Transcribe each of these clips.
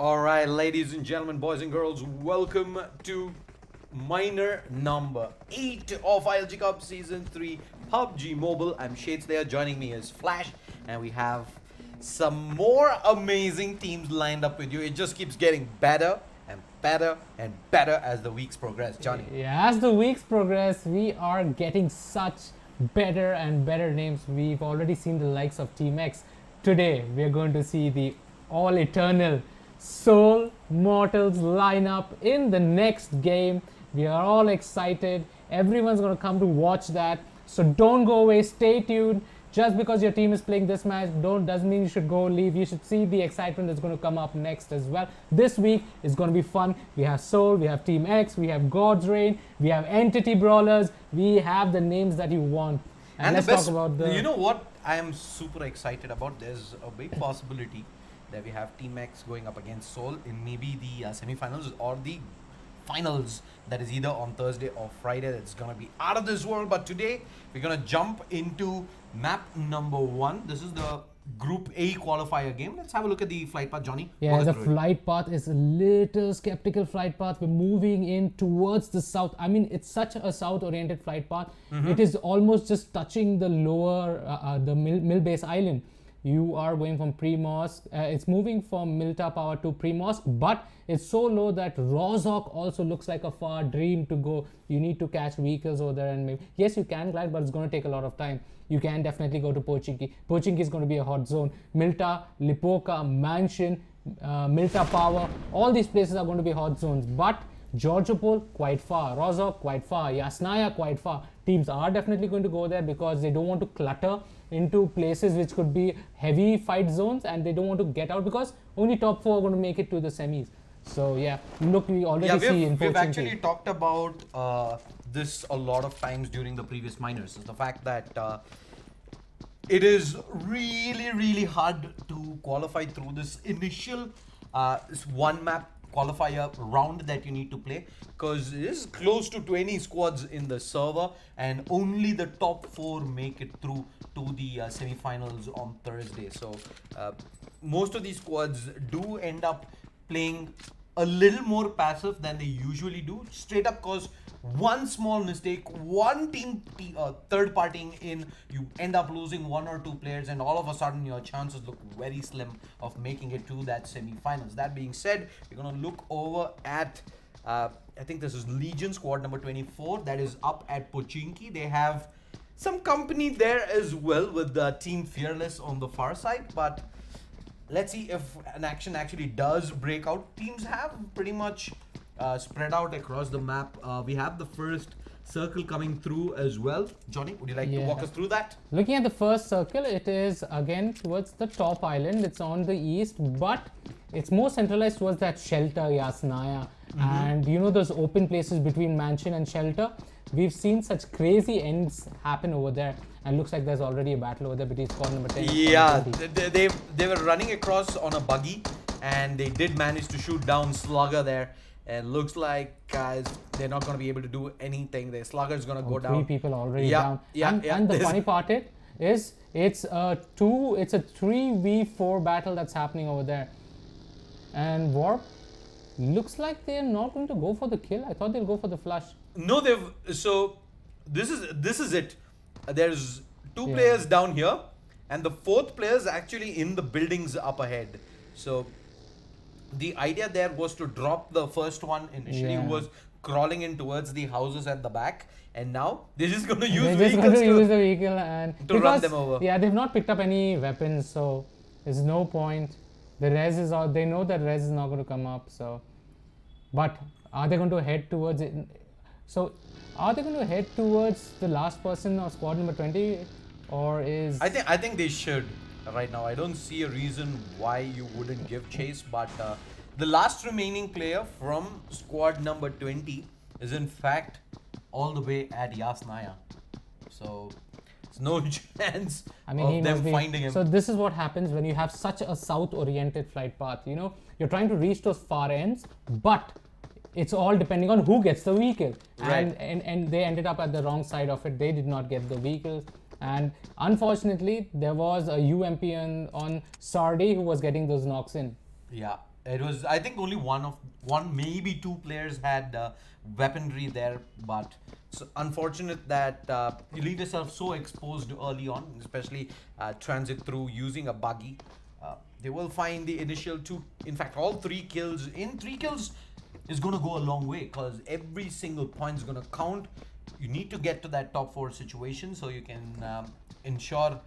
Alright, ladies and gentlemen, boys and girls, welcome to minor number 8 of ILG Cup Season 3 PUBG Mobile. I'm Shades there, joining me is Flash, and we have some more amazing teams lined up with you. It just keeps getting better and better and better as the weeks progress. Johnny. Yeah, as the weeks progress, we are getting such better and better names. We've already seen the likes of Team X. Today, we're going to see the all-eternal Soul Mortals lineup in the next game. We are all excited. Everyone's going to come to watch that. So don't go away. Stay tuned. Just because your team is playing this match doesn't mean you should go leave. You should see the excitement that's going to come up next as well. This week is going to be fun. We have Soul, we have Team X, we have God's Reign, we have Entity Brawlers. We have the names that you want. And let's talk about the... You know what I am super excited about? There's a big possibility that we have Team X going up against Soul in maybe the semi-finals or the finals, that is either on Thursday or Friday. That's gonna be out of this world. But today we're gonna jump into map number 1. This is the Group A qualifier game. Let's have a look at the flight path, Johnny. Yeah, the flight path is a little skeptical flight path. We're moving in towards the south. I mean, it's such a south-oriented flight path. It is almost just touching the lower, the mill base island. You are going from Primos, it's moving from Milta Power to Primos, but it's so low that Rozhok also looks like a far dream to go. You need to catch vehicles over there, and maybe, yes, you can glide, but it's going to take a lot of time. You can definitely go to Pochinki. Pochinki is going to be a hot zone. Milta, Lipoka, Mansion, Milta Power, all these places are going to be hot zones, but Georgiopol quite far, Rozhok quite far, Yasnaya quite far. Teams are definitely going to go there because they don't want to clutter into places which could be heavy fight zones, and they don't want to get out because only top 4 are going to make it to the semis. So yeah, look, we already see in Pochinki. We've actually talked about this a lot of times during the previous minors. Is the fact that it is really hard to qualify through this initial one map qualifier round that you need to play, because it is close to 20 squads in the server, and only the top 4 make it through to the semi-finals on Thursday. So most of these squads do end up playing a little more passive than they usually do, straight up cause one small mistake, one team third partying in, you end up losing 1 or 2 players, and all of a sudden your chances look very slim of making it to that semi-finals. That being said, we're gonna look over at I think this is Legion squad number 24 that is up at Pochinki. They have some company there as well with the Team Fearless on the far side, but let's see if an action actually does break out. Teams have pretty much spread out across the map. We have the first circle coming through as well. Johnny, would you like to walk us through that? Looking at the first circle, it is again towards the top island. It's on the east, but it's more centralized towards that shelter, Yasnaya. And you know those open places between Mansion and shelter? We've seen such crazy ends happen over there. And looks like there's already a battle over there between squad number 10 Yeah, they were running across on a buggy, and they did manage to shoot down Slugger there. And looks like, guys, they're not going to be able to do anything. The Slugger is going to go down. 3 people already down. And the funny part is it's a 3v4 battle that's happening over there. And Warp looks like they're not going to go for the kill. I thought they'll go for the flush. No, so this is it. There's 2 players down here, and the 4th player is actually in the buildings up ahead. So the idea there was to drop the first one initially, who was crawling in towards the houses at the back, and now they're just going to use vehicles to use the vehicle and to run them over. Yeah, they've not picked up any weapons, so there's no point. The res is out. They know that res is not going to come up. So, but are they going to head towards it? So, are they going to head towards the last person of squad number 20, or is? I think they should right now. I don't see a reason why you wouldn't give chase, but the last remaining player from squad number 20 is in fact all the way at Yasnaya. So there's no chance of them finding him. So this is what happens when you have such a south-oriented flight path. You know, you're trying to reach those far ends, but it's all depending on who gets the vehicle. Right. And they ended up at the wrong side of it. They did not get the vehicles. And unfortunately, there was a UMP on Sardi who was getting those knocks in. Yeah. It was, I think, only one, maybe two players had weaponry there, but it's unfortunate that you leave yourself so exposed early on, especially transit through using a buggy. They will find the initial two, in fact, all 3 kills. In 3 kills is going to go a long way because every single point is going to count. You need to get to that top 4 situation so you can ensure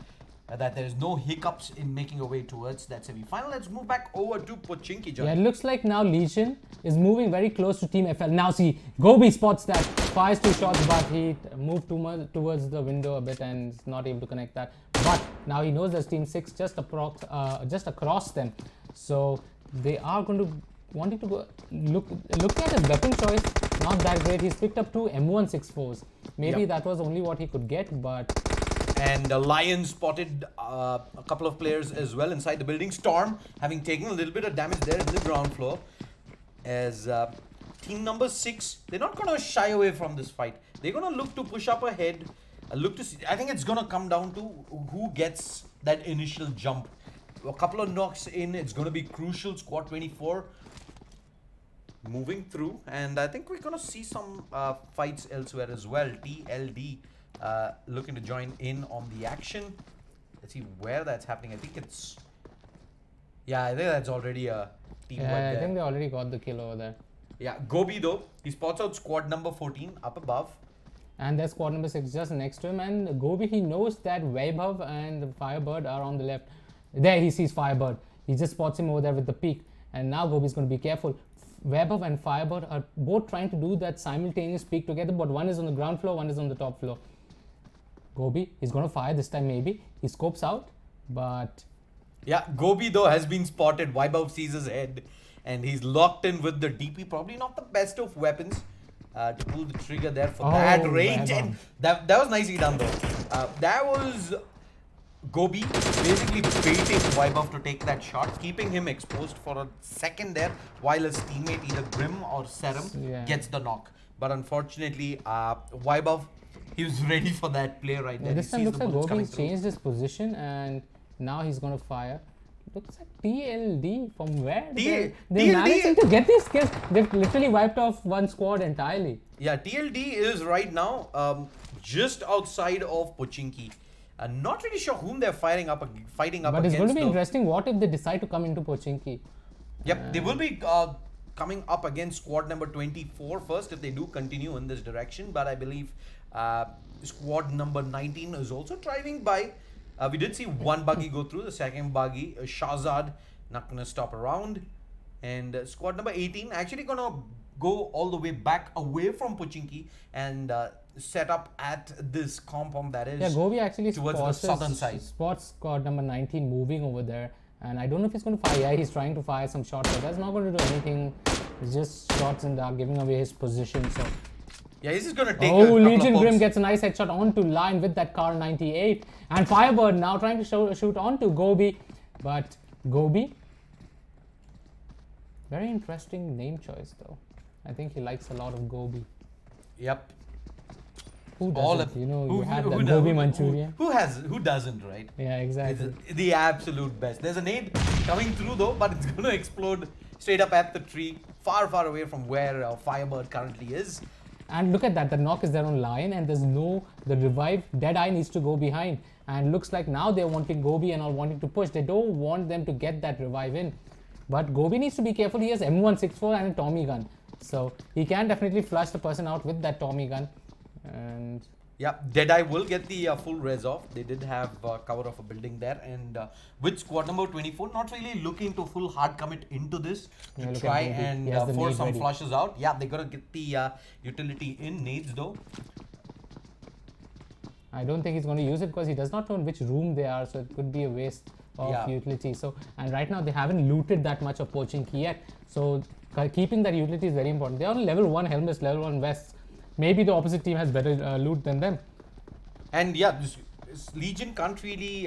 that there is no hiccups in making your way towards that semi-final. Let's move back over to Pochinki, John. Yeah, it looks like now Legion is moving very close to Team FL. Now see, Gobi spots that, fires 2 shots, but he moved too much towards the window a bit and is not able to connect that. But now he knows there's Team 6 just across them. So they are going to wanting to go looking at his weapon choice, not that great. He's picked up 2 M164s. Maybe that was only what he could get, but. And Lion spotted a couple of players as well inside the building. Storm having taken a little bit of damage there in the ground floor. As team number 6, they're not going to shy away from this fight. They're going to look to push up ahead. Look to see. I think it's going to come down to who gets that initial jump. A couple of knocks in, it's going to be crucial. Squad 24 moving through. And I think we're going to see some fights elsewhere as well. TLD. Looking to join in on the action. Let's see where that's happening. I think it's... Yeah, I think that's already a team wipe there. I think they already got the kill over there. Yeah, Gobi though, he spots out squad number 14 up above. And there's squad number 6 just next to him. And Gobi, he knows that Vaibhav and the Firebird are on the left. There he sees Firebird. He just spots him over there with the peak. And now Gobi's going to be careful. Vaibhav and Firebird are both trying to do that simultaneous peak together, but one is on the ground floor, one is on the top floor. Gobi is going to fire this time maybe. He scopes out, but... Yeah, Gobi though has been spotted. Vaibhav sees his head and he's locked in with the DP. Probably not the best of weapons to pull the trigger there for that range. Vaibhav. And that was nicely done though. That was Gobi basically baiting Vaibhav to take that shot, keeping him exposed for a second there while his teammate either Grim or Serum gets the knock. But unfortunately, Vaibhav, he was ready for that play right there. This time looks like Gobi's changed his position and now he's going to fire. Looks like TLD from where? They're managing to get these kills. They've literally wiped off one squad entirely. Yeah, TLD is right now just outside of Pochinki. Not really sure whom they're fighting up against. But it's going to be interesting. What if they decide to come into Pochinki? Yep, they will be coming up against squad number 24 first if they do continue in this direction. But I believe squad number 19 is also driving by. We did see one buggy go through, the second buggy, Shahzad, not going to stop around. And squad number 18 actually going to go all the way back away from Pochinki and set up at this compound that is Gobi actually towards the southern side. Spots squad number 19 moving over there. And I don't know if he's going to fire. Yeah, he's trying to fire some shots, but that's not going to do anything. It's just shots in the giving away his position. So. Yeah, he's just going to take a couple Legion of Grim gets a nice headshot onto line with that Car 98. And Firebird now trying to shoot onto Gobi. But Gobi, very interesting name choice though. I think he likes a lot of Gobi. Yep. Who doesn't? You had the Gobi Manchurian. Who doesn't, right? Yeah, exactly. It's the absolute best. There's a nade coming through though, but it's going to explode straight up at the tree, far, far away from where Firebird currently is. And look at that, the knock is there on line and there's the revive, Deadeye needs to go behind. And looks like now they're wanting Gobi and all wanting to push. They don't want them to get that revive in. But Gobi needs to be careful. He has M164 and a Tommy gun. So he can definitely flush the person out with that Tommy gun. And yeah, Deadeye will get the full res off. They did have cover of a building there. And with squad number 24, not really looking to full hard commit into this to try and force some flushes out. Yeah, they're going to get the utility in nades though. I don't think he's going to use it because he does not know in which room they are. So it could be a waste of utility. So, and right now they haven't looted that much of Pochinki yet. So keeping that utility is very important. They're on level 1 helmets, level 1 vests. Maybe the opposite team has better loot than them. And yeah, this Legion can't really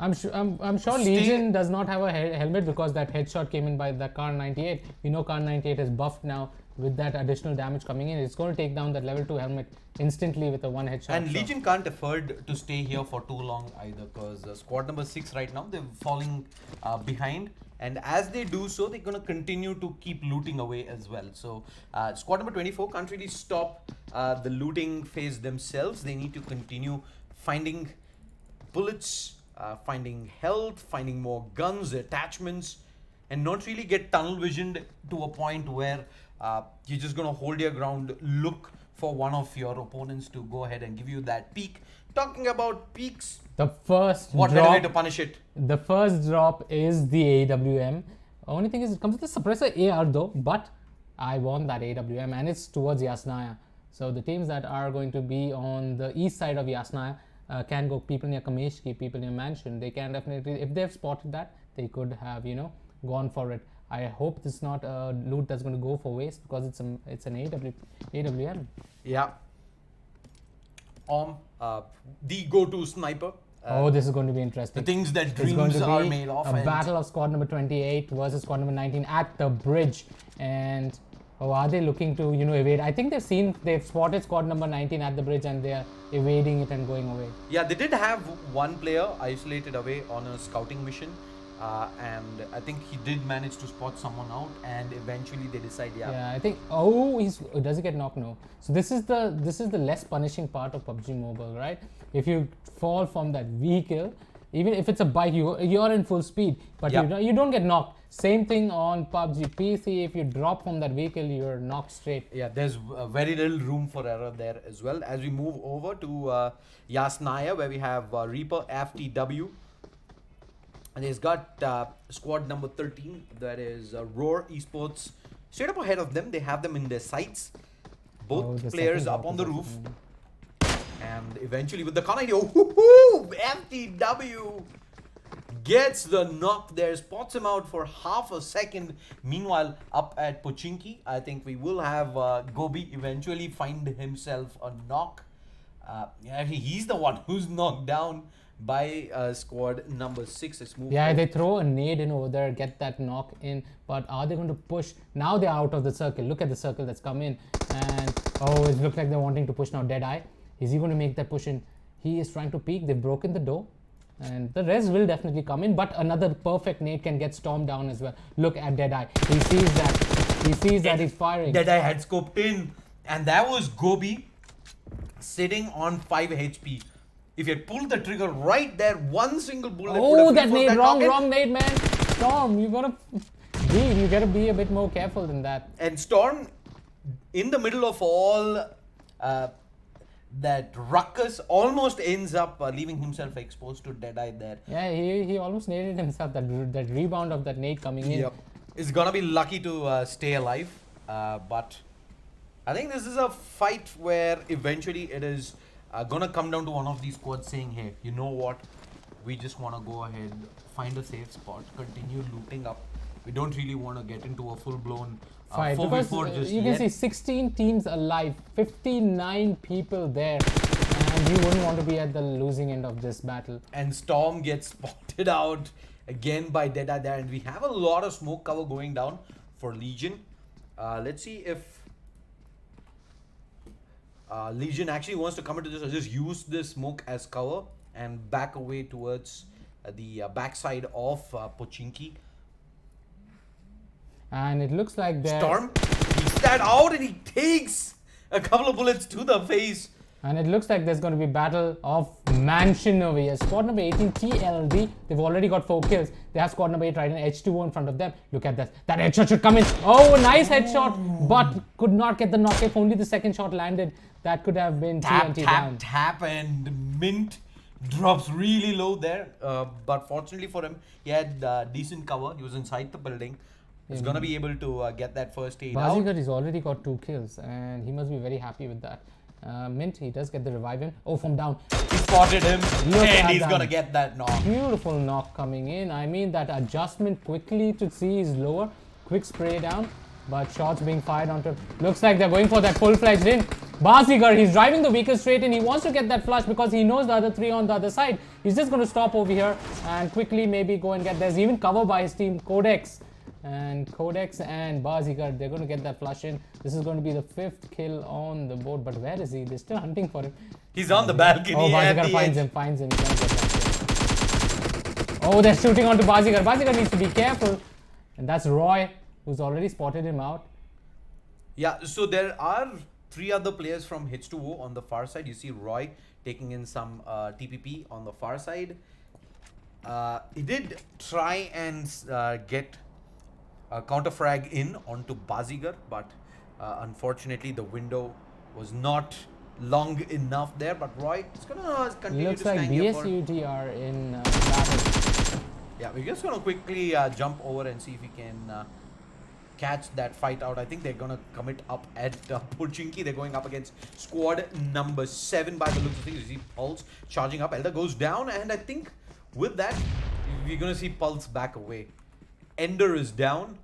I'm sure Legion does not have a helmet because that headshot came in by the Kar 98. We know Kar 98 is buffed now with that additional damage coming in. It's going to take down that level 2 helmet instantly with a one headshot. And Legion can't afford to stay here for too long either, because squad number 6 right now, they're falling behind. And as they do so, they're going to continue to keep looting away as well. So squad number 24 can't really stop the looting phase themselves. They need to continue finding bullets, finding health, finding more guns, attachments, and not really get tunnel visioned to a point where you're just going to hold your ground, look for one of your opponents to go ahead and give you that peek. Talking about peaks, the first what better way to punish it? The first drop is the AWM. Only thing is it comes with a suppressor AR though, but I want that AWM and it's towards Yasnaya. So the teams that are going to be on the east side of Yasnaya can go people near Kameshki, people near Mansion. They can definitely, if they've spotted that, they could have, you know, gone for it. I hope this is not a loot that's going to go for waste because it's an AWM. Yeah. The go-to sniper. This is going to be interesting. The things that dreams are made of. A battle of squad number 28 versus squad number 19 at the bridge. And are they looking to, you know, evade? I think they've spotted squad number 19 at the bridge and they are evading it and going away. Yeah, they did have one player isolated away on a scouting mission. And I think he did manage to spot someone out, and eventually they decide, I think. Does he get knocked? No. So this is the less punishing part of PUBG Mobile, right? If you fall from that vehicle, even if it's a bike, you're in full speed, but you don't get knocked. Same thing on PUBG PC. If you drop from that vehicle, you're knocked straight. Yeah, there's very little room for error there as well. As we move over to Yasnaya, where we have Reaper FTW. And he's got squad number 13, that is Roar Esports. Straight up ahead of them, they have them in their sights. Both players up on the roof. And eventually with the Kar 98, FTW gets the knock there, spots him out for half a second. Meanwhile, up at Pochinki, I think we will have Gobi eventually find himself a knock. He's the one who's knocked down by squad number 6. Let's move forward. They throw a nade in over there, get that knock in, but are they going to push? Now they're out of the circle. Look at the circle that's come in, and it looks like they're wanting to push now. Deadeye, is he going to make that push in? He is trying to peek. They've broken the door, and the rest will definitely come in, but another perfect nade can get stormed down as well. Look at Deadeye. He sees that he's firing. Deadeye had scoped in, and that was Gobi sitting on 5 HP. If you had pulled the trigger right there, one single bullet. That nade, wrong nade, man. Storm, you gotta be a bit more careful than that. And Storm, in the middle of all that ruckus, almost ends up leaving himself exposed to Deadeye there. Yeah, he almost naded himself. That rebound of that nade coming in. Yep. He's gonna be lucky to stay alive. But I think this is a fight where eventually it is gonna come down to one of these squads saying, hey, you know what, we just want to go ahead, find a safe spot, continue looting up. We don't really want to get into a full-blown fight, because you can see 16 teams alive, 59 people there, and you wouldn't want to be at the losing end of this battle. And Storm gets spotted out again by Deadeye there, and we have a lot of smoke cover going down for Legion. Let's see if Legion actually wants to come into this or just use this smoke as cover and back away towards the backside of Pochinki. And it looks like Storm keeps that out and he takes a couple of bullets to the face. And it looks like there's going to be battle of Mansion over here. Squad number 18, TLD, they've already got 4 kills. They have squad number 8 right in H2O in front of them. Look at that. That headshot should come in. Nice headshot, but could not get the knock. If only the second shot landed, that could have been TNT down. Tap, and Mint drops really low there. But fortunately for him, he had decent cover. He was inside the building. He's going to be able to get that first aid out. He's already got 2 kills, and he must be very happy with that. Mint, he does get the revive in. From down. He spotted him, and he's going to get that knock. Beautiful knock coming in. I mean, that adjustment quickly to see his lower. Quick spray down, but shots being fired onto him. Looks like they're going for that full-fledged in. Bazigar, he's driving the vehicle straight in. He wants to get that flush because he knows the other three on the other side. He's just going to stop over here and quickly maybe go and get. There's even cover by his team, Codex. And Codex and Bazigar, they're going to get that flush in. This is going to be the 5th kill on the board. But where is he? They're still hunting for him. He's on the balcony. Oh, Bazigar finds him. He can't get that kill. Oh, they're shooting onto Bazigar. Bazigar needs to be careful. And that's Roy, who's already spotted him out. Yeah, so there are 3 other players from H2O on the far side. You see Roy taking in some TPP on the far side. He did try and get a counter frag in onto Bazigar, but unfortunately the window was not long enough there. But Roy is gonna continue Looks to like stand here BSUT are in battle. Yeah, we're just gonna quickly jump over and see if we can catch that fight out. I think they're gonna commit up at Pochinki. They're going up against squad number 7 by the looks of things. You see Pulse charging up. Elder goes down, and I think with that we're gonna see Pulse back away. Ender is down.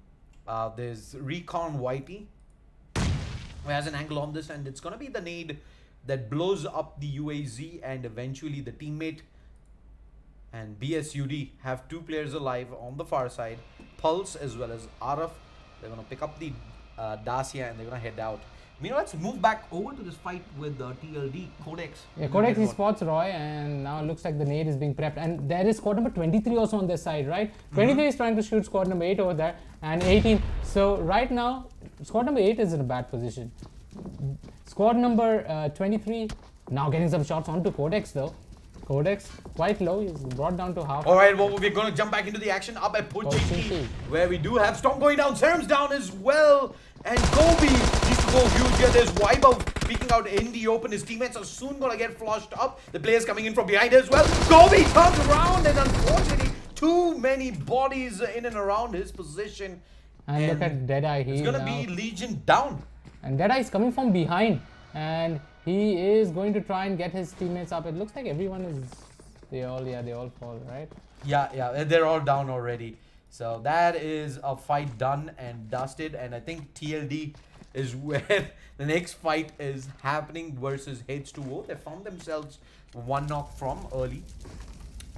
There's Recon Whitey who has an angle on this, and it's gonna be the nade that blows up the UAZ and eventually the teammate. And BSUD have 2 players alive on the far side, Pulse as well as Araf. They're gonna pick up the Dacia and they're gonna head out. Meanwhile, let's move back over to this fight with TLD, Codex. Yeah, Codex, he spots Roy, and now it looks like the nade is being prepped. And there is squad number 23 also on their side, right? 23 is trying to shoot squad number 8 over there, and 18. So right now, squad number 8 is in a bad position. Squad number 23 now getting some shots onto Codex though. Codex quite low, he's brought down to half. Alright, well, we're going to jump back into the action up at Pochinki, where we do have Storm going down, Serum's down as well, and Gobi needs to go huge here. There's Wibo peeking out in the open. His teammates are soon going to get flushed up. The players coming in from behind as well. Gobi turns around, and unfortunately, too many bodies in and around his position. And look at Deadeye. It's going to be Legion down. And Deadeye is coming from behind, and he is going to try and get his teammates up. It looks like everyone is, they all fall, right? Yeah, they're all down already. So that is a fight done and dusted, and I think TLD is where the next fight is happening versus H2O. They found themselves 1 knock from early,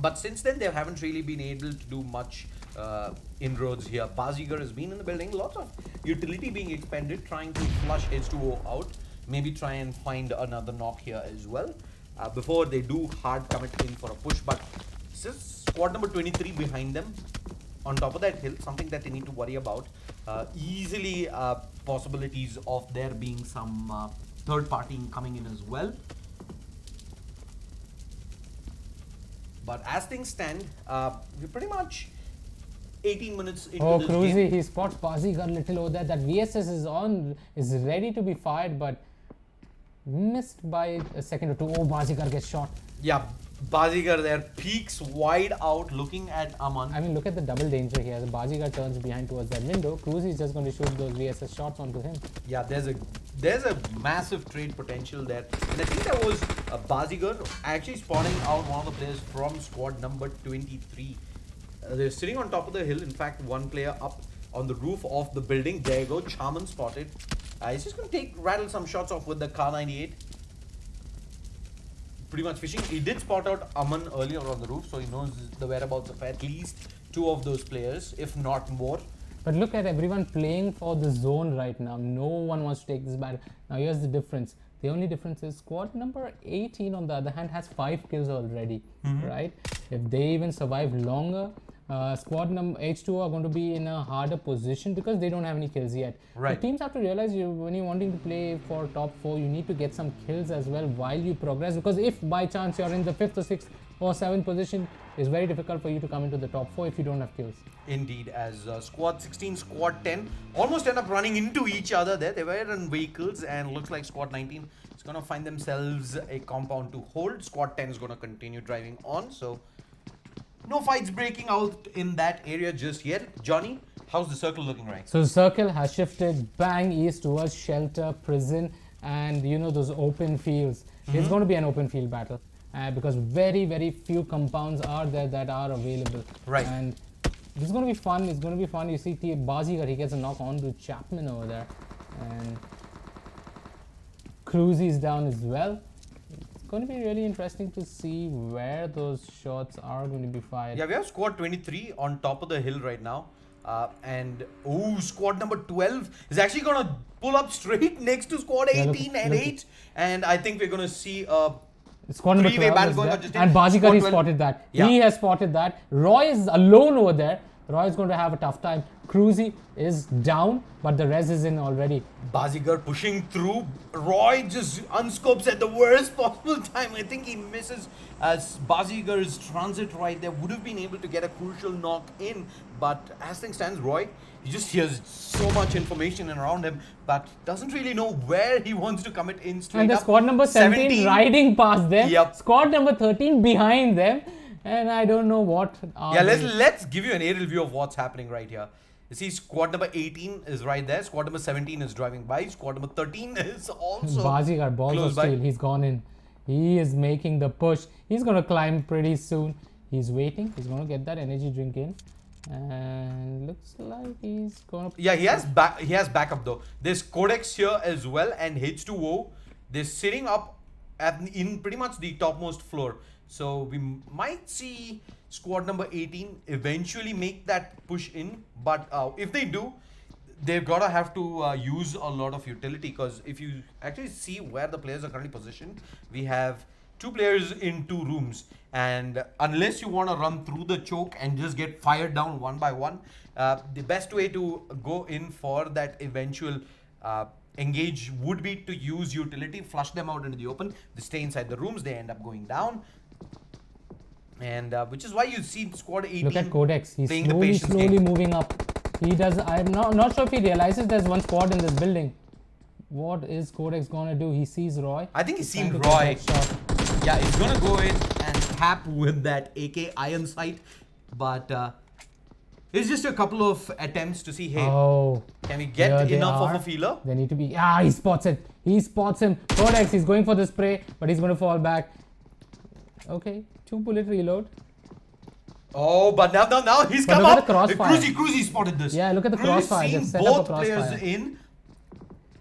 but since then they haven't really been able to do much inroads here. Bazigar has been in the building, lots of utility being expended, trying to flush H2O out. Maybe try and find another knock here as well before they do hard commit in for a push. But since squad number 23 behind them on top of that hill, something that they need to worry about. Easily possibilities of there being some third party coming in as well. But as things stand, we're pretty much 18 minutes into this Cruzy, game. he spots Bazigar a little over there. That VSS is ready to be fired, but missed by a second or two. Oh, Bazigar gets shot. Yeah, Bazigar there peeks wide out looking at Aman. I mean, look at the double danger here. The Bazigar turns behind towards that window. Cruzy is just going to shoot those VSS shots onto him. Yeah, there's a massive trade potential there. And I think there was a Bazigar actually spawning out one of the players from squad number 23. They're sitting on top of the hill. In fact, one player up on the roof of the building. There you go, Charman spotted. He's just going to rattle some shots off with the Kar-98. Pretty much fishing. He did spot out Aman earlier on the roof, so he knows the whereabouts of at least 2 of those players, if not more. But look at everyone playing for the zone right now. No one wants to take this battle. Now here's the difference. The only difference is squad number 18 on the other hand has 5 kills already, right? If they even survive longer, squad number H2 are going to be in a harder position because they don't have any kills yet. Right. The teams have to realize when you're wanting to play for top 4, you need to get some kills as well while you progress, because if by chance you're in the 5th or 6th or 7th position, it's very difficult for you to come into the top 4 if you don't have kills. Indeed, as squad 16, squad 10 almost end up running into each other there. They were in vehicles, and looks like squad 19 is going to find themselves a compound to hold. Squad 10 is going to continue driving on, so no fights breaking out in that area just yet. Johnny, how's the circle looking right? So the circle has shifted bang east towards shelter, prison, and you know those open fields. It's going to be an open field battle because very, very few compounds are there that are available. Right. And this is going to be fun. It's going to be fun. You see Bazigar, he gets a knock on to Chapman over there. And Cruzy is down as well. It's going to be really interesting to see where those shots are going to be fired. Yeah, we have squad 23 on top of the hill right now. And squad number 12 is actually going to pull up straight next to squad 18 and 8. And I think we're going to see a Squad number 12 battle is going there. on just And Bazikar he spotted that. Yeah. He has spotted that. Roy is alone over there. Roy is going to have a tough time. Cruzy is down, but the res is in already. Bazigar pushing through. Roy just unscopes at the worst possible time. I think he misses as Bazigar's transit right there would have been able to get a crucial knock in. But as things stands, Roy, he just hears so much information around him, but doesn't really know where he wants to commit in straight And the up. squad number 17 riding past them. Yep. Squad number 13 behind them. And I don't know what. Yeah, let's give you an aerial view of what's happening right here. You see, squad number 18 is right there. Squad number 17 is driving by. Squad number 13 is also Bazigar, balls of close by. steel. He's gone in. He is making the push. He's going to climb pretty soon. He's waiting. He's going to get that energy drink in. And looks like he's going to... Yeah, he has backup though. There's Codex here as well and H2O. They're sitting up in pretty much the topmost floor. So we might see squad number 18 eventually make that push in. But if they do, they've got to have to use a lot of utility, because if you actually see where the players are currently positioned, we have 2 players in 2 rooms. And unless you want to run through the choke and just get fired down one by one, the best way to go in for that eventual engage would be to use utility, flush them out into the open. They stay inside the rooms, they end up going down. And which is why you see squad 18. Look at Codex. He's playing the patience slowly game. moving up. He does. I'm not sure if he realizes there's one squad in this building. What is Codex gonna do? He sees Roy. I think he's seen trying to Roy. get that shot. Yeah, he's gonna go in and tap with that AK iron sight, but it's just a couple of attempts to see, hey, Oh, can we here get they enough are. of a feeler? They need to be. Ah, he spots it. He spots him. Codex. He's going for the spray, but he's gonna fall back. Okay, 2-bullet reload. Oh, but now he's But come look at up. the crossfire. Cruzy spotted this. Yeah, look at the Cruzy's crossfire. seen They've set up both a players crossfire. in.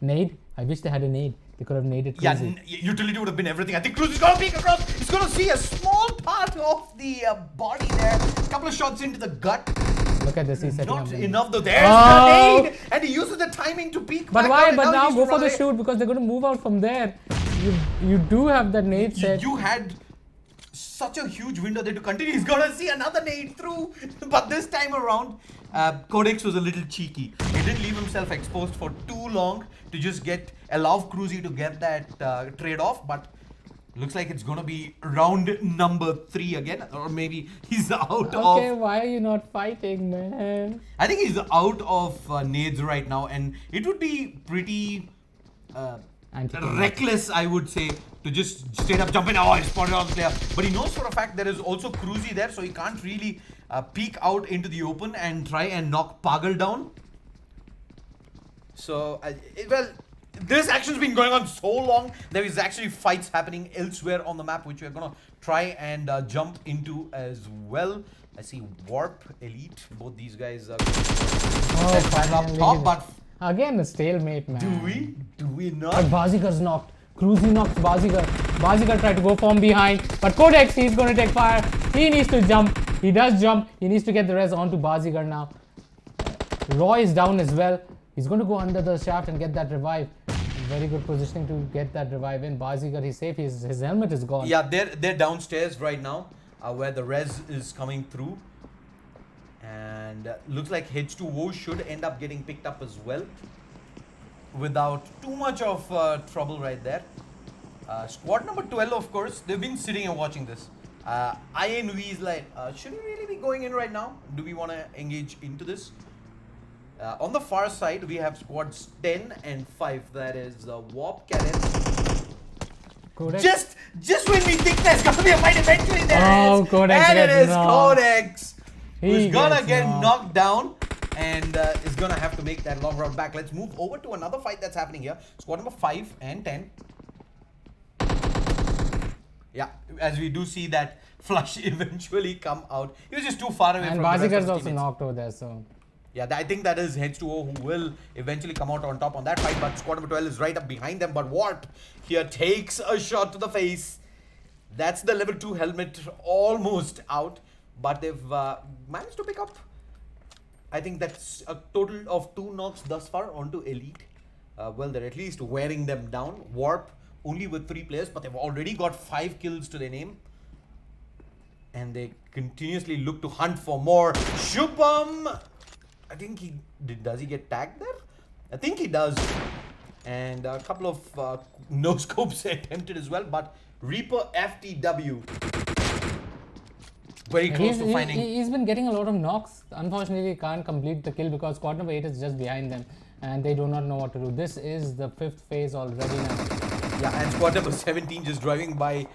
Nade. I wish they had a nade. They could have naded Yeah, Cruzy. utility would have been everything. I think Cruzy's gonna peek across. He's gonna see a small part of the body there. A couple of shots into the gut. Look at this. He's setting up. Not the nade. enough though. There's Oh. the nade, and he uses the timing to peek. But back why? out, But and now he's go to for run the away. shoot, because they're going to move out from there. You do have that nade set. You had such a huge window there to continue. He's gonna see another nade through, but this time around, Codex was a little cheeky. He didn't leave himself exposed for too long to just allow Cruzy to get that trade off. But looks like it's gonna be round number 3 again, or maybe he's out Okay, of. why are you not fighting, man? I think he's out of nades right now, and it would be pretty. Reckless, I would say, to just straight up jump in. Oh, he spotted on the player. But he knows for a fact there is also Cruzy there, so he can't really peek out into the open and try and knock Pagal down. So, well, this action's been going on so long. There is actually fights happening elsewhere on the map, which we're gonna try and jump into as well. I see Warp, Elite, both these guys are up top, but Again, a stalemate, man. do we not? But Bazigar's knocked. Cruzy knocks Bazigar. Bazigar tried to go from behind. But Codex, he's going to take fire. He needs to jump. He does jump. He needs to get the res onto Bazigar now. Roy is down as well. He's going to go under the shaft and get that revive. Very good positioning to get that revive in. Bazigar, he's safe. His helmet is gone. Yeah, they're downstairs right now, where the res is coming through. And looks like H2O should end up getting picked up as well, without too much of trouble right there. Squad number 12, of course, they've been sitting and watching this. INV is like, should we really be going in right now? Do we want to engage into this? On the far side, we have squads 10 and 5. That is Warp, Cadet. Codex. Just when we think there's gonna be a fight, eventually there is. Codex And it gets is knocked. Codex who's gonna get knocked down and is gonna have to make that long route back. Let's move over to another fight that's happening here. Squad number 5 and 10. Yeah, as we do see that flush eventually come out. He was just too far away And from the rest of Bazigar's his also teammates. knocked over there, so Yeah, I think that is H2O who will eventually come out on top on that fight, but squad number 12 is right up behind them. But Warp here takes a shot to the face. That's the level 2 helmet almost out, but they've managed to pick up, I think that's a total of 2 knocks thus far onto Elite. Well, they're at least wearing them down. Warp only with 3 players, but they've already got 5 kills to their name. And they continuously look to hunt for more. Shubham, I think does he get tagged there? I think he does. And a couple of no scopes attempted as well, but Reaper FTW very close to finding. He's been getting a lot of knocks. Unfortunately, he can't complete the kill because squad number 8 is just behind them and they do not know what to do. This is the 5th phase already now. Yeah, and squad number 17 just driving by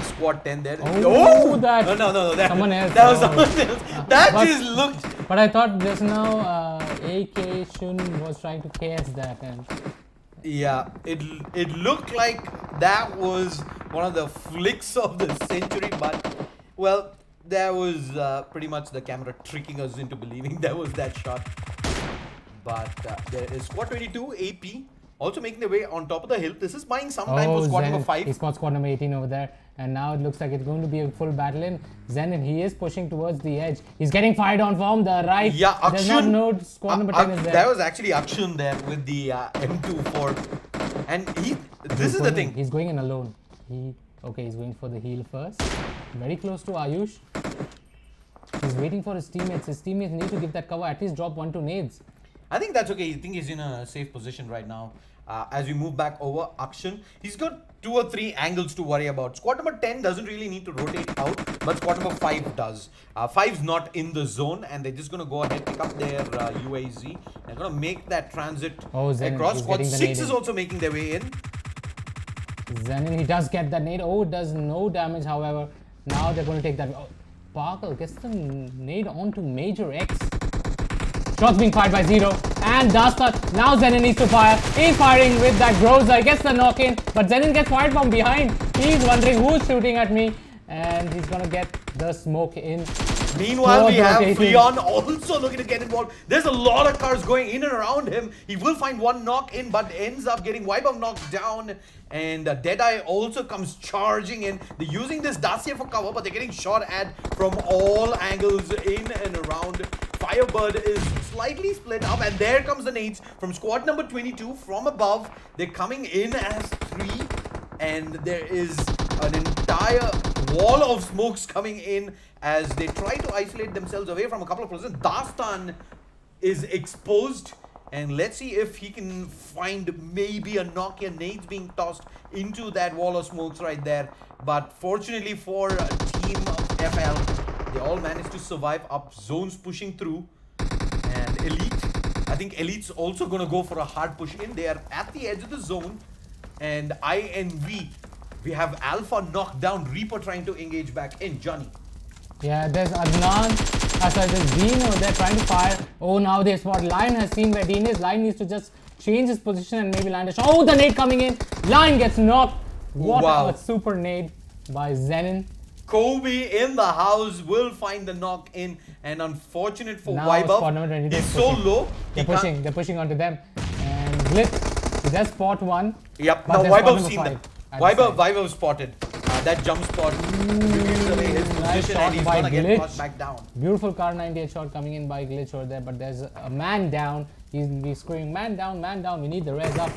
squad 10 there. Oh, that! No. Someone else. That was someone else. That just looked... But I thought just now AK Shun was trying to KS that. And yeah, it looked like that was one of the flicks of the century, but well, that was pretty much the camera tricking us into believing that was that shot. But there is squad 22 AP also making their way on top of the hill. This is buying some time for squad number 5. He spots squad number 18 over there, and now it looks like it's going to be a full battle in. Zenin, he is pushing towards the edge. He's getting fired on from the right. Yeah, Akshan. There's not no squad number 10 is there. That was actually Akshan there with the M24. And this is the thing. He's going in alone. Okay, he's going for the heal first. Very close to Ayush. He's waiting for his teammates. His teammates need to give that cover, at least drop 1-2 nades. I think that's okay. I think he's in a safe position right now. As we move back over, Akshan, he's got 2 or 3 angles to worry about. Squad number 10 doesn't really need to rotate out, but squad number 5 does. 5's not in the zone, and they're just going to go ahead, pick up their UAZ. They're going to make that transit across. Squad 6 is also making their way in. Zenin, he does get that nade. Oh, it does no damage, however. Now they're going to take that. Oh, Parker gets the nade onto Major X. Shots being fired by Zero. And Dastan. Now Zenin needs to fire. He's firing with that Groza. Gets the knock in. But Zenin gets fired from behind. He's wondering who's shooting at me. And he's going to get the smoke in. Meanwhile, we have Freon also looking to get involved. There's a lot of cars going in and around him. He will find one knock in, but ends up getting Wipeout knocked down. And Deadeye also comes charging in. They're using this Dacia for cover, but they're getting shot at from all angles in and around. Firebird is slightly split up, and there comes the nades from squad number 22 from above. They're coming in as 3, and there is an entire wall of smokes coming in as they try to isolate themselves away from a couple of persons. Dastan is exposed, and let's see if he can find maybe a Nokia nades being tossed into that wall of smokes right there. But fortunately for Team FL, they all managed to survive up. Zones pushing through, and Elite, I think Elite's also going to go for a hard push in. They are at the edge of the zone, and INV, we have Alpha knocked down, Reaper trying to engage back in. Johnny. Yeah, there's Adnan. There's Dean over there trying to fire. Oh, now they spot. Lion has seen where Dean is. Lion needs to just change his position and maybe land a shot. Oh, the nade coming in. Lion gets knocked. What a super nade by Zenin. Kobe in the house will find the knock in, and unfortunate for Wipeout, he's so low. They're pushing onto them. And Glitch, he does spot one. Yep, now Wipeout's seen them. Wipeout spotted. That jump spot reveals away his position, and he's gonna get tossed back down. Beautiful car 98 shot coming in by Glitch over there, but there's a man down. He's screaming, man down, we need the res up.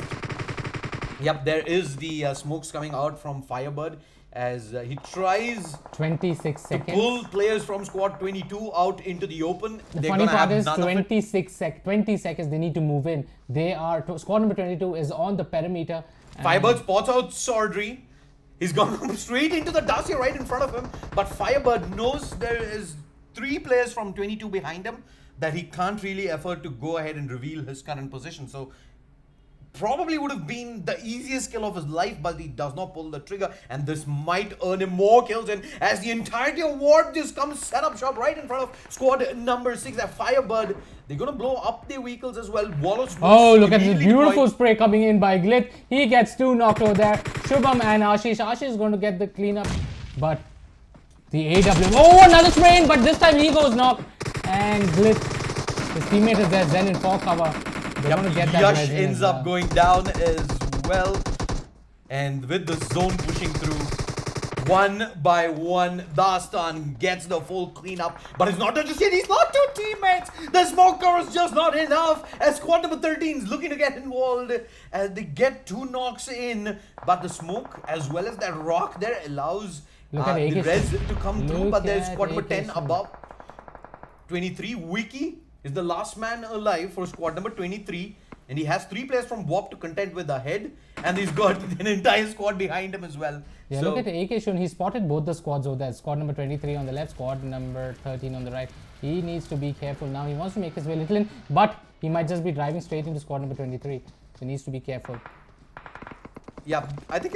Yep, there is the smokes coming out from Firebird as he tries 26 seconds to pull players from squad 22 out into the open. The funny part is 20 seconds they need to move in. They are squad number 22 is on the perimeter. Firebird spots out Sordry. He's gone straight into the Dacia right in front of him, but Firebird knows there is 3 players from 22 behind him that he can't really afford to go ahead and reveal his current position. So probably would have been the easiest kill of his life, but he does not pull the trigger, and this might earn him more kills. And as the entirety of Ward just comes set up shop right in front of squad number 6 at Firebird, they're gonna blow up their vehicles as well. Oh, look at the beautiful spray coming in by Glit. He gets 2 knocked over there. Shubham and Ashish. Ashish is going to get the cleanup, but the AW. Oh, another spray in, but this time he goes knocked, and Glit is teammate is there, Zen in 4 cover. They're going to get that Yash res in ends as up well. going down as well. And with the zone pushing through, one by one, Dastan gets the full cleanup. But it's not just yet, he's not two teammates. The smoke cover is just not enough. As squad number 13 is looking to get involved as they get 2 knocks in. But the smoke as well as that rock there allows Look at the AK res to come through. But there's at squad number AK 10 above. 23, Wiki is the last man alive for squad number 23. And he has 3 players from WAP to contend with ahead. And he's got an entire squad behind him as well. Yeah, So, look at AK Shun. He spotted both the squads over there. Squad number 23 on the left, squad number 13 on the right. He needs to be careful now. He wants to make his way a little in, but he might just be driving straight into squad number 23. So he needs to be careful. yeah, I think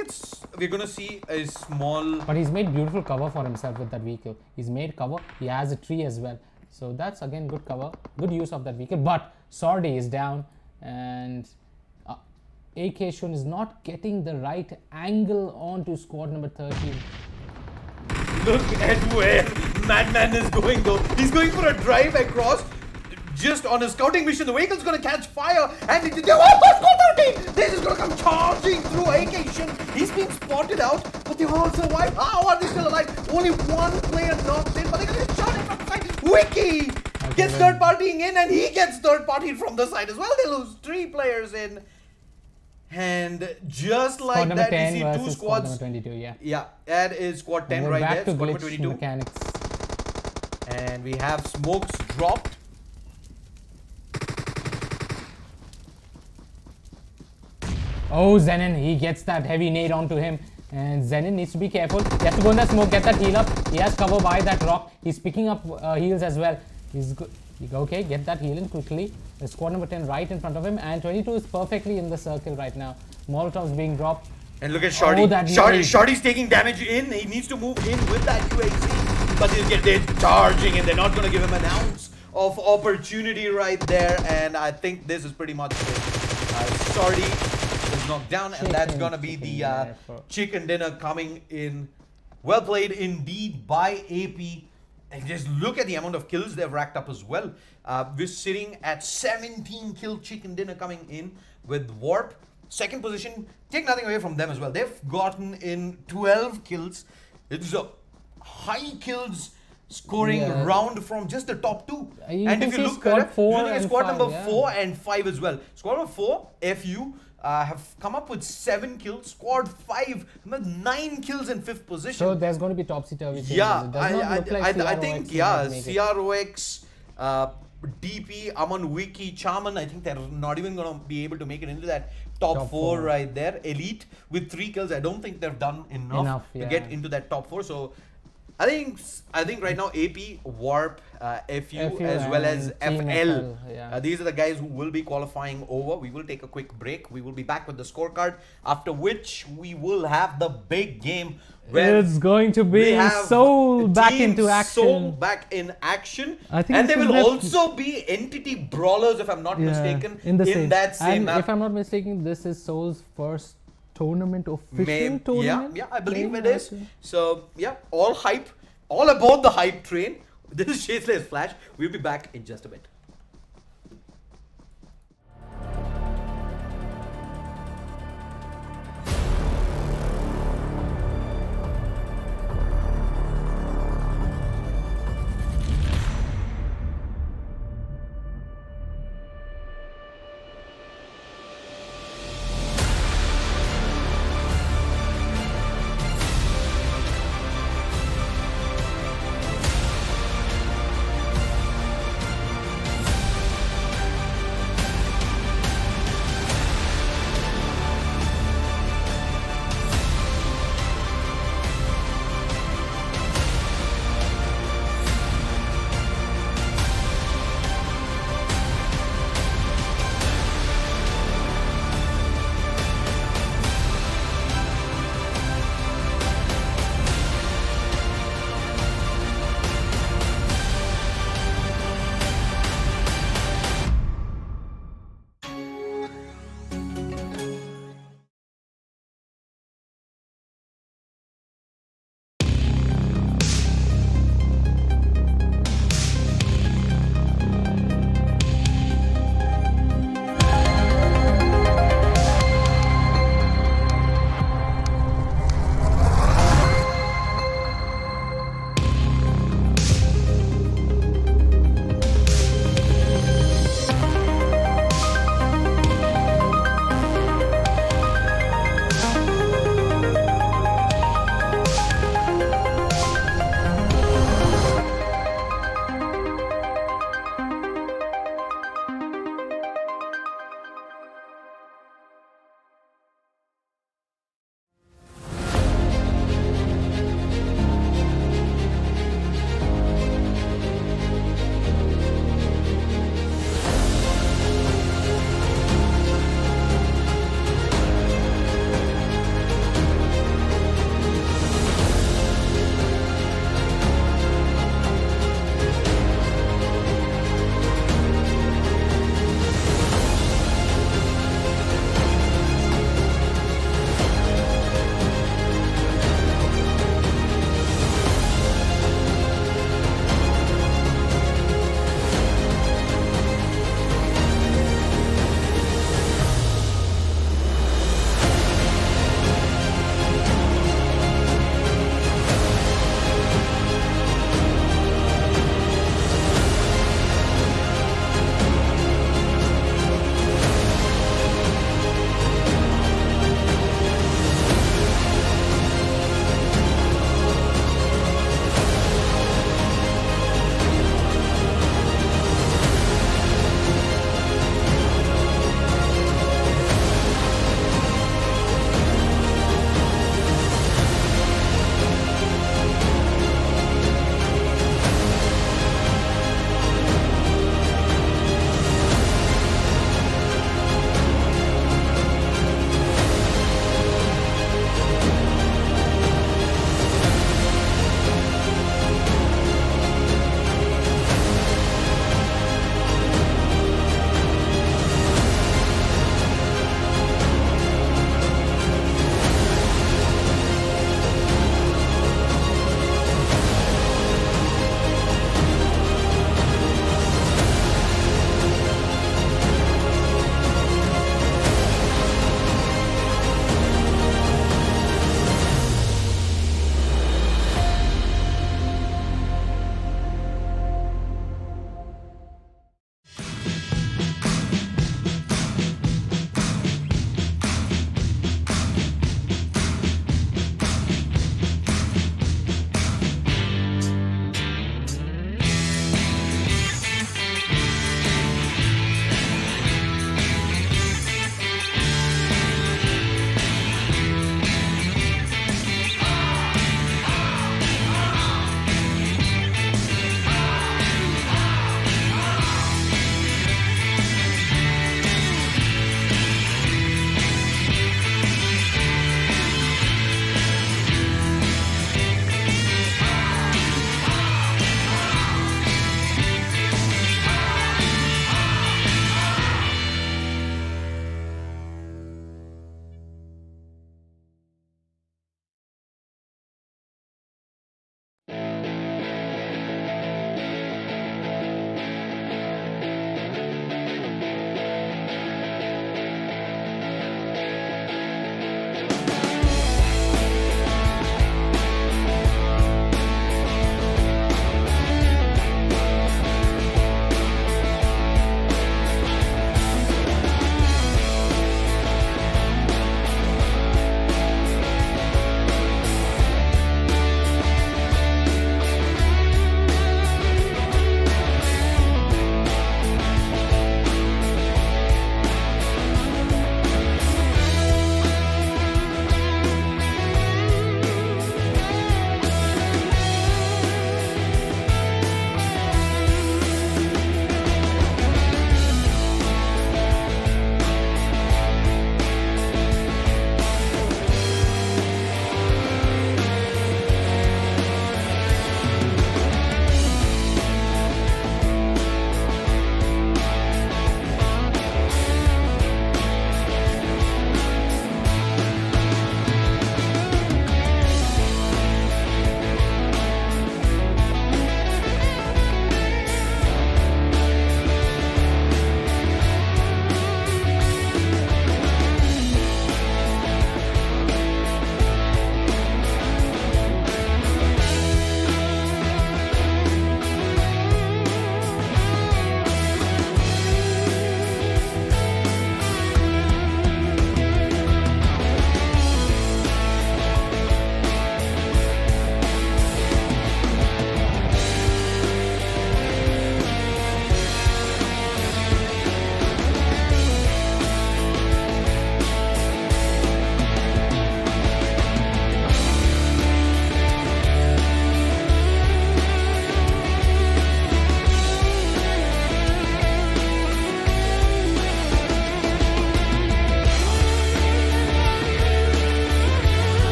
we're going to see a small... But he's made beautiful cover for himself with that vehicle. He's made cover. He has a tree as well. So that's again good cover. Good use of that vehicle. But Sordy is down and... AK Shun is not getting the right angle onto squad number 13. Look at where Madman is going though. He's going for a drive across just on a scouting mission. The vehicle's going to catch fire and squad 13! They're just going to come charging through AK Shun. He's been spotted out, but they've all survived. How are they still alive? Only one player knocked in, but they're going to get shot in from the side. Wiki gets third partying in and he gets third partied from the side as well. They lose 3 players in. And just like that, we see 2 Squad squads. number 22, yeah. Yeah, that is squad 10 We're right back there. to Squad number glitch 22. mechanics. And we have smokes dropped. Oh, Zenin, he gets that heavy nade onto him. And Zenin needs to be careful. He has to go in that smoke, get that heal up. He has cover by that rock. He's picking up heals as well. He's good. Okay, get that heal in quickly. The squad number 10 right in front of him. And 22 is perfectly in the circle right now. Molotovs being dropped. And look at Shardy. Oh, that Shardy's taking damage in. He needs to move in with that UAC. But they're charging and they're not going to give him an ounce of opportunity right there. And I think this is pretty much it. Shardy is knocked down. And that's going to be the chicken dinner coming in. Well played indeed by AP. And just look at the amount of kills they've racked up as well. We're sitting at 17 kill chicken dinner coming in with Warp. Second position, take nothing away from them as well. They've gotten in 12 kills. It's a high kills scoring round from just the top 2. And if you look at squad number 4 and 5 as well. Squad number 4, FU, have come up with 7 kills. Squad 5, 9 kills in 5th position. So there's going to be topsy-turvy. Yeah, I think, yeah, CROX, DP, Aman, Wiki, Chaman, I think they're not even going to be able to make it into that top 4 right there. Elite with 3 kills, I don't think they've done enough to get into that top 4. So I think right now AP, Warp, FU as well as FL. These are the guys who will be qualifying over. We will take a quick break. We will be back with the scorecard, after which we will have the big game. It's going to be Seoul back into action. Seoul back in action. I think and there will also be entity Brawlers, if I'm not mistaken, in that same map. If I'm not mistaken, this is Seoul's first tournament, official tournament. Yeah, I believe it is. So yeah, all hype, all aboard the hype train. This is Shadeslayer's Flash. We'll be back in just a bit.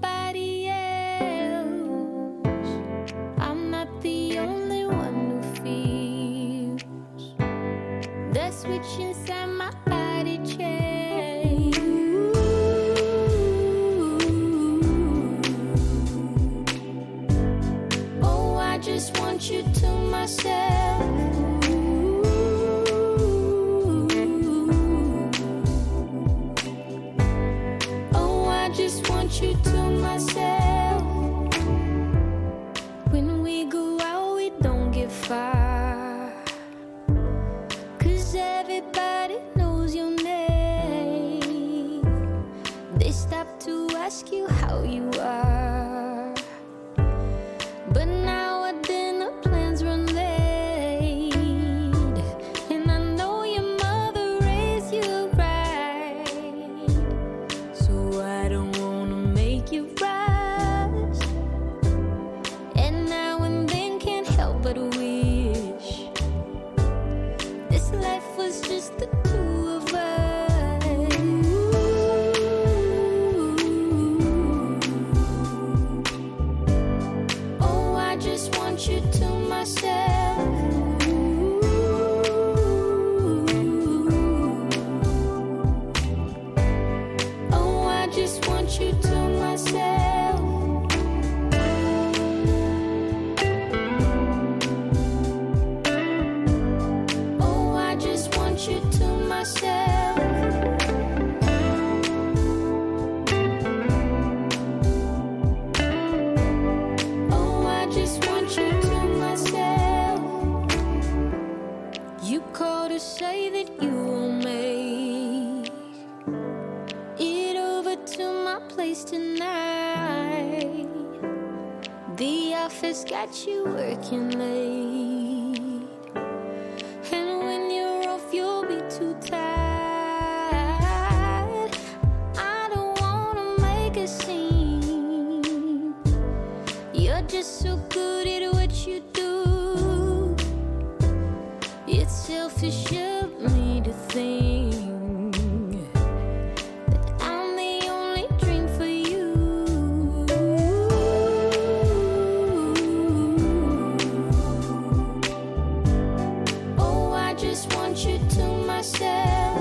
somebody else. I'm not the only one who feels the switch inside my body change. Oh, I just want you to myself. Oh, I just want you to myself. When we go out, we don't get far, 'cause everybody knows your name. They stop to ask you how you are, but now our dinner plans run late, and I know your mother raised you right, so I don't wanna make you rush. And now and then can't help but wish this life was just the two of us. Oh, I just want you to myself. Oh, I just want you to myself. Oh, I just want you to myself. Oh, I just want you to myself. You call to say that you will make it over to my place tonight. The office got you working late, and when you're off, you'll be too tired. I don't wanna make a scene. You're just so good at what you do. It's selfish of me to think that I'm the only dream for you. Oh, I just want you to myself.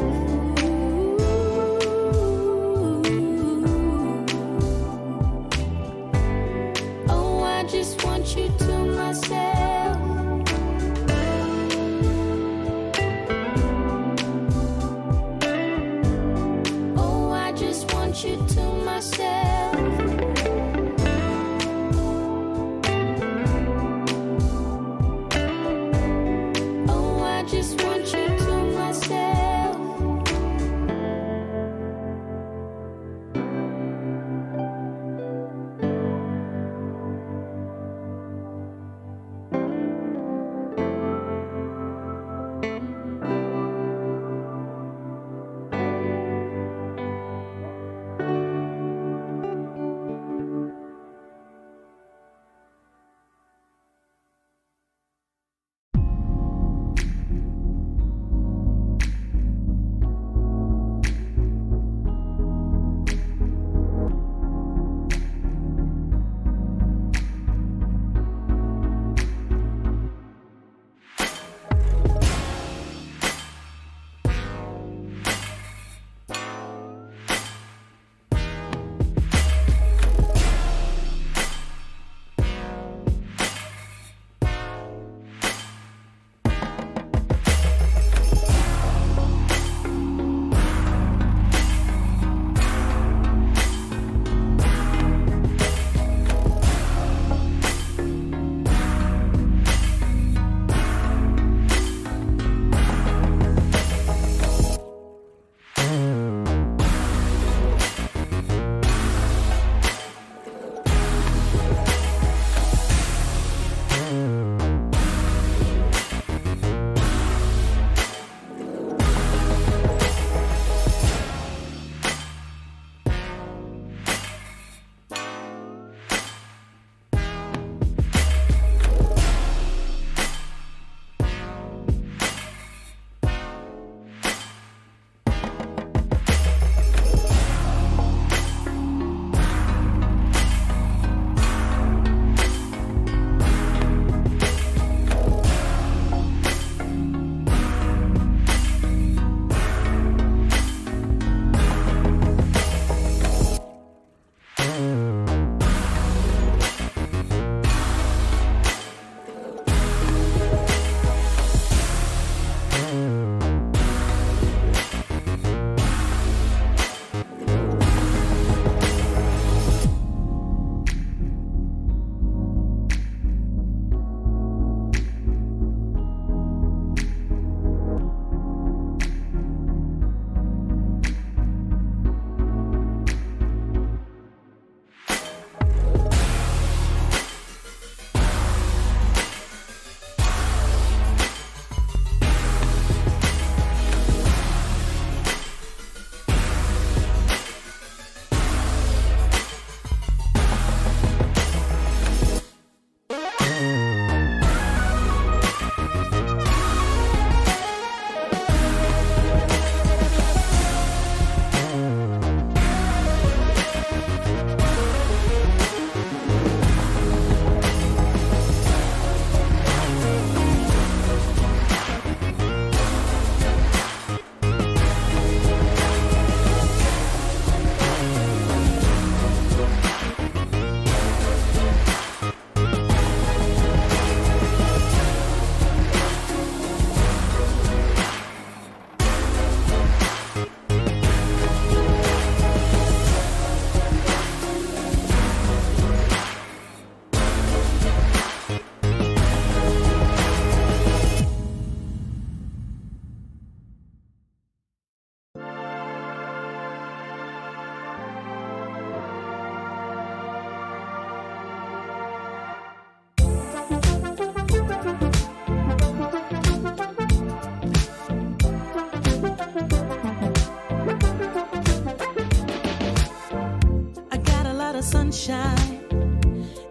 Oh, I just want you to myself.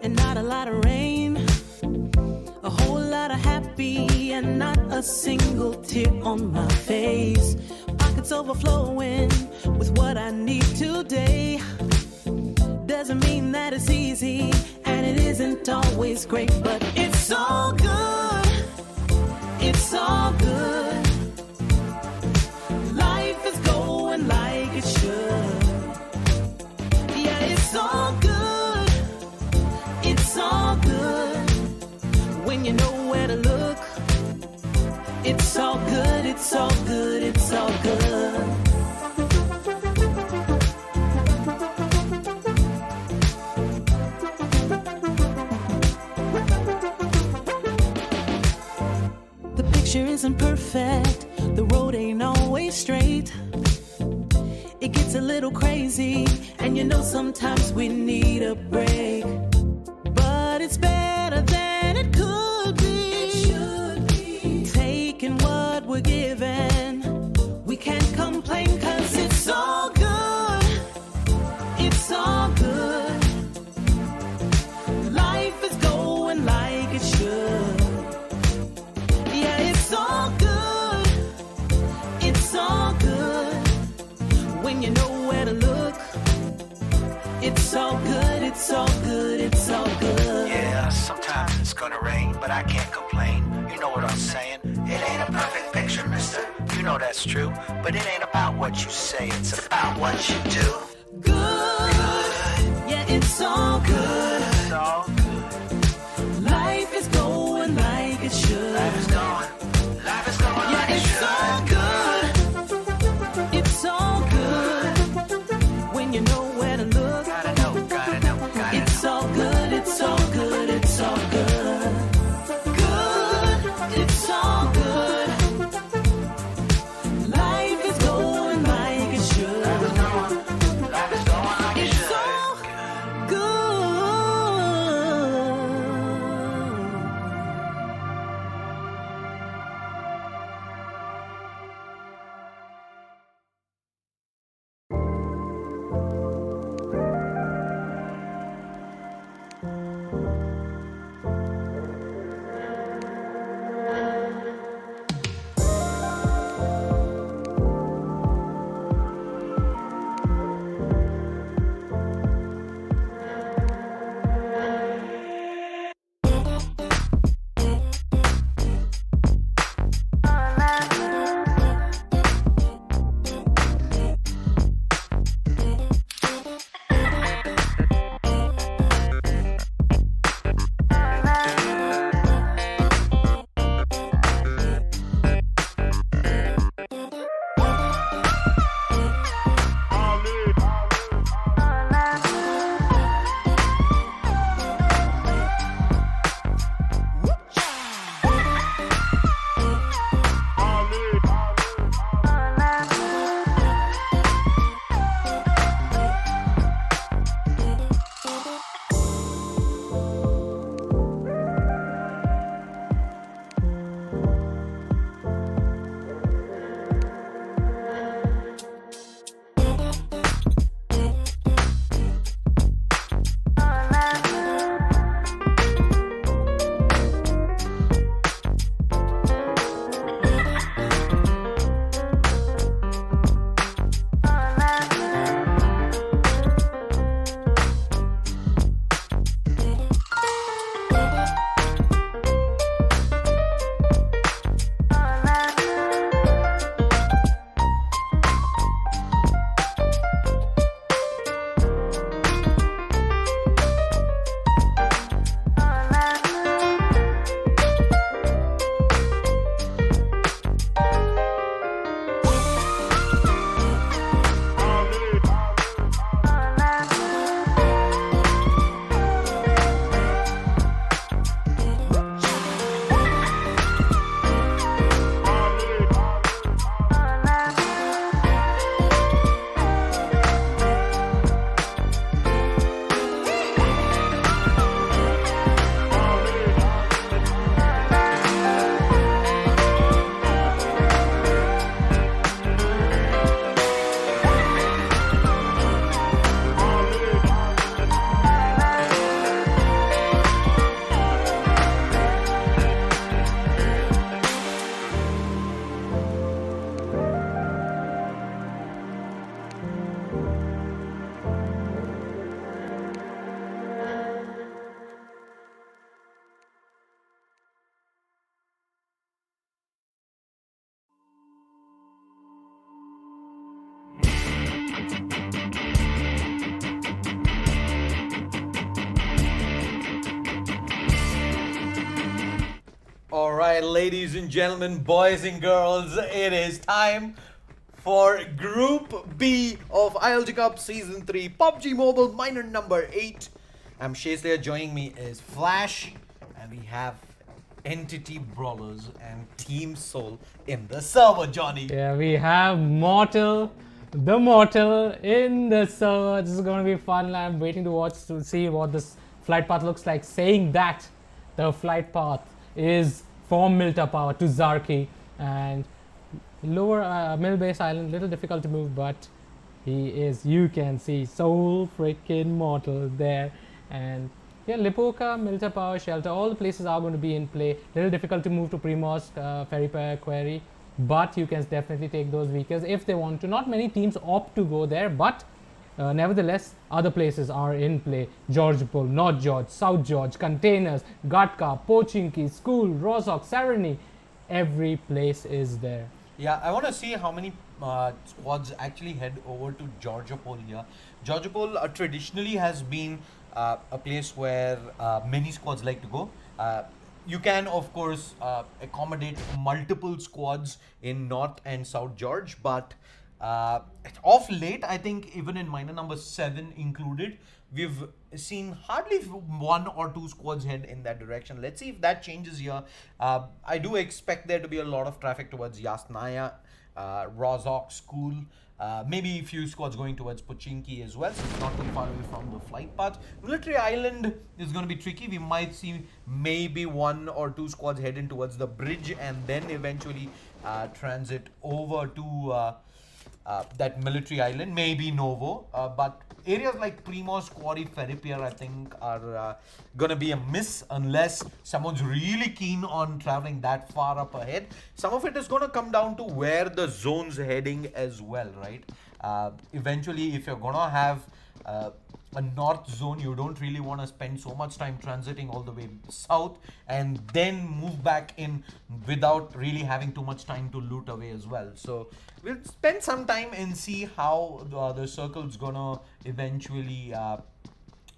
and not a lot of rain. A whole lot of happy and not a single tear on my face. Pockets overflowing with what I need today. Doesn't mean that it's easy, and it isn't always great, but it's all good. It's all good. Life is going like it should. Yeah, it's all good. It's all good. When you know where to look, it's all good. It's all good. It's all good. The picture isn't perfect, the road ain't always straight. It gets a little crazy, and you know sometimes we need a break. But it's better than it could be. It should be. Taking what we're given, we can't complain, 'cause it's all good. It's all good. Life is going like it should. Yeah, it's all good. It's all good. When you know where to look, it's all good. It's all good. It's all good. Yeah, sometimes it's gonna rain, but I can't complain. You know what I'm saying? It ain't a perfect picture, mister. You know that's true. But it ain't about what you say, it's about what you do. Good. Yeah, it's all good. It's all good. Life is going like it should. Life is going Yeah, like it it's should. all good. It's all good. When you know where to look, Gotta know, it's all good. It's all good. It's all good. Good. It's all good. Life is going like it should. Life is going like it It's should. all good. right, ladies and gentlemen, boys and girls, it is time for Group B of ILG Cup Season 3 PUBG Mobile Minor number 8. I'm Shaislayer, joining me is Flash, and we have Entity Brawlers and Team Soul in the server, Johnny. Yeah, we have Mortal, the Mortal in the server. This is going to be fun. I'm waiting to see what this flight path looks like. Saying that, the flight path is from Milta Power to Zarki, and lower Mill Base Island, little difficult to move, but he is, you can see, Soul freaking Mortal there. And yeah, Lipoka, Milta Power, Shelter, all the places are going to be in play. Little difficult to move to Primos, Ferry Quarry, but you can definitely take those vehicles if they want to. Not many teams opt to go there, but nevertheless, other places are in play. Georgepol, North George, South George, Containers, Gatka, Pochinki, School, Rozhok, Sarani. Every place is there. Yeah, I want to see how many squads actually head over to Georgopol here. Georgopol traditionally has been a place where many squads like to go. You can, of course, accommodate multiple squads in North and South George, but of late, I think even in minor number 7 included, we've seen hardly 1 or 2 squads head in that direction. Let's see if that changes here. I do expect there to be a lot of traffic towards Yasnaya, Rozhok, School, maybe a few squads going towards Pochinki as well, so it's not too far away from the flight path. Military Island is going to be tricky. We might see maybe 1 or 2 squads heading towards the bridge and then eventually transit over to that Military Island, maybe Novo, but areas like Primos, Quarry, Ferripier, I think are gonna be a miss unless someone's really keen on traveling that far up ahead. Some of it is gonna come down to where the zone's heading as well, right? Eventually, if you're gonna have a north zone, you don't really want to spend so much time transiting all the way south and then move back in without really having too much time to loot away as well. So we'll spend some time and see how the circle's gonna eventually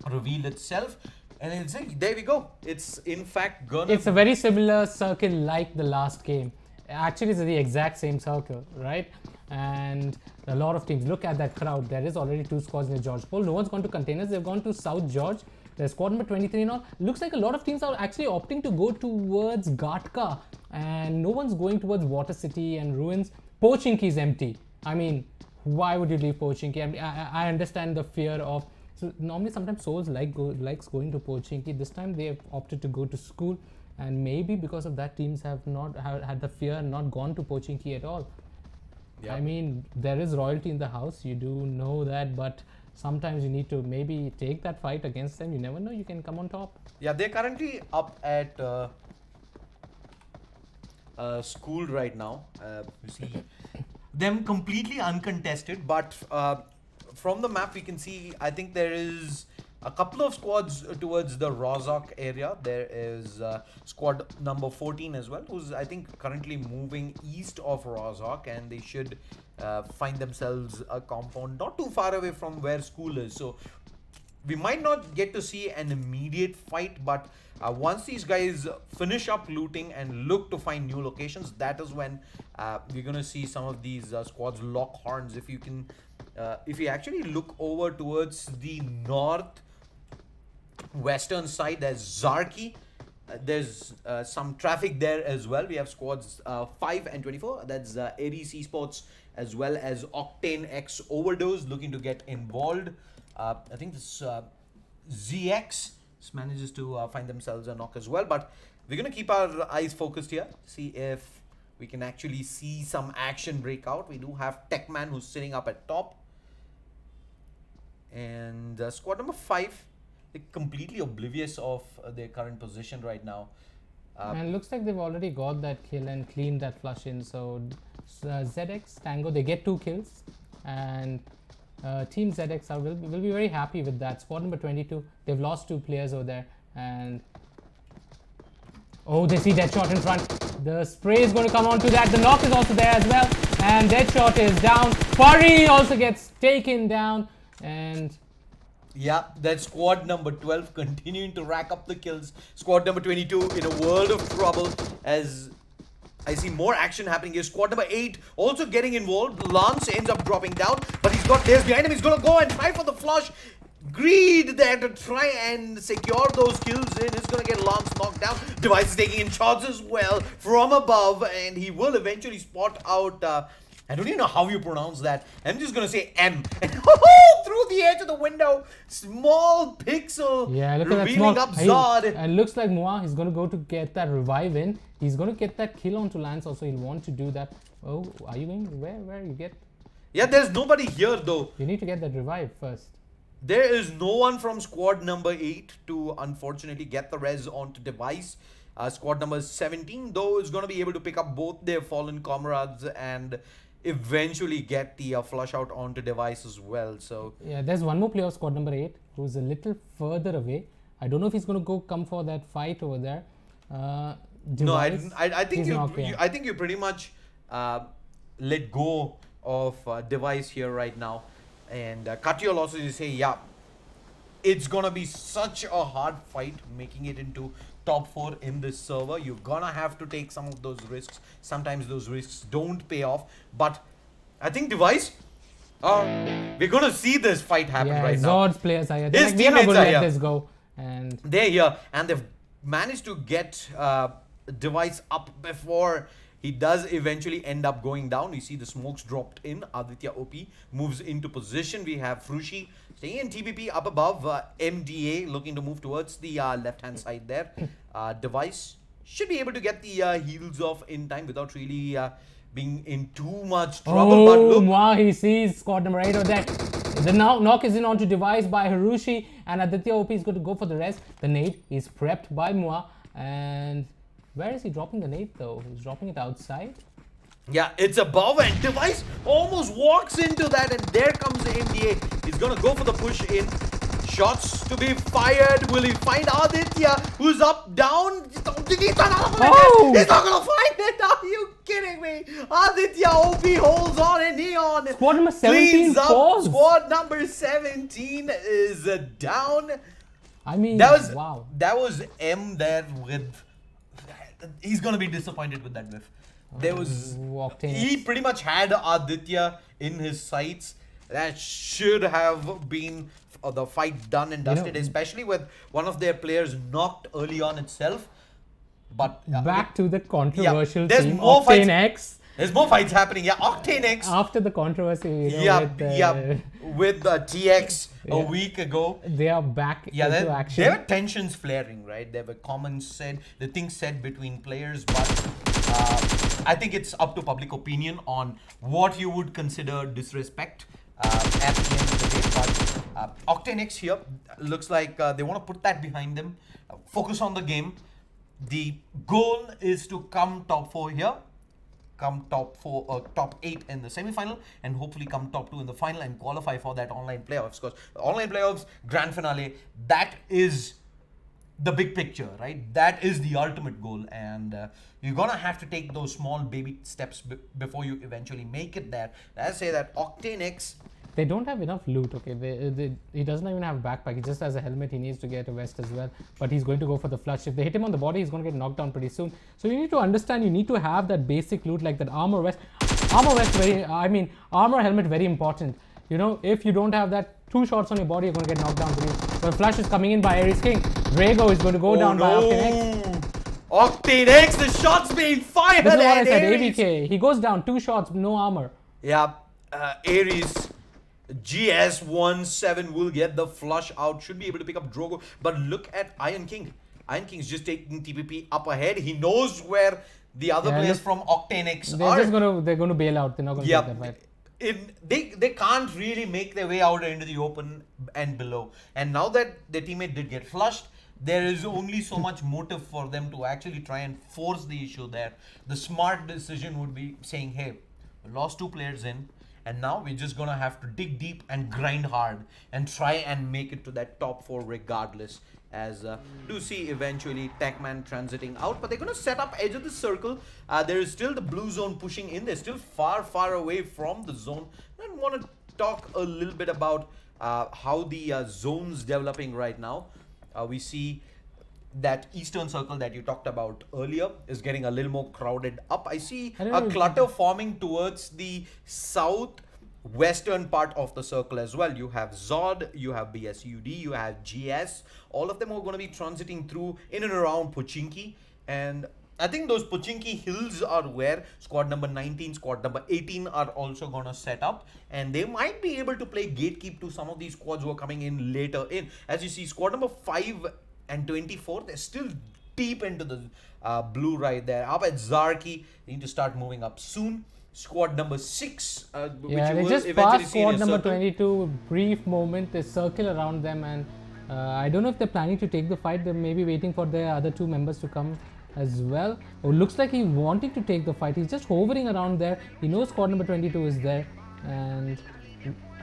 reveal itself. And there we go. It's in fact gonna... It's a very similar circle like the last game. Actually, it's the exact same circle, right? And a lot of teams, look at that crowd. There is already 2 squads in the Georgepol. No one's gone to Containers. They've gone to South George. There's squad number 23 now. Looks like a lot of teams are actually opting to go towards Gatka, and no one's going towards Water City and Ruins. Pochinki is empty. I mean, why would you leave Pochinki? I understand the fear of... So normally sometimes Souls likes going to Pochinki. This time they have opted to go to School, and maybe because of that teams have not had the fear and not gone to Pochinki at all. Yeah. I mean, there is royalty in the house, you do know that, but sometimes you need to maybe take that fight against them. You never know, you can come on top. Yeah, they're currently up at School right now. You see them completely uncontested, but from the map we can see, I think there is a couple of squads towards the Rozhok area. There is squad number 14 as well, who's I think currently moving east of Rozhok, and they should find themselves a compound not too far away from where School is. So we might not get to see an immediate fight, but once these guys finish up looting and look to find new locations, that is when we're gonna see some of these squads lock horns. If you can, if you actually look over towards the north western side, there's Zarki. There's some traffic there as well. We have squads 5 and 24. That's Ares Esports as well as Octane X Overdose looking to get involved. I think this ZX manages to find themselves a knock as well. But we're going to keep our eyes focused here. See if we can actually see some action break out. We do have Techman who's sitting up at top. And squad number 5. They're completely oblivious of their current position right now. And looks like they've already got that kill and cleaned that flush in. So ZX, Tango, they get 2 kills. And Team ZX will be very happy with that. Squad number 22, they've lost 2 players over there. And oh, they see Deadshot in front. The spray is going to come onto that. The knock is also there as well. And Deadshot is down. Furry also gets taken down. And Yeah, that's squad number 12 continuing to rack up the kills. Squad number 22 in a world of trouble as I see more action happening here. Squad number 8 also getting involved. Lance ends up dropping down, but he's got players behind him. He's going to go and try for the flush. Greed there to try and secure those kills in. He's going to get Lance knocked down. Device is taking in shots as well from above, and he will eventually spot out... I don't even know how you pronounce that. I'm just going to say M. And through the edge of the window, small pixel Yeah, look at that revealing small. up Zod. And looks like Moa is going to go to get that revive in. He's going to get that kill onto Lance also. He'll want to do that. Oh, are you going? Where you get? Yeah, there's nobody here though. You need to get that revive first. There is no one from squad number 8 to unfortunately get the res onto device. Squad number 17 though is going to be able to pick up both their fallen comrades and eventually get the flush out onto device as well. So Yeah, there's one more player of squad number 8 who's a little further away. I don't know if he's going to come for that fight over there. no, I Device, think he's not there. I think you pretty much let go of device here right now. And Katiol also just say, yeah, it's gonna be such a hard fight making it into top 4 in this server. You're gonna have to take some of those risks. Sometimes those risks don't pay off, but I think device, we're gonna see this fight happen Yeah, right now. Zod's players are here. They're His like, we're not teammates going to are let here. this go. And They're here and they've managed to get device up before he does eventually end up going down. We see the smokes dropped in. Aditya OP moves into position. We have Frushi staying in TPP up above. MDA looking to move towards the left hand side there. Device should be able to get the heals off in time without really being in too much trouble. But oh, look, wow, he sees squad number 8 over there. The knock is in onto device by Harushi, and Aditya OP is going to go for the rest. The nade is prepped by Mua, and where is he dropping the nade though? He's dropping it outside. yeah, it's above and device almost walks into that, and there comes the MDA. He's gonna go for the push in. Shots to be fired. Will he find Aditya, who's up, down? He's not gonna find it. Are you kidding me? Aditya OP holds on, and Neon Squad number 17 cleans up. falls. Squad number 17 is down. I mean, That was wow. That was M there with. He's gonna be disappointed with that whiff. There was. Octane He X. pretty much had Aditya in his sights. That should have been the fight done and dusted, especially with one of their players knocked early on itself. But Back to the controversial there's team, more fights. Octane X. There's more fights happening. Yeah, Octane X. After the controversy, With TX a week ago. they are back Yeah, into there action. were tensions flaring, right? There were comments said, the things said between players, but I think it's up to public opinion on what you would consider disrespect at the end of the day. But Octane X here looks like they want to put that behind them, focus on the game. The goal is to come top 4 here. Come top 4 or top 8 in the semi-final, and hopefully come top 2 in the final and qualify for that online playoffs. Because online playoffs, grand finale, that is the big picture, right? That is the ultimate goal, and you're gonna have to take those small baby steps before you eventually make it there. Let's say that Octane X. They don't have enough loot, okay? He doesn't even have a backpack. He just has a helmet. He needs to get a vest as well. But he's going to go for the flush. If they hit him on the body, he's going to get knocked down pretty soon. So you need to understand, you need to have that basic loot like that armor vest. Armor vest, armor helmet, very important. You know, if you don't have that, 2 shots on your body, you're going to get knocked down pretty soon. But flush is coming in by Ares King. Drago is going to go down by Octane X. Octane X, the shots being fired. This is what I at said, Ares. AVK. He goes down, 2 shots, no armor. Yeah, Ares GS17 will get the flush out, should be able to pick up Drogo. But look at Iron King. Iron King is just taking TPP up ahead. He knows where the other players from Octane X are. They're going to bail out. They're not going to take that fight. They can't really make their way out into the open and below. And now that their teammate did get flushed, there is only so much motive for them to actually try and force the issue there. The smart decision would be saying, hey, we lost 2 players in, and now we're just gonna have to dig deep and grind hard and try and make it to that top 4 regardless. As do see eventually Techman transiting out, but they're gonna set up edge of the circle. There is still the blue zone pushing in. They're still far away from the zone. I want to talk a little bit about how the zones developing right now. We see that eastern circle that you talked about earlier is getting a little more crowded up. I see I don't a know. clutter forming towards the southwestern part of the circle as well. You have Zod, you have BSUD, you have GS. All of them are going to be transiting through in and around Pochinki. And I think those Pochinki hills are where squad number 19, squad number 18 are also going to set up. And they might be able to play gatekeep to some of these squads who are coming in later in. As you see, squad number 5 and 24, they're still deep into the blue right there. Up at Zarki, they need to start moving up soon. Squad number 6, which Yeah, you they will just eventually passed see in squad a number circle. 22. Brief moment, they circle around them, and I don't know if they're planning to take the fight. They may be waiting for their other 2 members to come as well. Oh, looks like he's wanting to take the fight. He's just hovering around there. He knows squad number 22 is there, and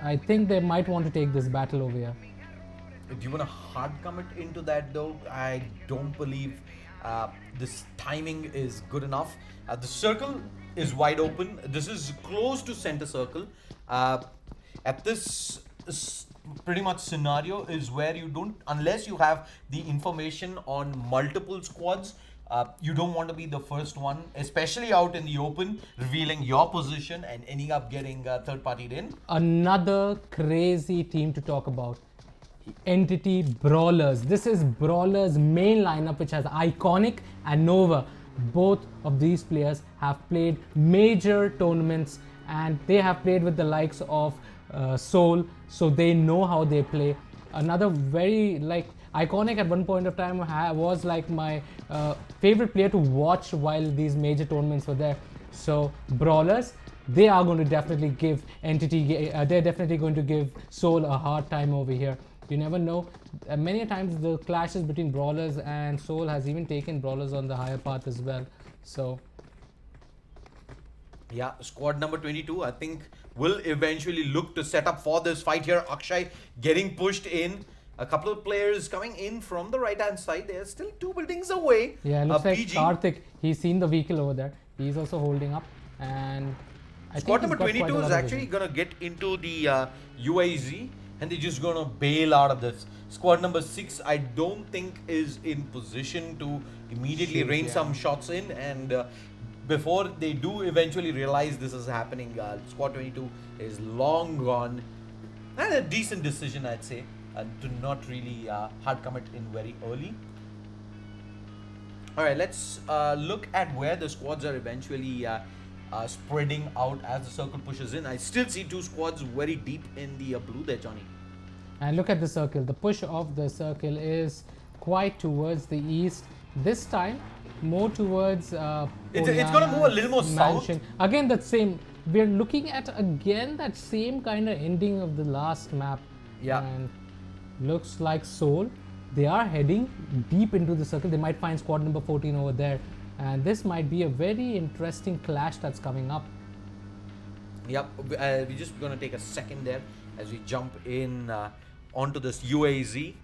I think they might want to take this battle over here. Do you want to hard commit into that though? I don't believe this timing is good enough. The circle is wide open. This is close to center circle. At this pretty much scenario is where you don't, unless you have the information on multiple squads, you don't want to be the first one, especially out in the open, revealing your position and ending up getting third partied in. Another crazy team to talk about. Entity Brawlers. This is Brawlers main lineup, which has Iconic and Nova. Both of these players have played major tournaments, and they have played with the likes of Soul, so they know how they play. Another very Iconic at one point of time was like my favorite player to watch while these major tournaments were there. So Brawlers, they are going to definitely give Entity, they're definitely going to give Soul a hard time over here. You never know. Many times the clashes between Brawlers and Soul has even taken Brawlers on the higher path as well. So yeah, squad number 22, I think, will eventually look to set up for this fight here. Akshay getting pushed in. A couple of players coming in from the right hand side. They're still 2 buildings away. yeah, looks like PG. Karthik, he's seen the vehicle over there. He's also holding up, and I Squad think number he's got quite 22 a is lot of actually vision. going to get into the UAZ, and they're just going to bail out of this. Squad number 6, I don't think is in position to immediately Shoot, rain yeah. some shots in, and before they do eventually realize this is happening, squad 22 is long gone. And a decent decision, I'd say, to not really hard commit in very early. Alright, let's look at where the squads are eventually spreading out as the circle pushes in. I still see 2 squads very deep in the blue there, Johnny. And look at the circle. The push of the circle is quite towards the east. This time, more towards It's gonna move a little more south. Mansion. Again, that same. We're looking at again that same kind of ending of the last map. Yeah. And looks like Soul. They are heading deep into the circle. They might find squad number 14 over there. And this might be a very interesting clash that's coming up. Yep, we're just gonna take a second there as we jump in onto this UAZ.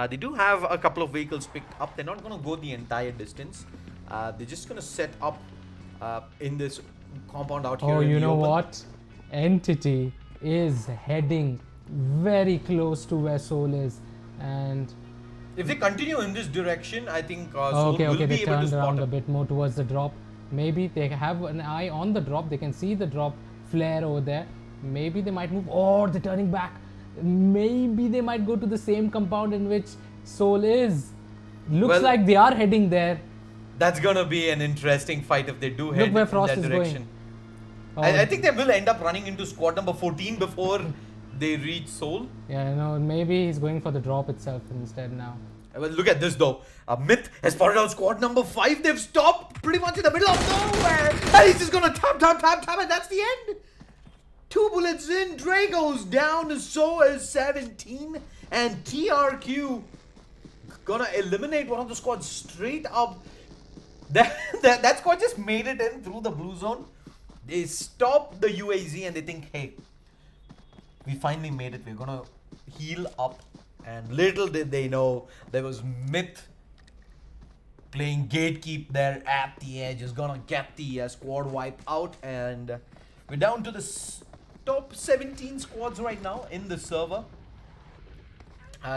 They do have a couple of vehicles picked up. They're not gonna go the entire distance. They're just gonna set up in this compound out here. Oh, in you the know open. what? Entity is heading very close to where Soul is, and If they continue in this direction, I think Soul okay, will they be able to turned spot around a him. bit more towards the drop. Maybe they have an eye on the drop. They can see the drop flare over there. Maybe they might move, or they're turning back. Maybe they might go to the same compound in which Soul is. Looks Well, like they are heading there. That's gonna be an interesting fight if they do head where in Frost that is direction. going. Oh, I think they will end up running into squad number 14 before they reach Soul. yeah, no, maybe he's going for the drop itself instead now. Well, look at this though. Myth has spotted out squad number 5. They've stopped pretty much in the middle of nowhere. And he's just gonna tap, and that's the end. 2 bullets in. Dre goes down, so is 17. And TRQ gonna eliminate one of the squads straight up. That squad just made it in through the blue zone. They stop the UAZ and they think, hey, we finally made it. We're gonna heal up. And little did they know there was Myth playing gatekeep there at the edge. Is gonna get the squad wipe out, and we're down to the top 17 squads right now in the server.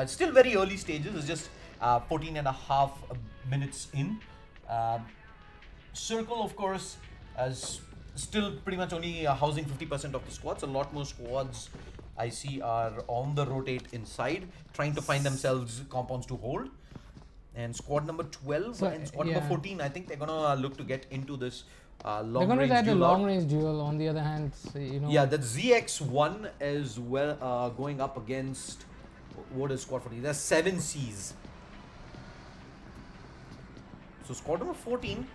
Still very early stages. It's just 14 and a half minutes in. Circle, of course, is still pretty much only housing 50% of the squads. A lot more squads I see are on the rotate inside, trying to find themselves compounds to hold. And squad number 12 and squad number 14, I think they're gonna look to get into this long They're going to range try the duel. long range duel. On the other hand, so, you know. Yeah, that ZX1 as well going up against, what is squad 14? There's 7 Cs. So squad number 14,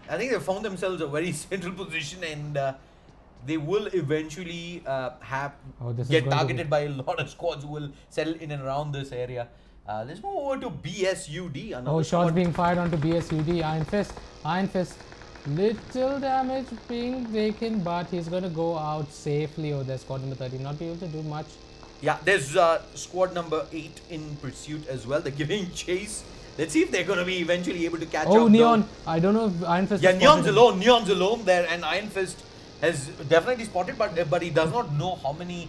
I think they found themselves a very central position, and they will eventually get targeted by a lot of squads who will settle in and around this area. Let's move over to BSUD. Oh, shots being fired onto BSUD. Iron Fist. Iron Fist. Little damage being taken, but he's going to go out safely. Oh, there's squad number 13. Not be able to do much. Yeah, there's squad number 8 in pursuit as well. They're giving chase. Let's see if they're going to be eventually able to catch up. Oh, Neon. I don't know if Iron Fist. Yeah, Neon's alone there, and Iron Fist has definitely spotted, but he does not know how many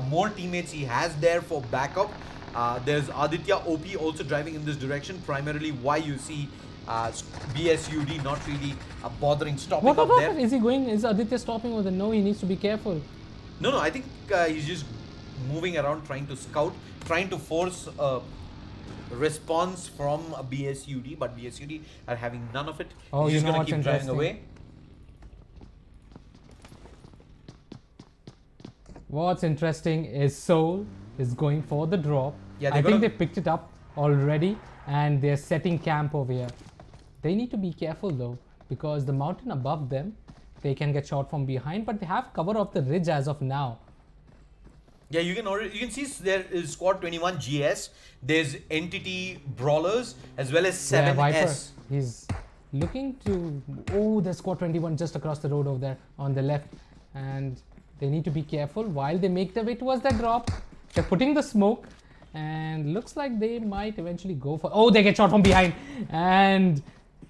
more teammates he has there for backup. There's Aditya OP also driving in this direction, primarily why you see BSUD not really bothering stopping What up there. is he going? Is Aditya stopping over there? No, he needs to be careful. No, I think he's just moving around, trying to scout, trying to force a response from BSUD, but BSUD are having none of it. Oh, He's you just know going what's to keep driving interesting? away. What's interesting is Soul is going for the drop. Yeah, I think they picked it up already and they're setting camp over here. They need to be careful though, because the mountain above them, they can get shot from behind, but they have cover of the ridge as of now. Yeah, you can see there is squad 21 GS. There's entity Brawlers as well as 7S. Viper, he's looking to. Oh, there's squad 21 just across the road over there on the left, and they need to be careful while they make their way towards that drop. They're putting the smoke, and looks like they might eventually go for. Oh, they get shot from behind, and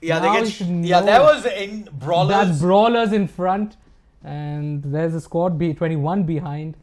yeah, now they we get. should Yeah, know that was in Brawlers. That's Brawlers in front, and there's a squad B21 behind.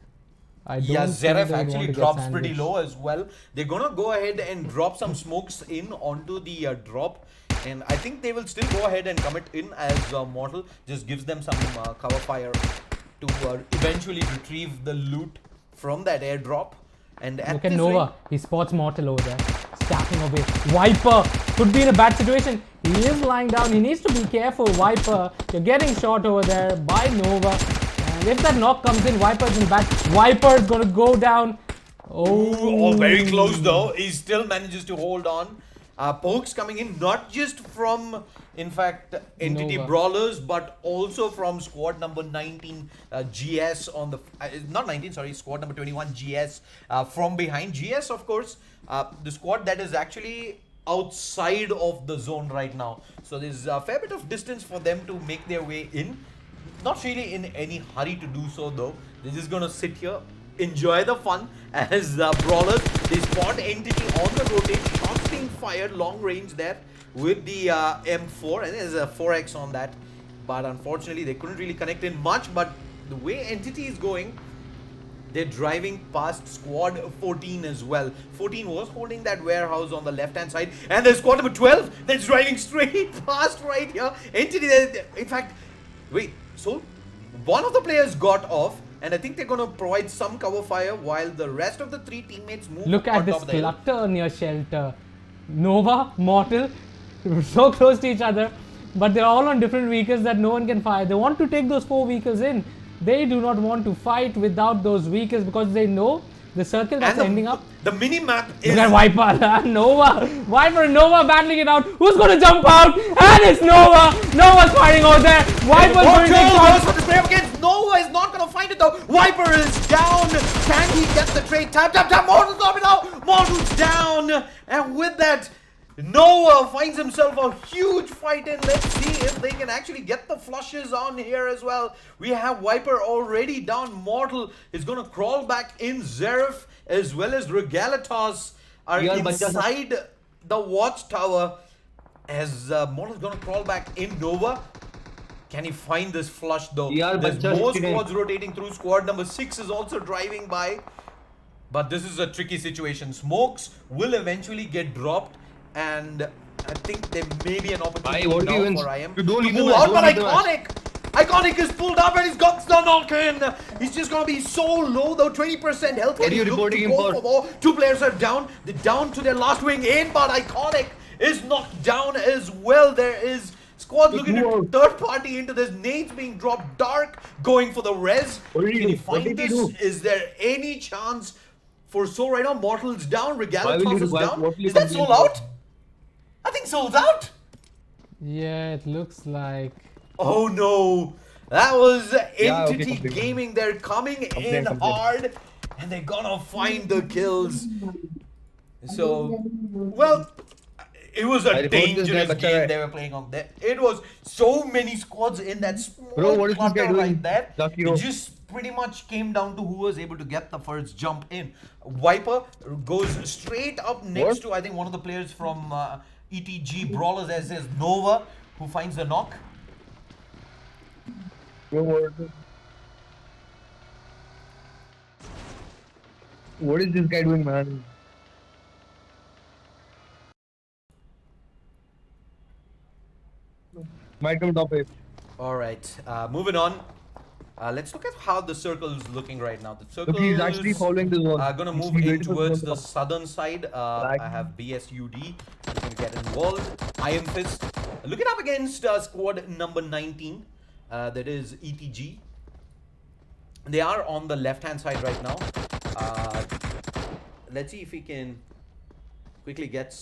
I don't Yeah, think Zeref they would actually want to get drops pretty sandwiched. low as well. They're gonna go ahead and drop some smokes in onto the drop, and I think they will still go ahead and commit in as Mortal just gives them some cover fire to eventually retrieve the loot from that airdrop. And at Look at this Nova. rate, He spots Mortal over there. Stacking away. Viper could be in a bad situation. He is lying down. He needs to be careful. Viper, you're getting shot over there by Nova. And if that knock comes in, Viper's in bad. Viper is going to go down. Oh, very close though. He still manages to hold on. Pokes coming in not just from, in fact, entity Nova. Brawlers, but also from squad number 19 GS on the not 19, sorry, squad number 21 GS from behind. GS, of course, the squad that is actually outside of the zone right now. So there's a fair bit of distance for them to make their way in. Not really in any hurry to do so though. They're just gonna sit here, enjoy the fun as Brawlers. They spot entity on the rotate. Shots being fired long range there with the M4, and there's a 4x on that. But unfortunately, they couldn't really connect in much. But the way entity is going, they're driving past squad 14 as well. 14 was holding that warehouse on the left-hand side, and there's squad number 12 that's driving straight past right here. Entity, in fact, wait. So one of the players got off, and I think they're going to provide some cover fire while the rest of the 3 teammates move. look on at this top of the hill. clutter near shelter. Nova, Mortal, so close to each other, but they're all on different vehicles that no one can fire. They want to take those 4 vehicles in. They do not want to fight without those vehicles because they know the circle that's And ending up. the mini-map is... Look at Viper, Nova, Viper and Nova battling it out. Who's going to jump out? And it's Nova. Nova's fighting out there. Viper's going to take goes shots. for the spray up against Nova. Is not going to find it though. Viper is down. Can he get the trade? Tap. Mortal's got it out. Mortal's down. And with that, Noah finds himself a huge fight in. Let's see if they can actually get the flushes on here as well. We have Viper already down. Mortal is going to crawl back in. Zeref as well as Regalitas are inside the watchtower as Mortal's going to crawl back in. Nova, can he find this flush though? There's more squads rotating through. Squad number 6 is also driving by. But this is a tricky situation. Smokes will eventually get dropped, and I think there may be an opportunity Bhai, what do you now win? for IM You to don't leave the move match, out. don't But leave the match. Iconic is pulled up and he's got the knock in. He's just gonna be so low though, 20% health. What Can are you he look reporting to him go for? more? Two players are down. They're down to their last wing in, but Iconic is knocked down as well. There is squad looking to third party into this. Nades being dropped. Dark going for the res. What did he Can he do? What find did he this? do? Is there any chance for Soul right now? Mortal's down. Why Regalax will you is do- down. what will you Is that complain Soul about? out? I think Soul's out. Yeah, it looks like. Oh no, that was Yeah, okay, Entity complain. Gaming. They're coming in Complain. hard and they're gonna find the kills. So, well, it was I a report this guy, dangerous bacha game hai. they were playing on there. It was so many squads in that small Bro, what is this guy clutter doing? right there. Lucky It row. just pretty much came down to who was able to get the first jump in. Viper goes straight up next What? to, I think, one of the players from ETG Brawlers, as is Nova, who finds the knock. What is this guy doing, man? Might come top 8. All right, moving on. Let's look at how the circle is looking right now. The circle Look, he's actually following this one. are gonna He's move in beautiful towards goal. the southern side. I have BSUD who's gonna get involved. Iron Fist looking up against squad number 19. That is ETG. They are on the left-hand side right now. Let's see if we can quickly get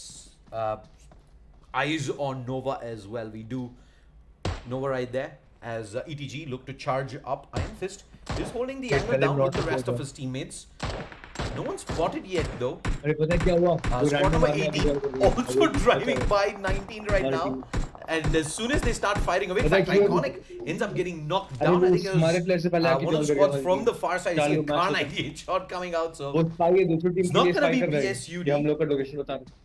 eyes on Nova as well. We do. Nova right there as ETG look to charge up. Iron Fist is holding the angle tell him down not with the to rest go of his teammates. No one spotted yet though. अरे पता है क्या हुआ? वो Squad random number मारने 18 वाला था। also driving by 19 right now. And as soon as they start fighting away, in fact, Iconic ends up getting knocked down. I think it हमारे player से पहले was आके one of the join करेगा squads from the far side. You see a चालू match होता है। Car 98 shot coming out. So वो सारी दूसरी टीम It's के not लिए gonna be fight कर रहे हैं। BSUD. ये हम लोग का लोकेशन बता रहे हैं।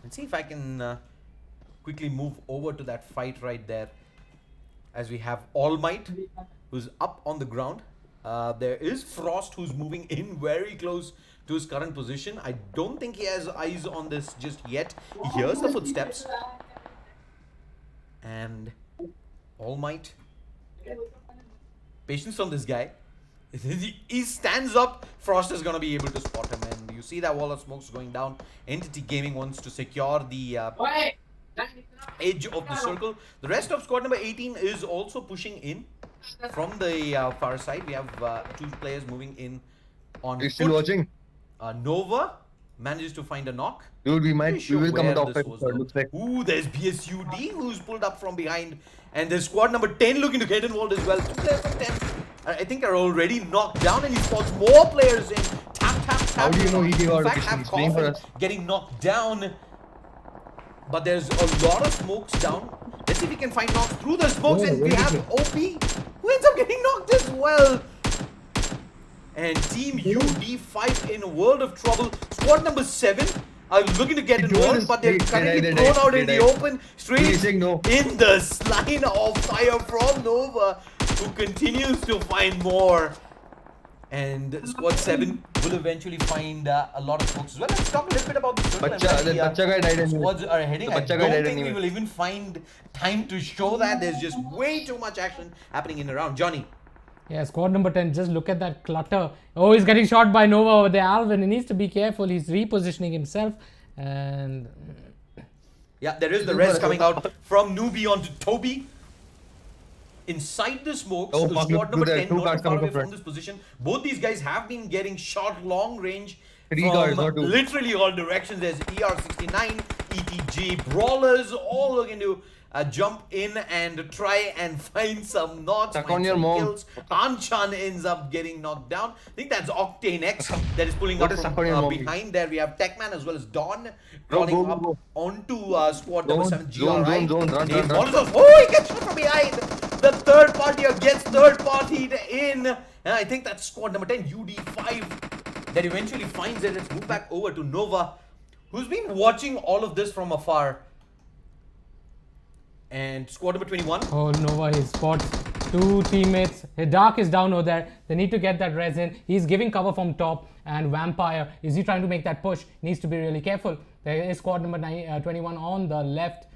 let's see if I can quickly move over to that fight right there. As we have All Might, who's up on the ground. There is Frost, who's moving in very close to his current position. I don't think he has eyes on this just yet. He hears the footsteps. And All Might. Patience from this guy. He stands up. Frost is going to be able to spot him. And you see that wall of smokes going down. Entity Gaming wants to secure the edge of the circle. The rest of squad number 18 is also pushing in from the far side. We have two players moving in on You still foot. watching? Nova manages to find a knock. Dude, we Pretty will sure come where top this 5 was, third, though. looks like. Ooh, there's BSUD who's pulled up from behind. And there's squad number 10 looking to get involved as well. Two players from 10, I think, are already knocked down, and he spots more players in. Tap, tap, tap. How do you know he gave In out fact, location? have He's playing for Coffin us. getting knocked down. But there's a lot of smokes down. Let's see if we can find knocks through the smokes. Oh, And we very have good. OP, who ends up getting knocked as well. And Team UD5 in a world of trouble. Squad number 7 are looking to get He involved, told but they're us- currently they thrown died, out they in the died. open, He's straight saying no. in the line of fire from Nova, who continues to find more. And Squad 7 will eventually find a lot of smokes as well. Let's talk a little bit about the circle and Bacha- where the bacha guy died anyway. squads are heading. The I bacha don't guy died think we anyway. will even find time to show that. There's just way too much action happening in and around. Johnny. Yeah, squad number 10, just look at that clutter. Oh, he's getting shot by Nova over there. Alvin, he needs to be careful. He's repositioning himself. And Yeah, there is the rest coming out from Newbie onto Toby. Inside the smokes, Oh, squad look, number there are 10 two not guards too far coming away from from front. this position. Both these guys have been getting shot long range Three from guards, not two. literally all directions. There's ER69, ETG, Brawlers, all looking to jump in and try and find some knocks, Suck find on your some mom. kills. Anchan ends up getting knocked down. I think that's Octane X that is pulling What up is from suck on your mom? behind there. We have Techman as well as Dawn Bro, crawling go, up go. onto squad number Zone, 7 zone, GRI. zone, run, Nate run. Molotov. Oh, he gets shot from behind. The third partier gets third partied in. And I think that's squad number 10, UD5, that eventually finds it. Let's move back over to Nova, who's been watching all of this from afar. And squad number 21. oh, Nova, his spot. Two teammates. Dark is down over there. They need to get that res in. He's giving cover from top. And Vampire, is he trying to make that push? Needs to be really careful. There is squad number 21 on the left.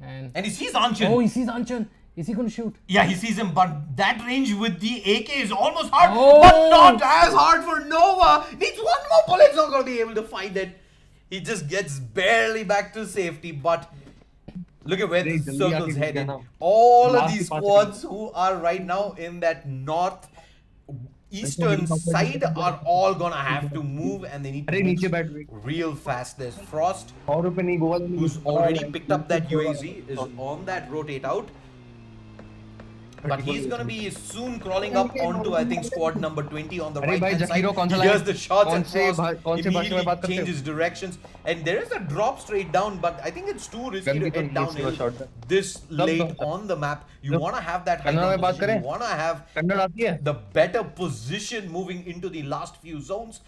And he sees Anchan. Oh, he sees Anchan. Is he going to shoot? Yeah, he sees him, but that range with the AK is almost hard, Oh. but not as hard for Nova. Needs one more bullet's not going to be able to find it. He just gets barely back to safety, but look at where the circle's headed. All of these squads who are right now in that north eastern side are all gonna have to move, and they need to move real fast. There's Frost, who's already picked up that UAZ, is on that rotate out. But he's gonna be soon crawling up onto, I think, squad number 20 on the right hand side. He hears the shots and Frost immediately changes directions. And there is a drop straight down, but I think it's too risky to head downhill this late on the map. You wanna have that high down position. You wanna have the better position moving into the last few zones.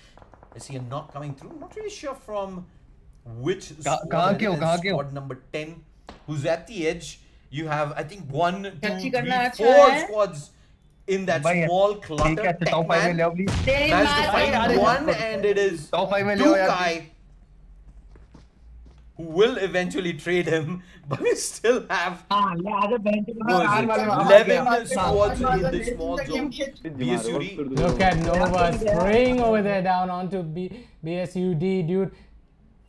I see a knock coming through. Not really sure from which squad. Squad number 10, who's at the edge. You have, I think, 1, 2, 3, 4 squads in that small clutter. Techman managed to find one, and it is Tukai, who will eventually trade him, but we still have 11 squads in this small zone. BSUD. Look at Nova spraying over there down onto BSUD, dude.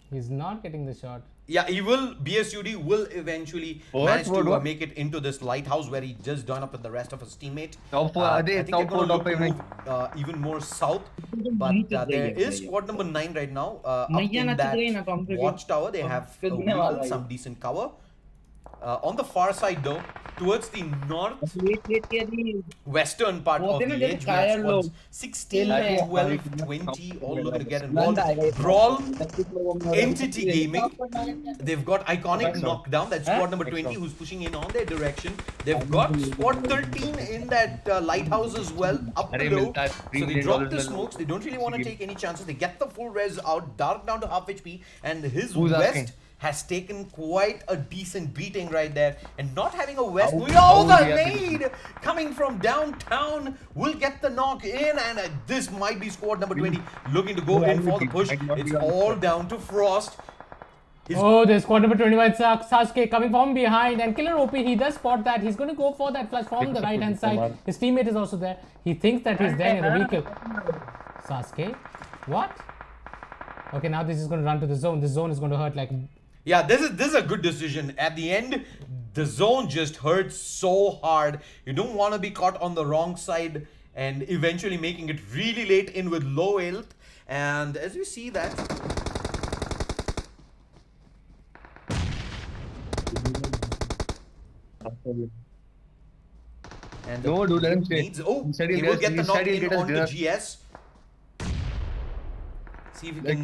He's not getting the shot. Yeah, BSUD will eventually manage to make it into this lighthouse where he just joined up with the rest of his teammate. I think they're going to look to move even more south, but there is squad number 9 right now up in that watchtower. They have some decent cover. On the far side though, towards the north western part of the edge, we have squads 16, 12, 20, all looking to get involved. Brawl, Entity Gaming, they've got Iconic Knockdown, that's squad number 20 who's pushing in on their direction. They've got squad 13 in that lighthouse as well, up below. So they drop the smokes, they don't really want to take any chances. They get the full res out, Dark down to half HP, and his West has taken quite a decent beating right there, and not having a West. The nade coming from downtown will get the knock in, and this might be squad number 20 looking to go in for the push. It's all down to Frost. There's squad number 21 Sasuke coming from behind, and Killer OP, he does spot that. He's going to go for that flash from the right hand side. His teammate is also there. He thinks that he's there near the vehicle. Sasuke, what? Okay, now this is going to run to the zone. This zone is going to hurt like... Yeah, this is a good decision. At the end, the zone just hurts so hard. You don't want to be caught on the wrong side and eventually making it really late in with low health. And as we see that... And no, dude, let him stay. He will get the knock in on the GS. See if we can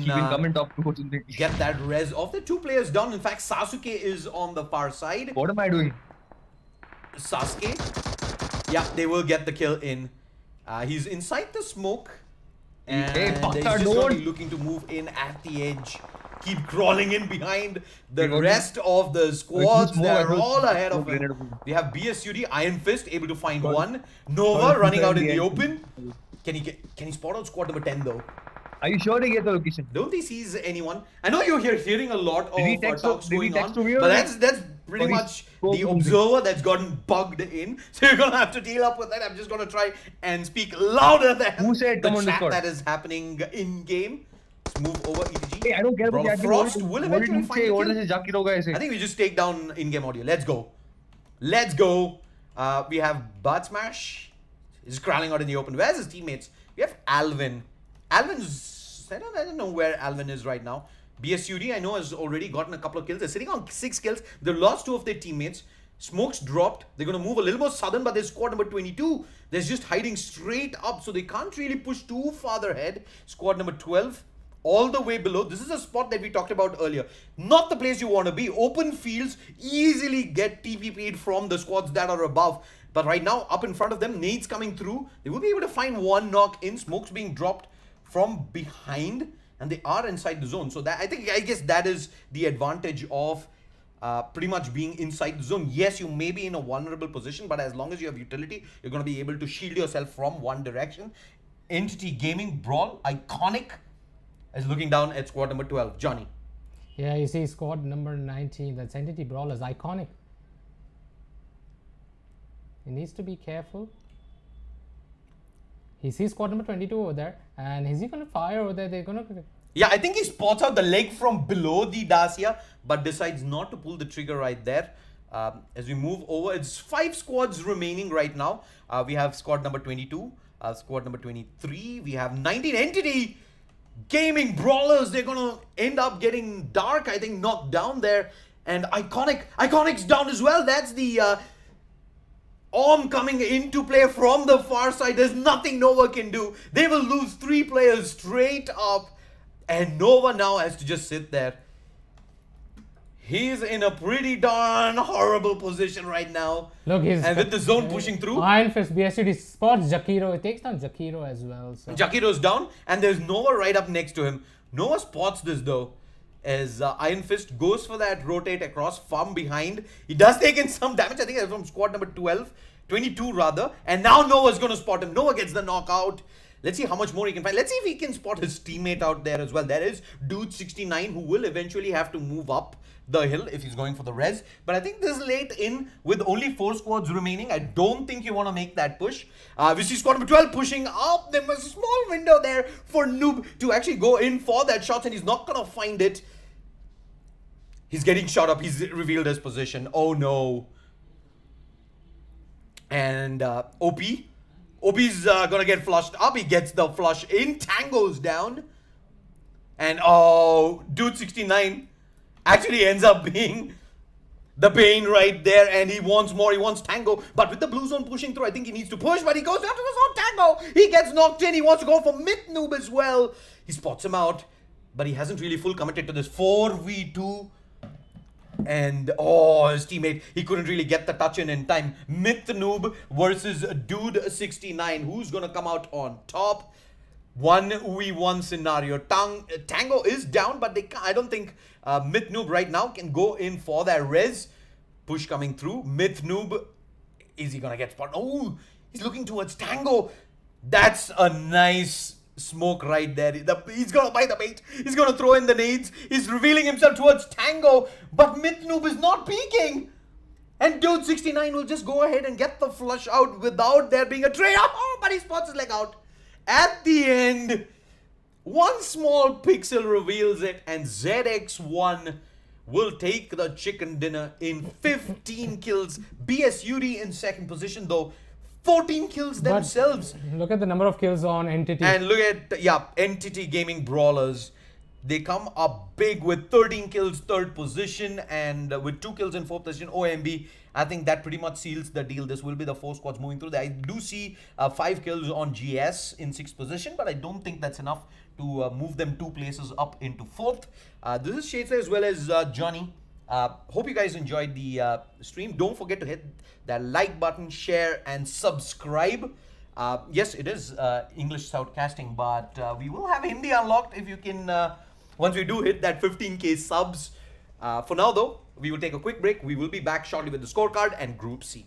get that res off. The 2 players down. In fact, Sasuke is on the far side. What am I doing? Sasuke. Yeah, they will get the kill in. He's inside the smoke. And he's just only looking to move in at the edge. Keep crawling in behind the rest of the squads. They're all ahead of him. We have BSUD, Iron Fist, able to find one. Nova running out in the open. Can he spot out squad number 10 though? Are you sure they get the location? Don't he sees anyone? I know you're hearing a lot of talks going on, but that's pretty much the observer that's gotten bugged in. So you're gonna have to deal up with that. I'm just gonna try and speak louder than the chat that is happening in game. Let's move over EDG. Hey, I don't care about Frost will eventually find the kill. I think we just take down in-game audio. Let's go. Let's go. We have Bud Smash. He's crawling out in the open. Where's his teammates? We have Alvin. Alvin's... I don't know where Alvin is right now. BSUD, I know, has already gotten a couple of kills. They're sitting on 6 kills. They lost 2 of their teammates. Smokes dropped. They're going to move a little more southern, but there's squad number 22. They're just hiding straight up, so they can't really push too farther ahead. Squad number 12, all the way below. This is a spot that we talked about earlier. Not the place you want to be. Open fields easily get TPP'd from the squads that are above. But right now, up in front of them, nades coming through. They will be able to find one knock in. Smokes being dropped from behind, and they are inside the zone. So that I guess that is the advantage of pretty much being inside the zone. Yes, you may be in a vulnerable position, but as long as you have utility, you're going to be able to shield yourself from one direction. Entity Gaming Brawl, iconic, is looking down at squad number 12. Johnny. Yeah, you see squad number 19, that's Entity Brawlers, iconic. He needs to be careful. He sees squad number 22 over there, and is he going to fire over there? They're going to... Yeah, I think he spots out the leg from below the Dacia, but decides not to pull the trigger right there. As we move over, it's 5 squads remaining right now. We have squad number 22, squad number 23. We have 19 Entity Gaming Brawlers. They're going to end up getting Dark, I think, knocked down there. And Iconic's down as well. That's the Orm coming into play from the far side. There's nothing Nova can do. They will lose 3 players straight up. And Nova now has to just sit there. He's in a pretty darn horrible position right now. Look, he's... And with the zone pushing through. Iron Fist, BSUD spots Jakiro. It takes down Jakiro as well. So. Jakiro's down. And there's Nova right up next to him. Nova spots this though. As Iron Fist goes for that rotate across from behind. He does take in some damage. I think that's from squad number 22 rather. And now Nova's going to spot him. Nova gets the knockout. Let's see how much more he can find. Let's see if he can spot his teammate out there as well. There is Dude69 who will eventually have to move up the hill if he's going for the res. But I think this late in with only 4 squads remaining, I don't think you want to make that push. We see squad number 12 pushing up. There was a small window there for Noob to actually go in for that shot, and he's not going to find it. He's getting shot up. He's revealed his position. Oh no. And OP's gonna get flushed up. He gets the flush in. Tango's down. And oh, Dude69 actually ends up being the Bane right there. And he wants more. He wants Tango. But with the blue zone pushing through, I think he needs to push. But he goes after the zone. Tango! He gets knocked in. He wants to go for Myth Noob as well. He spots him out. But he hasn't really full committed to this 4v2. And oh, his teammate, he couldn't really get the touch in time. Myth Noob versus Dude69. Who's gonna come out on top? 1v1 scenario. Tango is down, but I don't think Myth Noob right now can go in for that res. Push coming through. Myth Noob, is he gonna get spotted? Oh, he's looking towards Tango. That's a nice smoke right there. He's gonna buy the bait. He's gonna throw in the nades. He's revealing himself towards Tango, but Myth Noob is not peeking. And Dude69 will just go ahead and get the flush out without there being a trade up. Oh, but he spots his leg out. At the end, one small pixel reveals it, and ZX1 will take the chicken dinner in 15 kills. BSUD in second position though. 14 kills themselves. But look at the number of kills on Entity. And look at, Entity Gaming Brawlers. They come up big with 13 kills, third position, and with 2 kills in fourth position, OMB. I think that pretty much seals the deal. This will be the 4 squads moving through. I do see 5 kills on GS in 6th position, but I don't think that's enough to move them 2 places up into 4th. This is Shades as well as Johnny. Hope you guys enjoyed the stream. Don't forget to hit that like button, share, and subscribe. Yes, it is English shoutcasting, but we will have Hindi unlocked if you can, once we do hit that 15k subs. For now though, we will take a quick break. We will be back shortly with the scorecard and Group C.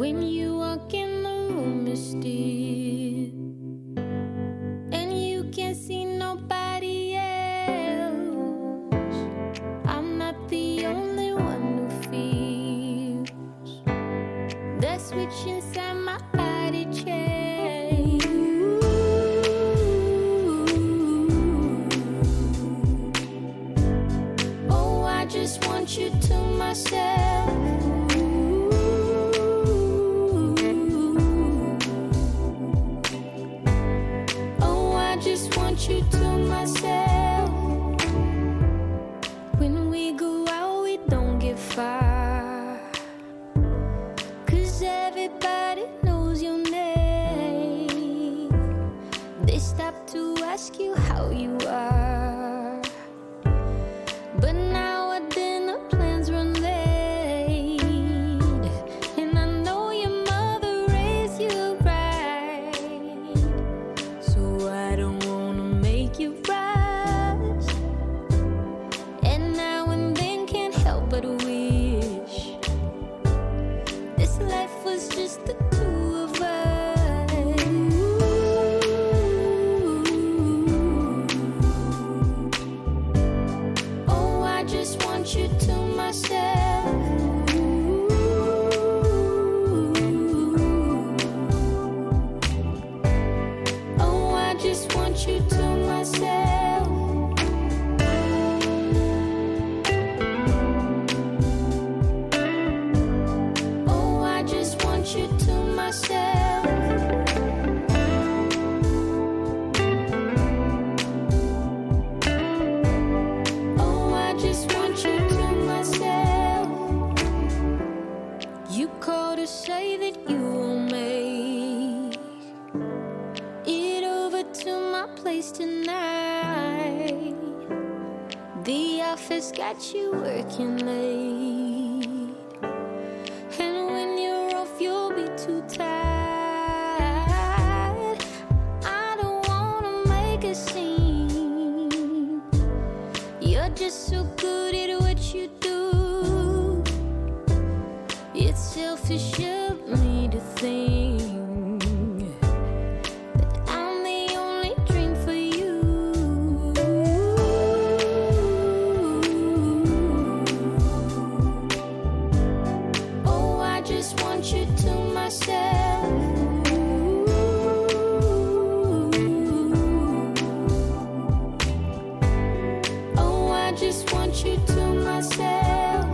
When you walk in the room, it's still, and you can't see nobody else. I'm not the only one who feels the switch inside my body change. Oh, I just want you to myself. Oh, I just want you to myself. When we go out, we don't get far, 'cause everybody knows your name. They stop to ask you how you are, but now our dinner plans run late, and I know your mother raised you right, so I don't wanna make you rush. And now and then can't help but wish this life was just the two of us. Oh, I just want you to myself. Oh, I just want you to myself. Oh, I just want you to myself. Oh, I just want you to myself. You called to say that you will make it over to my place tonight. The office got you working late, and when you're off, you'll be too tired. I don't wanna make a scene. You're just so good at what you do. It's selfish of me to think that I'm the only dream for you. Oh, I just want you to myself. Oh, I just want you to myself.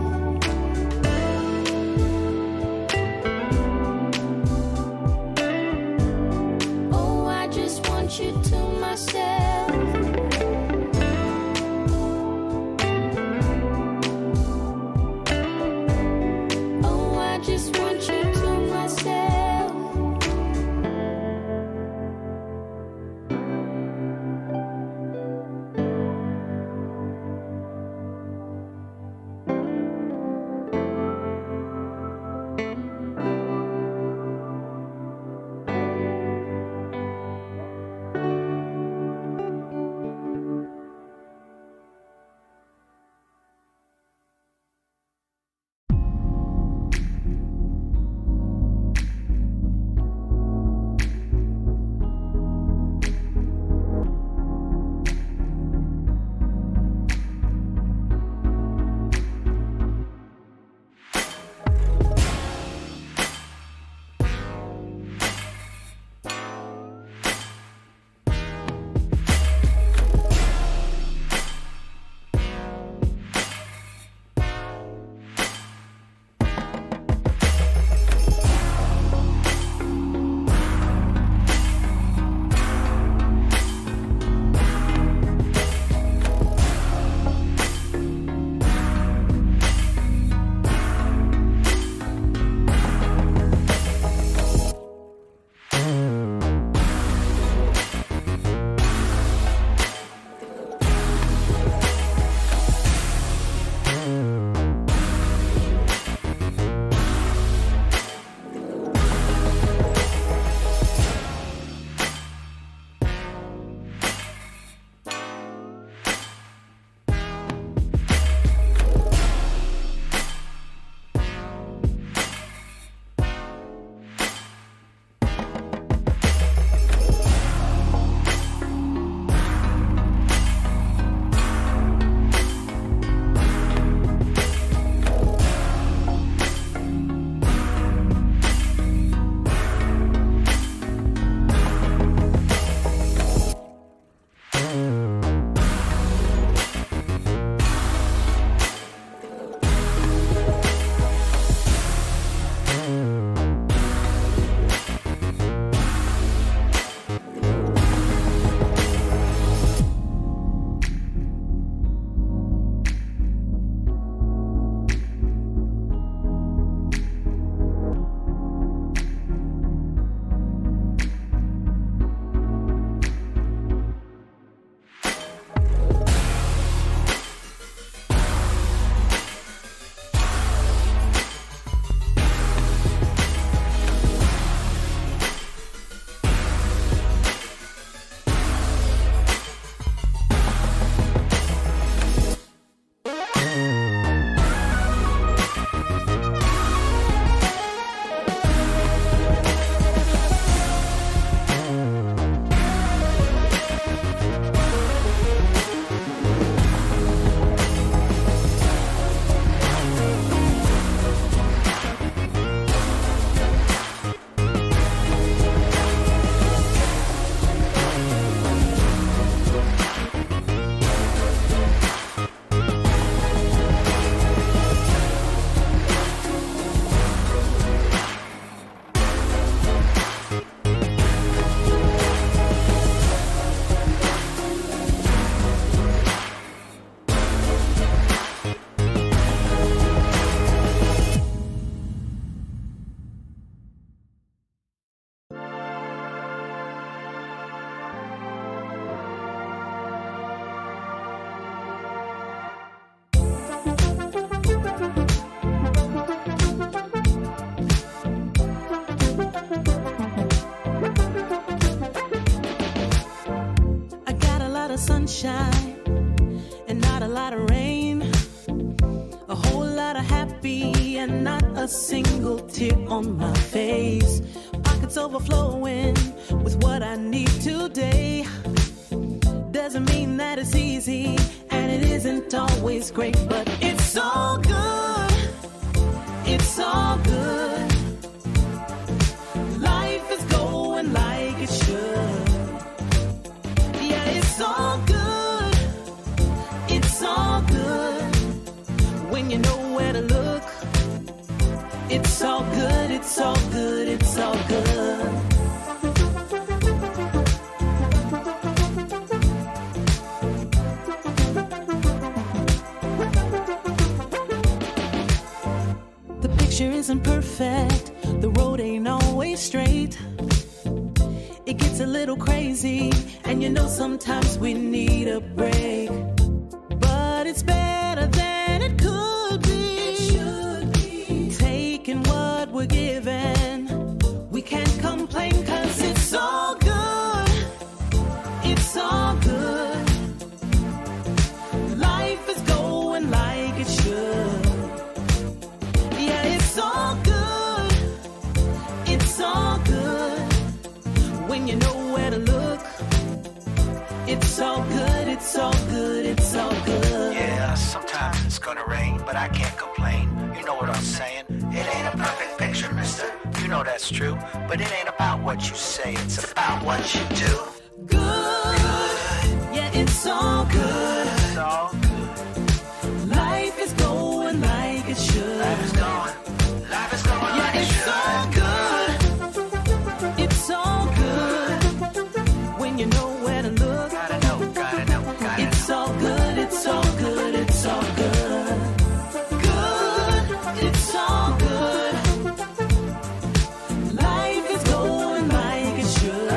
a single tear on my face. Pockets overflowing with what I need today. Doesn't mean that it's easy, and it isn't always great, but it's all good. It's all good. Life is going like it should. Yeah, it's all good. It's all good. When you know where to look, it's all good. It's all good. It's all good. The picture isn't perfect, the road ain't always straight. It gets a little crazy, and you know sometimes we need a break. But it's better than it could be. It should be. Taking what we're given, we can't complain, 'cause it's all good. It's all good. Life is going like it should. Yeah, it's all good. It's all good. When you know where to look, it's all good. It's all good. It's all good. Yeah, sometimes it's gonna rain, but I can't complain. You know what I'm saying? It ain't a perfect picture, mister. You know that's true. But it ain't about what you say, it's about what you do. Good. Yeah, it's all good. It's all good. Life is going like it should. Life is going Yeah, like it it's should. all good. It's all good. When you know where to look, Gotta know, gotta know, gotta it's all good. It's all good. It's all good. Good. It's all good. Life is going like it should.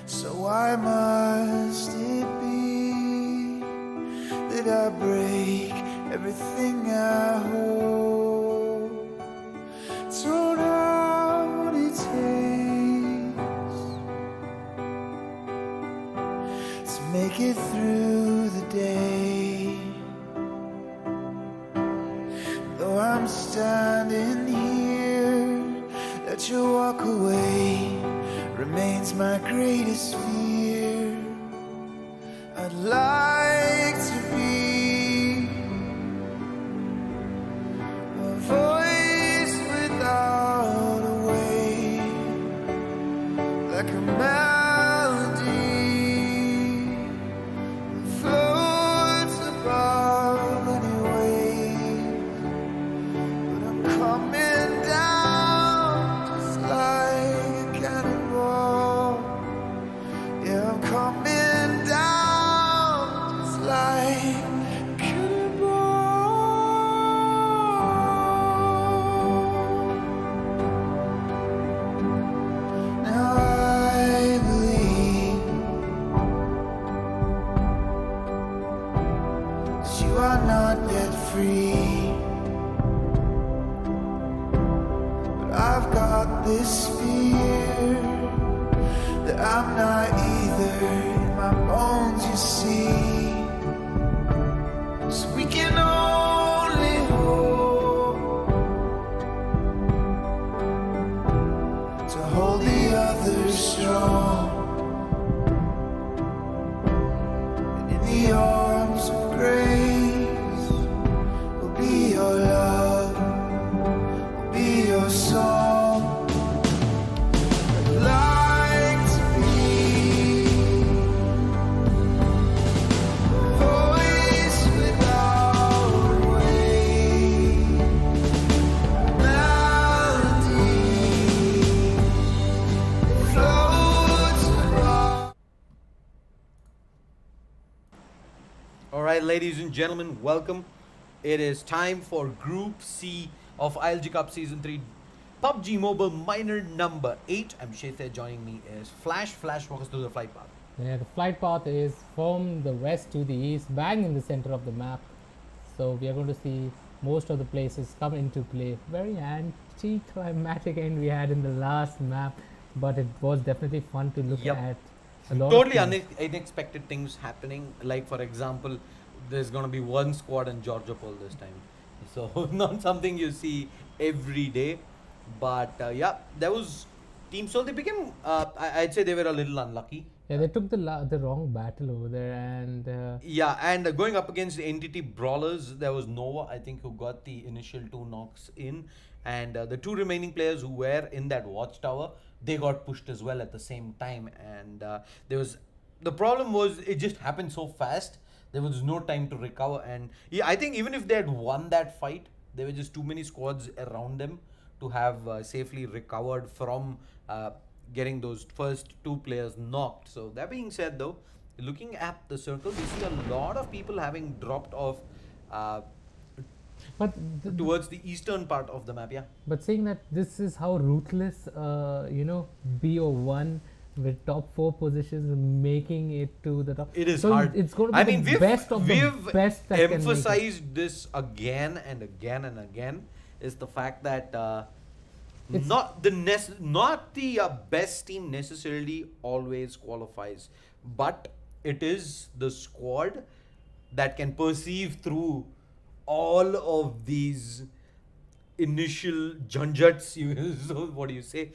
So why must it be that I break everything I hold? Don't know what it takes to make it through the day. Though I'm standing here, let you walk away remains my greatest fear. I'd like to be a voice without a way, like a melody that floats above any wave. But I'm coming down just like a cannonball. Yeah, I'm coming down just like a cannonball. Now I believe that you are not yet free, but I've got this fear that I'm not either in my bones, you see. So we can only hope to hold the others strong, and in the arms of grace will be your love, will be your song. I'd like to be a voice without a way, melody that floats above. All right, ladies and gentlemen, welcome. It is time for Group C of ILG Cup Season 3 PUBG Mobile Minor number 8. I'm Shetha. Joining me is Flash. Flash, walk us through the flight path. Yeah, the flight path is from the west to the east, bang in the center of the map. So we are going to see most of the places come into play. Very anticlimactic end we had in the last map, but it was definitely fun to look Yep. at. A lot Totally of things. unexpected things happening. Like, for example, there's going to be one squad in Georgia Pole this time. So, not something you see every day. But yeah, there was Team Soul. They became, I'd say they were a little unlucky. Yeah, they took the wrong battle over there, and Yeah, and going up against the entity Brawlers, there was Nova, I think, who got the initial 2 knocks in. And the 2 remaining players who were in that watchtower, they got pushed as well at the same time. And the problem was it just happened so fast. There was no time to recover. And yeah, I think even if they had won that fight, there were just too many squads around them to have safely recovered from getting those first 2 players knocked. So that being said, though, looking at the circle, we see a lot of people having dropped off but towards the eastern part of the map. Yeah, but saying that this is how ruthless BO1 with top 4 positions making it to the top. it is so hard. It's going to be the best of the best that can make it. emphasized this again and again and again, is the fact that It's- not the best team necessarily always qualifies, but it is the squad that can perceive through all of these initial junjats. So what do you say?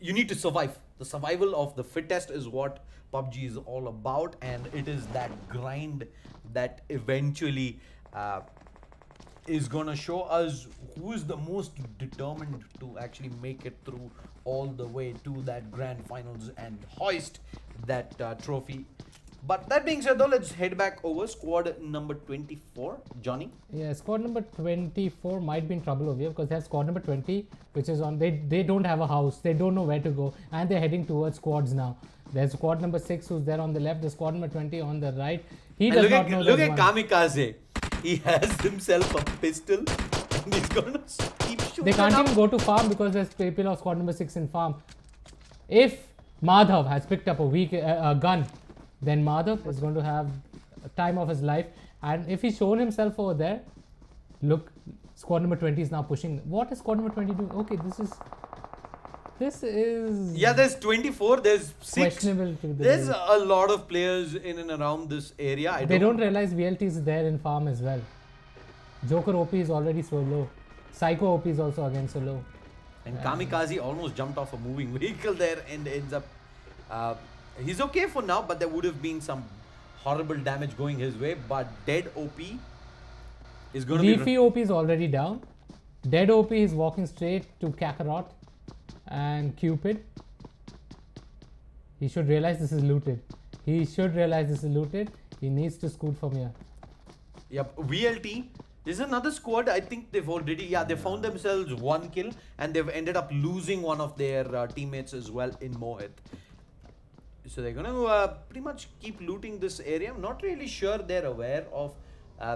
You need to survive. The survival of the fittest is what PUBG is all about, and it is that grind that eventually is gonna show us who is the most determined to actually make it through all the way to that grand finals and hoist that trophy. But that being said, though, let's head back over squad number 24, Johnny. Yeah, squad number 24 might be in trouble over here because they have squad number 20, which is on. They don't have a house. They don't know where to go, and they're heading towards squads now. There's squad number 6 who's there on the left. The squad number 20 on the right. He And does look not at know. look there's at one. Kamikaze. He has himself a pistol, and he's gonna keep shooting. They can't up. even go to farm because there's people of squad number 6 in farm. If Madhav has picked up a gun. Then Madhav is going to have a time of his life. And if he's shown himself over there, look, squad number 20 is now pushing. What is squad number 20 doing? Okay, this is Yeah, there's 24, there's 6. questionable to the There's game. a lot of players in and around this area. They don't realize VLT is there in farm as well. Joker OP is already so low. Psycho OP is also again so low. And Kamikaze almost jumped off a moving vehicle there and ends up... he's okay for now, but there would have been some horrible damage going his way. But Dead OP is going to be... Leafy OP is already down. Dead OP is walking straight to Kakarot and Cupid. He should realize this is looted. He needs to scoot from here. Yep, VLT. This is another squad. I think they've already... Yeah, they found themselves 1 kill and they've ended up losing one of their teammates as well in Mohit. So they're going to pretty much keep looting this area. I'm not really sure they're aware of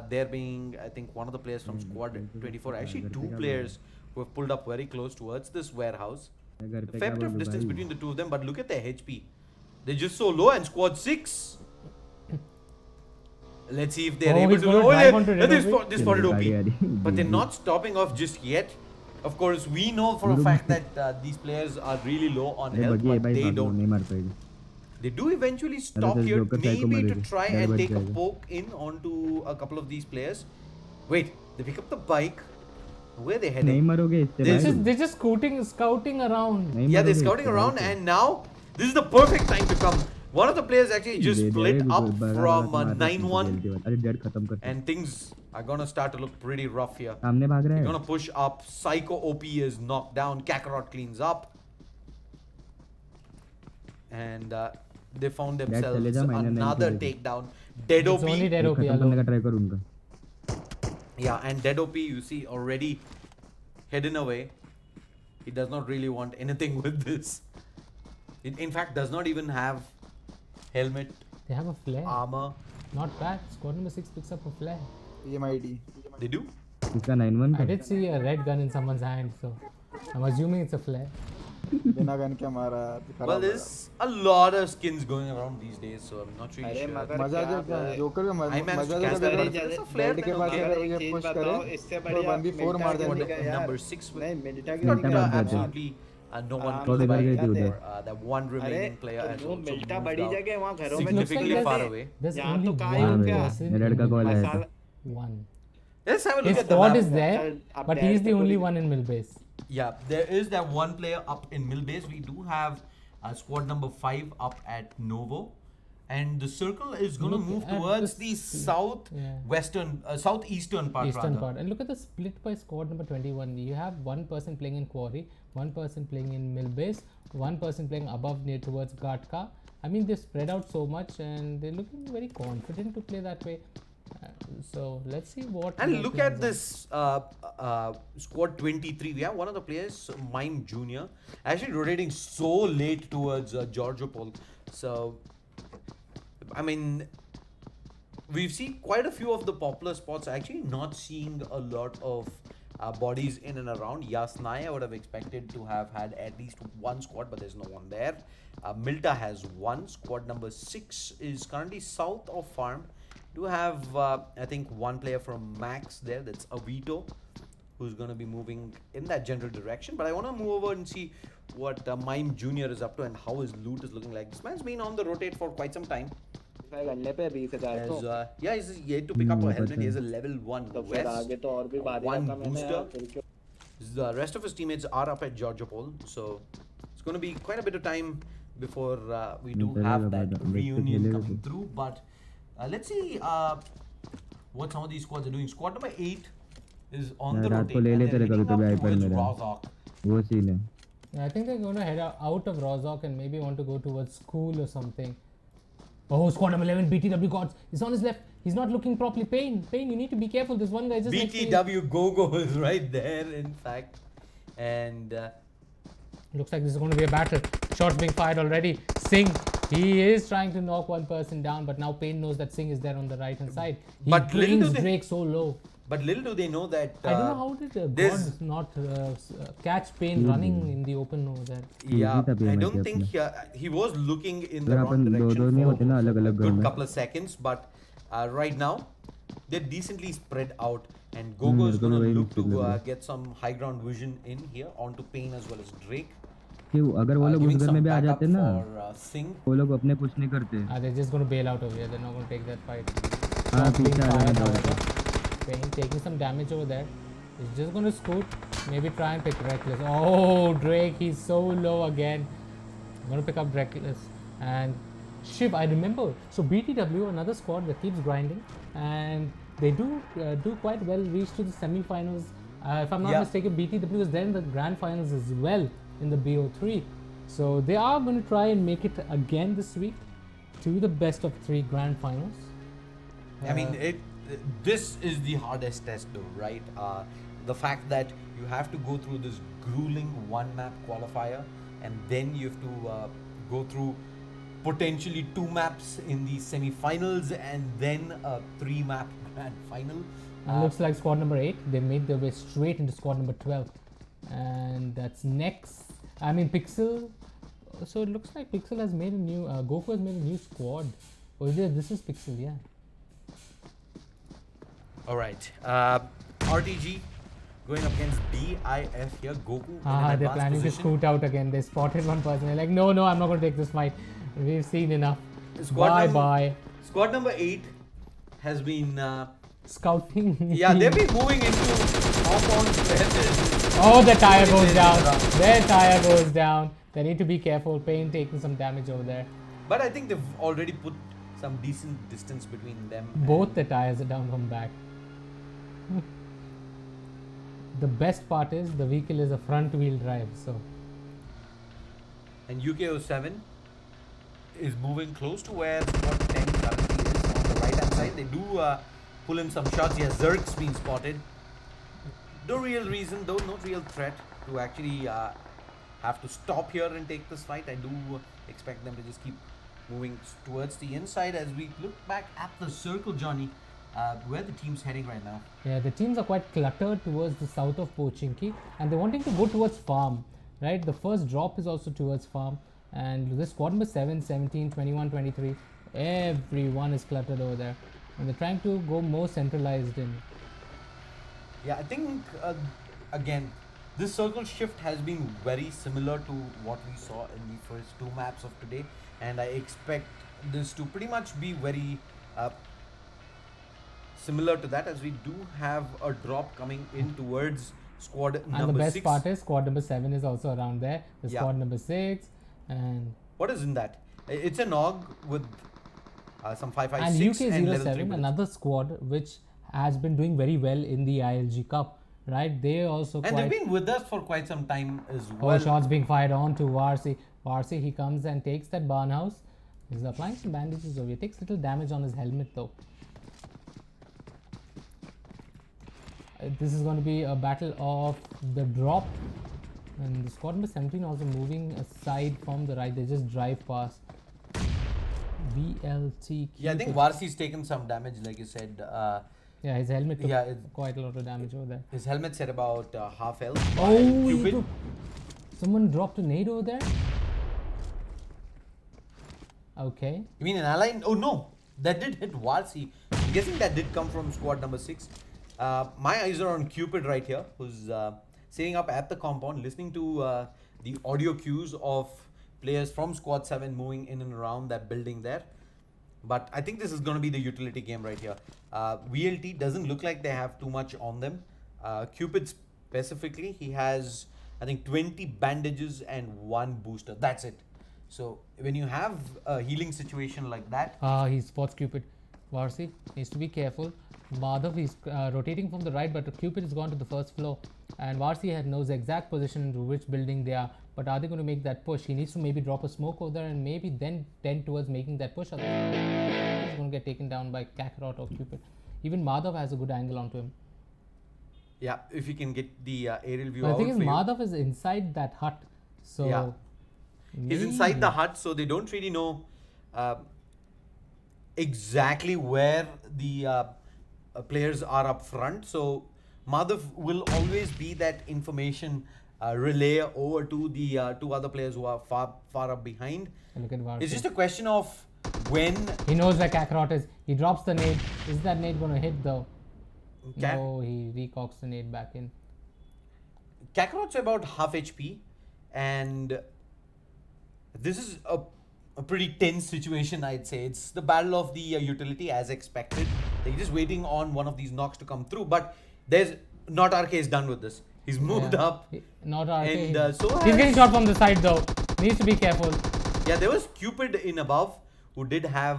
there being, I think, one of the players from squad 24. Actually, 2 players who have pulled up very close towards this warehouse. A fair bit of distance between the 2 of them, but look at their HP. They're just so low, and squad 6. Let's see if they're able he's to... gonna Oh, drive onto yeah, Red this spotted OP. But they're not stopping off just yet. Of course, we know for a fact that these players are really low on health, but they don't. They do eventually stop here, maybe to try and take a poke in onto a couple of these players. Wait, they pick up the bike. Where are they heading? They're just scouting around. Yeah, they're scouting around, and now this is the perfect time to come. One of the players actually just split up from 9-1, and things are gonna start to look pretty rough here. They're gonna push up. Psycho OP is knocked down. Kakarot cleans up, and they found themselves another takedown. Dead It's OP. only Dead OP alone. Yeah, and Dead OP, you see, already hidden away. He does not really want anything with this. It, in fact, does not even have helmet, They have a flare. armor. Not bad. Squad number 6 picks up a flare. PMID. They do? I did see a red gun in someone's hand, so I'm assuming it's a flare. बिना gun के मारा Well, there's a lot of skins going around these days, so I'm not really sure. मजा जो joker का I managed मजा to catch जो that, but it's a flare के then, बाद okay. अगर ये पुश करे तो 1v4 मार देंगे Number 6 with नहीं मिलिटा got, के absolutely no one close by for that one remaining player has वो also मिलिटा moved बड़ी out जगह वहाँ घरों में significantly far away. There's यहाँ only तो कहाँ ही हो one गया? person. in One. Let's have a look His at the squad map. is there, but he's the only one in mill base. Yeah, there is that one player up in mill base. We do have squad number 5 up at Novo, and the circle is going to Look move at towards the this- southeastern part Eastern rather. part. And look at the split by squad number 21. You have one person playing in quarry, one person playing in mill base, one person playing above near towards Gatka. I mean, they've spread out so much and they're looking very confident to play that way. So let's see what. And their look plans at are. this squad 23. We have one of the players, Mime Jr., actually rotating so late towards Georgiopol. So, I mean, we've seen quite a few of the popular spots. Actually, not seeing a lot of bodies in and around. Yasnaya I would have expected to have had at least one squad, but there's no one there. Milta has one. Squad number 6 is currently south of farm. Do have I think one player from Max there, that's Avito, who's going to be moving in that general direction. But I want to move over and see what Mime Jr. is up to and how his loot is looking like. This man's been on the rotate for quite some time. गन्ने पे 20,000 तो Yeah, he's yet to pick up a helmet. He has a level 1 तो फिर vest, आगे तो और भी बात one करता मैंने booster. यार फिर क्यों The rest of his teammates are up at Georgiopol, so it's going to be quite a bit of time before we do have that reunion coming through. But let's see what some of these squads are doing. Squad number 8 is on the rotate. And they're heading up towards Rozhok. Yeah, I think they're going to head out of Rozhok and maybe want to go towards school or something. Oh, squad number 11, BTW Gods. He's on his left. He's not looking properly. Pain, you need to be careful. This one guy just next to you. BTW Gogo is right there, in fact. And Looks like this is going to be a battle. Shots being fired already. Singh, he is trying to knock one person down, but now Payne knows that Singh is there on the right hand side. He But little brings do they- Drake so low. But little do they know that. I don't know how did there's- God not catch Payne running in the open over there. Yeah, Easy था I payment don't think he was looking in the अगर wrong अपन दो direction नहीं for होते ना अलग a अलग घर good में couple of seconds, but right now they're decently spread out, and Gogo is मेरे को gonna भी वही look to mistake लग रहा है। get some high ground vision in here onto Payne as well as Drake. कि अगर वो लोग उस Giving घर some में भी आ backup जाते ना for Singh. वो लोग अपने कुछ नहीं करते They're just going to bail out over here. They're not going to take that fight. हाँ Not being पीछे आ fired, जाना however. दौड़ Payne taking some damage over there. He's just going to scoot. Maybe try and pick Reckless. Oh, Drake, he's so low again. Going to pick up Reckless. And Shiv, I remember. So BTW, another squad that keeps grinding. And they do quite well, reach to the semi-finals. If I'm not Yeah. mistaken, BTW is there in the grand finals as well in the BO3. So they are going to try and make it again this week to the best of 3 grand finals. I mean, this is the hardest test, though, right? The fact that you have to go through this grueling one-map qualifier, and then you have to go through potentially 2 maps in the semi-finals, and then a 3-map grand final. Looks like squad number 8. They made their way straight into squad number 12, and that's next. I mean, Pixel. So it looks like Pixel has made a new. Goku has made a new squad. Oh, yeah, this is Pixel, yeah. All right, RTG going up against BIF here. Goku in an They're advanced planning position. to scoot out again. They spotted one person. They're like, no, I'm not going to take this fight. We've seen enough. Bye. Squad number 8 has been. Scouting. Yeah, they've been moving into compounds where there's. Oh, the tire goes limited down. around. Their tire goes down. They need to be careful. Payne taking some damage over there. But I think they've already put some decent distance between them. Both and- the tires are down from back. The best part is the vehicle is a front wheel drive, so And UK07 is moving close to where squad 10 currently is on the right hand side. They do pull in some shots. Yes, Zerk's been spotted. No real reason, though, no real threat to actually have to stop here and take this fight. I do expect them to just keep moving towards the inside as we look back at the circle, Johnny. Where the team's heading right now. yeah, the teams are quite cluttered towards the south of Pochinki, and they're wanting to go towards farm, right? The first drop is also towards farm, and this squad number 7, 17, 21, 23, everyone is cluttered over there, and they're trying to go more centralized in. Yeah, I think again, this circle shift has been very similar to what we saw in the first 2 maps of today, and I expect this to pretty much be very similar to that, as we do have a drop coming in towards squad And number the best 6. part is squad number 7 is also around there. The Yeah. squad number 6, and What is in that? It's an AUG with some 556 and and level 3 UK07, bullets. another squad which has been doing very well in the ILG Cup, right? They also And they've been with us for quite some time as Oh, well. shots being fired on to Varsi. Varsi, he comes and takes that barn house. He's applying some bandages over here. Takes little damage on his helmet though. This is going to be a battle of the drop. And the squad number 17 also moving aside from the right. They just drive past. VLT. Yeah, I think Varsi's taken some damage, like you said. Yeah, his helmet took Yeah, it- quite a lot of damage over there. His helmet's at about half health. Oh, he Cupid. took- someone dropped a nade over there. Okay. You mean an ally? Oh no, that did hit Varsi. I'm guessing that did come from squad number 6. My eyes are on Cupid right here, who's sitting up at the compound, listening to the audio cues of players from squad 7 moving in and around that building there. But I think this is going to be the utility game right here. VLT doesn't look like they have too much on them. Cupid specifically, he has, I think, 20 bandages and 1 booster. That's it. So when you have a healing situation like that, He spots Cupid. Varsi needs to be careful. Madhav is rotating from the right, but Cupid has gone to the first floor. And Varsi knows the exact position to which building they are. But are they going to make that push? He needs to maybe drop a smoke over there and maybe then tend towards making that push. Otherwise, he's going to get taken down by Kakarot or Cupid. Even Madhav has a good angle onto him. yeah, if you can get the aerial view But the out thing is, for you. Madhav is inside that hut. So Yeah. He's inside the hut, so they don't really know exactly where the players are up front. So Madhav will always be that information relay over to the two other players who are far up behind. Look at Varsity. It's just a question of when. He knows where Kakarot is. He drops the nade. Is that nade going to hit though? Ka- No, he recocks the nade back in. Kakarot's about half HP, and this is a pretty tense situation, I'd say. It's the battle of the utility as expected. They're just waiting on one of these knocks to come through, but there's not RK is done with this. He's moved Yeah. up. Not RK. And so he's has- getting shot from the side though. Needs to be careful. Yeah, there was Cupid in above who did have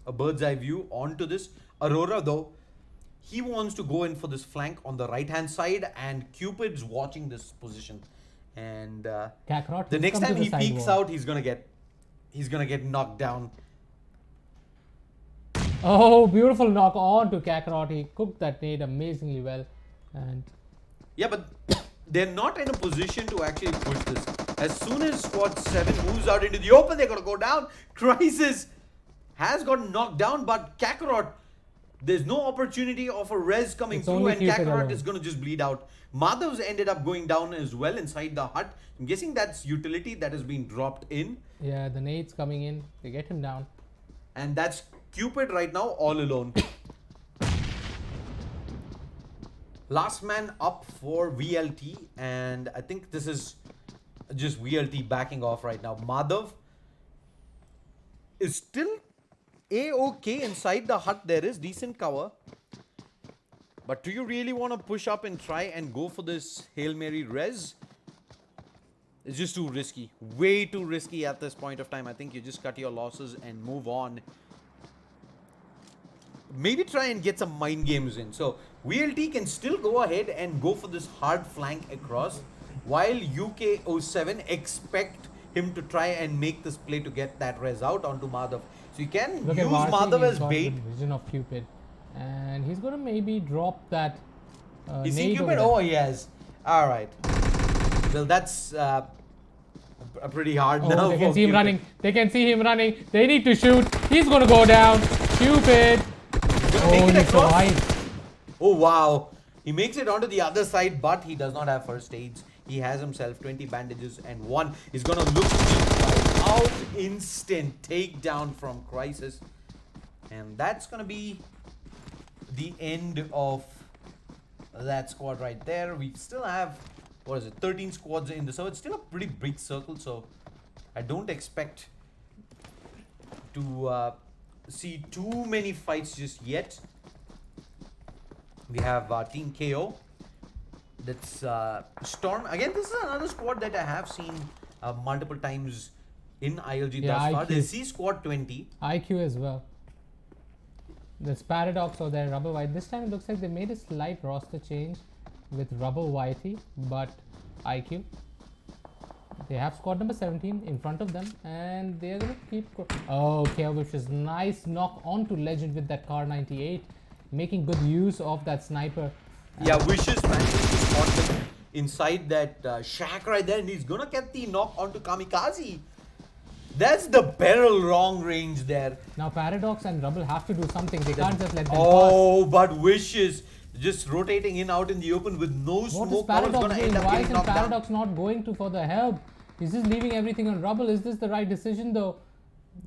a bird's eye view onto this. Aurora though, he wants to go in for this flank on the right hand side, and Cupid's watching this position. And Kakarot. the he's next come to time the he side peeks wall. out, he's gonna get knocked down. Oh, beautiful knock on to Kakarot. He cooked that nade amazingly well. And Yeah, but they're not in a position to actually push this. As soon as squad 7 moves out into the open, they're gonna go down. Crisis has gotten knocked down, but Kakarot, there's no opportunity of a res coming It's through, only and Cupid Kakarot alone. is gonna just bleed out. Madhav's ended up going down as well inside the hut. I'm guessing that's utility that has been dropped in, yeah, the nade's coming in. They get him down. and that's Cupid right now all alone. Last man up for VLT, and I think this is just VLT backing off right now. Madhav is still A-OK inside the hut. There is decent cover. But do you really want to push up and try and go for this Hail Mary res? It's just too risky. Way too risky at this point of time. I think you just cut your losses and move on. Maybe try and get some mind games in. So VLT can still go ahead and go for this hard flank across, while UK07 expect him to try and make this play to get that res out onto Madhav. So you can Look use at Varsity. Madhav He's as got bait. the vision of Cupid. And he's going to maybe drop that He's seen nade over Cupid? there. Oh, he has. Alright. Well, that's pretty hard now. Oh, they can for see him Cupid. running. They can see him running. They need to shoot. He's going to go down. Cupid. Make Oh, it he across. survived. Oh, wow. He makes it onto the other side, but he does not have first aids. He has himself 20 bandages and one. He's going to look to be out. Instant takedown from Crisis. And that's going to be the end of that squad right there. We still have, 13 squads in the server. It's still a pretty big circle, so I don't expect to see too many fights just yet. We have Team KO. That's Storm. Again, this is another squad that I have seen multiple times in ILG Yeah, thus far. IQ. They see squad 20. IQ as well. There's Paradox or their Rubber White. This time it looks like they made a slight roster change with Rubber Whitey, but IQ. They have squad number 17 in front of them, and they're gonna keep. Oh, which is nice knock onto Legend with that Car 98, making good use of that sniper. Yeah, Wishes managed to spot them inside that shack right there, and he's gonna get the knock onto Kamikaze. That's the barrel wrong range there. Now Paradox and Rubble have to do something. They can't just let them Oh, but Wishes just rotating in out in the open with no pass. What is smoke cover is Paradox gonna doing? end up Why getting isn't knocked down. Paradox not going to for the help? He's just leaving everything on Rubble. Is this the right decision though?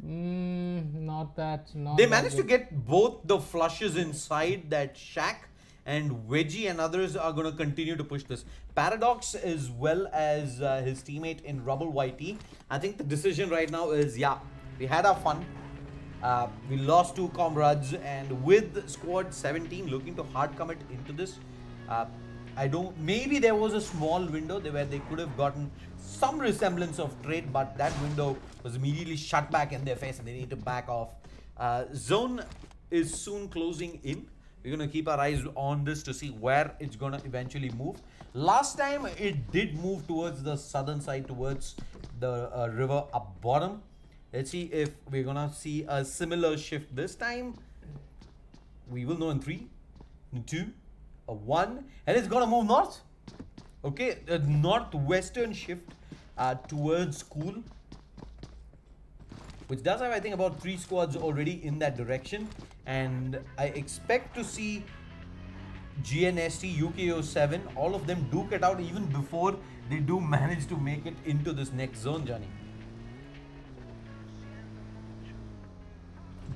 Not that. Not They that managed to good. get both the flushes inside that shack, and Wedgie and others are going to continue to push this. Paradox as well as his teammate in Rubble YT. I think the decision right now is, yeah, we had our fun. We lost 2 comrades, and with squad 17 looking to hard commit into this, maybe there was a small window there where they could have gotten some resemblance of trade, but that window was immediately shut back in their face and they need to back off. Zone is soon closing in. We're going to keep our eyes on this to see where it's going to eventually move. Last time it did move towards the southern side, towards the river up bottom. Let's see if we're going to see a similar shift this time. We will know in 3, 2, 1, and it's going to move north. Okay, a northwestern shift towards school, which does have, I think, about 3 squads already in that direction, and I expect to see GNST, UKO7, all of them duke it out even before they do manage to make it into this next zone, Johnny.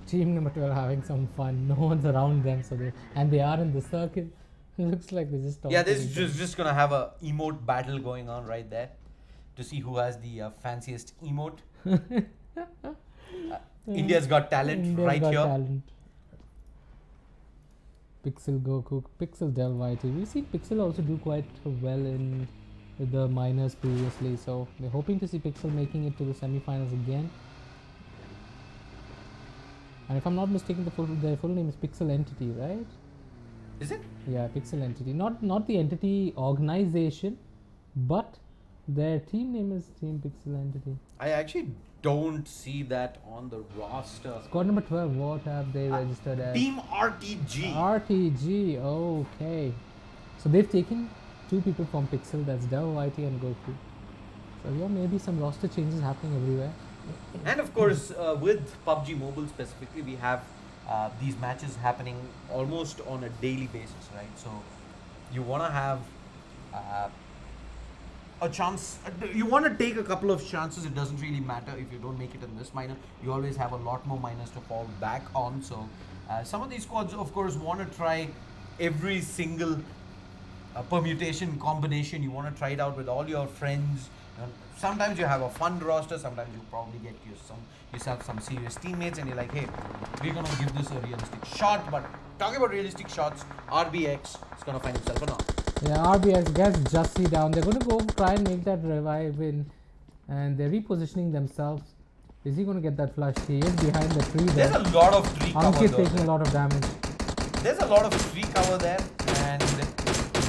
Team number 12 having some fun. No one's around them, so they are in the circle. Looks like they just Yeah, this is just gonna have a emote battle going on right there to see who has the fanciest emote. India's got talent right here. Talent. Pixel Goku, Pixel Del Whitey. We've seen Pixel also do quite well in the minors previously, so we're hoping to see Pixel making it to the semi-finals again. And if I'm not mistaken, their full name is Pixel Entity, right? Is it? Yeah, Pixel Entity. Not the entity organization, but their team name is Team Pixel Entity. I actually don't see that on the roster. Squad number 12, what have they registered as? Team RTG. RTG, okay. So they've taken 2 people from Pixel, that's Del Whitey and Goku. So yeah, maybe some roster changes happening everywhere. And of course, with PUBG Mobile specifically, we have these matches happening almost on a daily basis, right? So you want to have a chance, you want to take a couple of chances. It doesn't really matter if you don't make it in this minor. You always have a lot more minors to fall back on. So some of these squads, of course, want to try every single permutation, combination. You want to try it out with all your friends. Sometimes you have a fun roster, sometimes you probably get yourself some serious teammates and you're like, hey, we're going to give this a realistic shot. But talking about realistic shots, RBX is going to find himself a knock. Yeah, RBX gets Jussie down. They're going to go try and make that revive win. And they're repositioning themselves. Is he going to get that flush? He is behind the tree there. There's a lot of tree cover Ankit though. taking a lot of damage. There's a lot of tree cover there and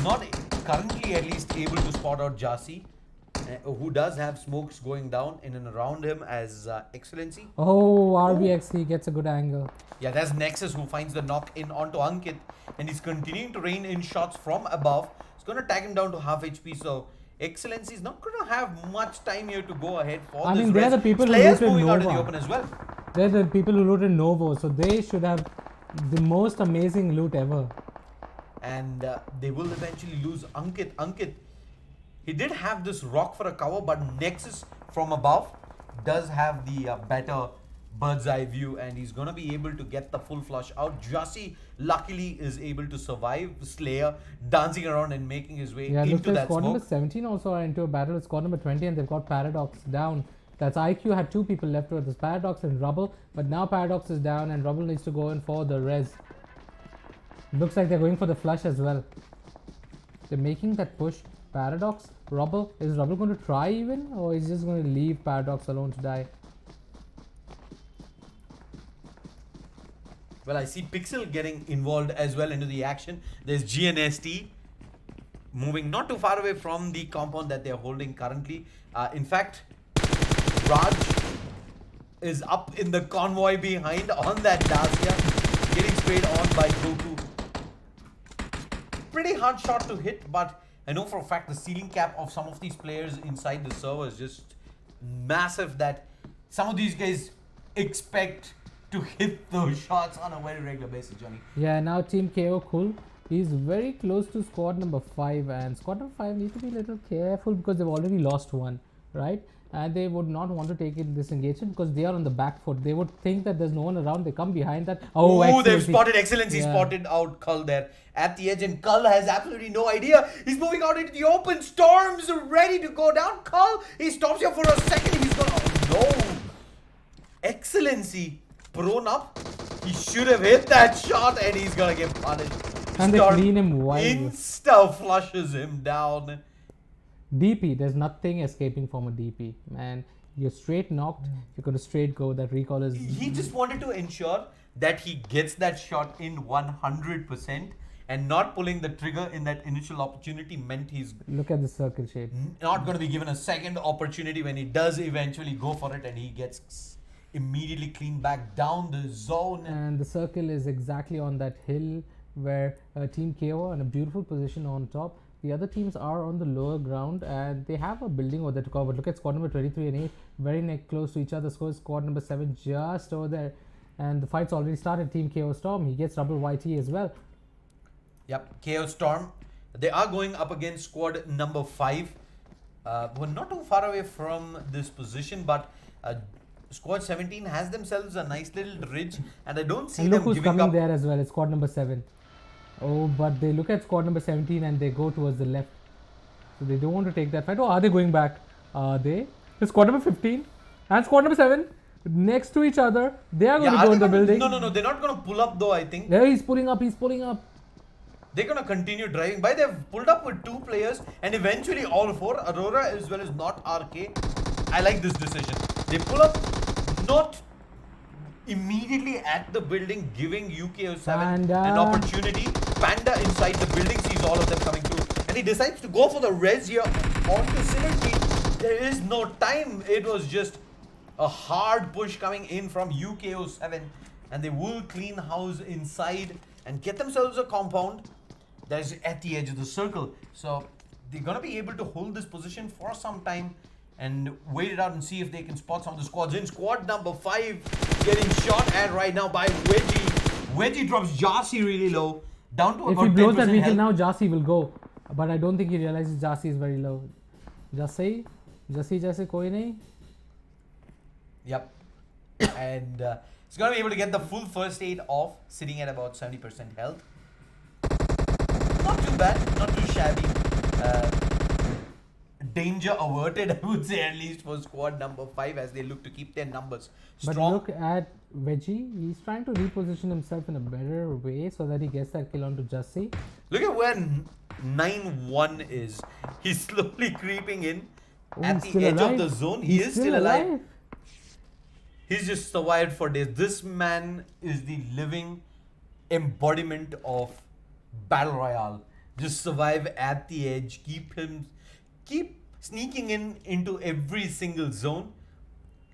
not currently at least able to spot out Jussie. Who does have smokes going down in and around him as Excellency. Oh, RBX, he gets a good angle. Yeah, there's Nexus who finds the knock in onto Ankit and he's continuing to rain in shots from above. It's going to tag him down to half HP, so Excellency is not going to have much time here to go ahead for I this mean, they're res. the people who Slayer's looted moving out in the Nova. open as well. They're the people who looted Novo, so they should have the most amazing loot ever. And they will eventually lose Ankit. Ankit, he did have this rock for a cover, but Nexus from above does have the better bird's eye view and he's going to be able to get the full flush out. Jussie luckily is able to survive. Slayer dancing around and making his way Yeah, looks into like that squad smoke. number 17 also are into a battle with squad number 20 and they've got Paradox down. That's IQ had 2 people left with this Paradox and Rubble, but now Paradox is down and Rubble needs to go in for the res. Looks like they're going for the flush as well. They're making that push. Paradox, Rubble. Is Rubble going to try even, or is just going to leave Paradox alone to die? Well, I see Pixel getting involved as well into the action. There's GNST moving not too far away from the compound that they're holding currently. In fact, Raj is up in the convoy behind on that Dacia, getting sprayed on by Goku. Pretty hard shot to hit, but I know for a fact the ceiling cap of some of these players inside the server is just massive that some of these guys expect to hit those shots on a very regular basis, Johnny. Yeah, now Team KO Cool. He's very close to squad number 5 and squad number 5 need to be a little careful because they've already lost one, right? And they would not want to take in this engagement because they are on the back foot. They would think that there's no one around. They come behind that. Oh, they've Excellency. spotted Excellency, Yeah. spotted out Cull there at the edge, and Cull has absolutely no idea. He's moving out into the open. Storm's ready to go down. Cull, he stops here for a second. He's gonna, oh no. Excellency, prone up. He should have hit that shot and he's gonna get punished. And they Storm clean him wide. insta flushes him down. DP, there's nothing escaping from a DP. Man, you're straight knocked. You're going to straight go. That recall is... He just wanted to ensure that he gets that shot in 100%, and not pulling the trigger in that initial opportunity meant he's Look at the circle shape. not going to be given a second opportunity when he does eventually go for it, and he gets immediately cleaned back down the zone. And the circle is exactly on that hill where Team KO are in a beautiful position on top. The other teams are on the lower ground and they have a building over there to cover. But look at squad number 23 and 8 very close to each other. So is squad number 7 just over there. And the fight's already started. Team KO Storm, he gets Rubble YT as well. Yep, Chaos Storm. They are going up against squad number 5. We're not too far away from this position, but squad 17 has themselves a nice little ridge, and I don't see And look them who's giving coming up. there as well. It's squad number 7. Oh, but they look at squad number 17 and they go towards the left. So they don't want to take that fight. Oh, are they going back? Are they? It's squad number 15 and squad number 7 next to each other. They are going to are go they in the gonna- building. No, they're not going to pull up though, I think. There he's pulling up. He's pulling up. They're going to continue driving by. They've pulled up with 2 players, and eventually all 4, Aurora as well as not RK. I like this decision. They pull up not immediately at the building, giving UKO7 Panda. an opportunity. Panda inside the building sees all of them coming through, and he decides to go for the res here onto Synergy. There is no time. It was just a hard push coming in from UKO7, and they will clean house inside and get themselves a compound that is at the edge of the circle. So they're going to be able to hold this position for some time and wait it out and see if they can spot some of the squads in. Squad number 5 getting shot at right now by Wedgie. Wedgie drops Jassy really low, down to If about he blows 10% that vehicle health. now, Jassy will go. But I don't think he realizes Jassy is very low. Jassy jaise koi nahi. Yep. And he's going to be able to get the full first aid off, sitting at about 70% health. Not too bad, not too shabby. Danger averted, I would say, at least for squad number 5 as they look to keep their numbers But strong. look at Veggie. He's trying to reposition himself in a better way so that he gets that kill onto Jassy. Look at where 9-1 is. He's slowly creeping in Oh, at he's the still edge alive. of the zone. He's He is still alive. alive. He's just survived for days. This man is the living embodiment of Battle Royale. Just survive at the edge. Keep sneaking into every single zone.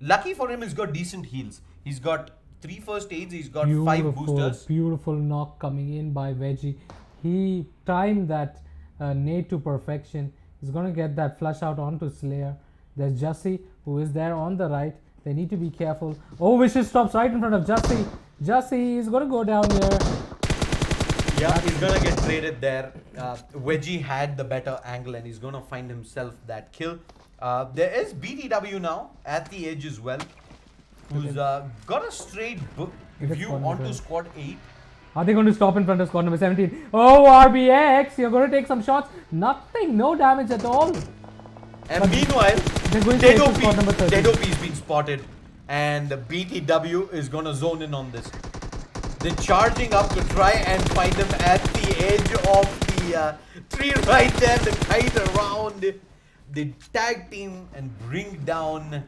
Lucky for him, he's got decent heals. He's got 3 first aids. He's got 5 boosters. Beautiful knock coming in by Veggie. He timed that nade to perfection. He's going to get that flush out onto Slayer. There's Jassy who is there on the right. They need to be careful. Oh, Vicious stops right in front of Jassy. Jassy is going to go down here. Yeah, he's gonna get traded there. Wedgie had the better angle and he's gonna find himself that kill. There is BTW now at the edge as well, who's got a straight view onto squad 8. Are they going to stop in front of squad number 17? Oh, RBX, you're going to take some shots. Nothing, no damage at all. And meanwhile, They're going straight to squad number 13. Dead OP's been spotted, and BTW is gonna zone in on this. They're charging up to try and find them at the edge of the tree right there. They kite around, they tag team and bring down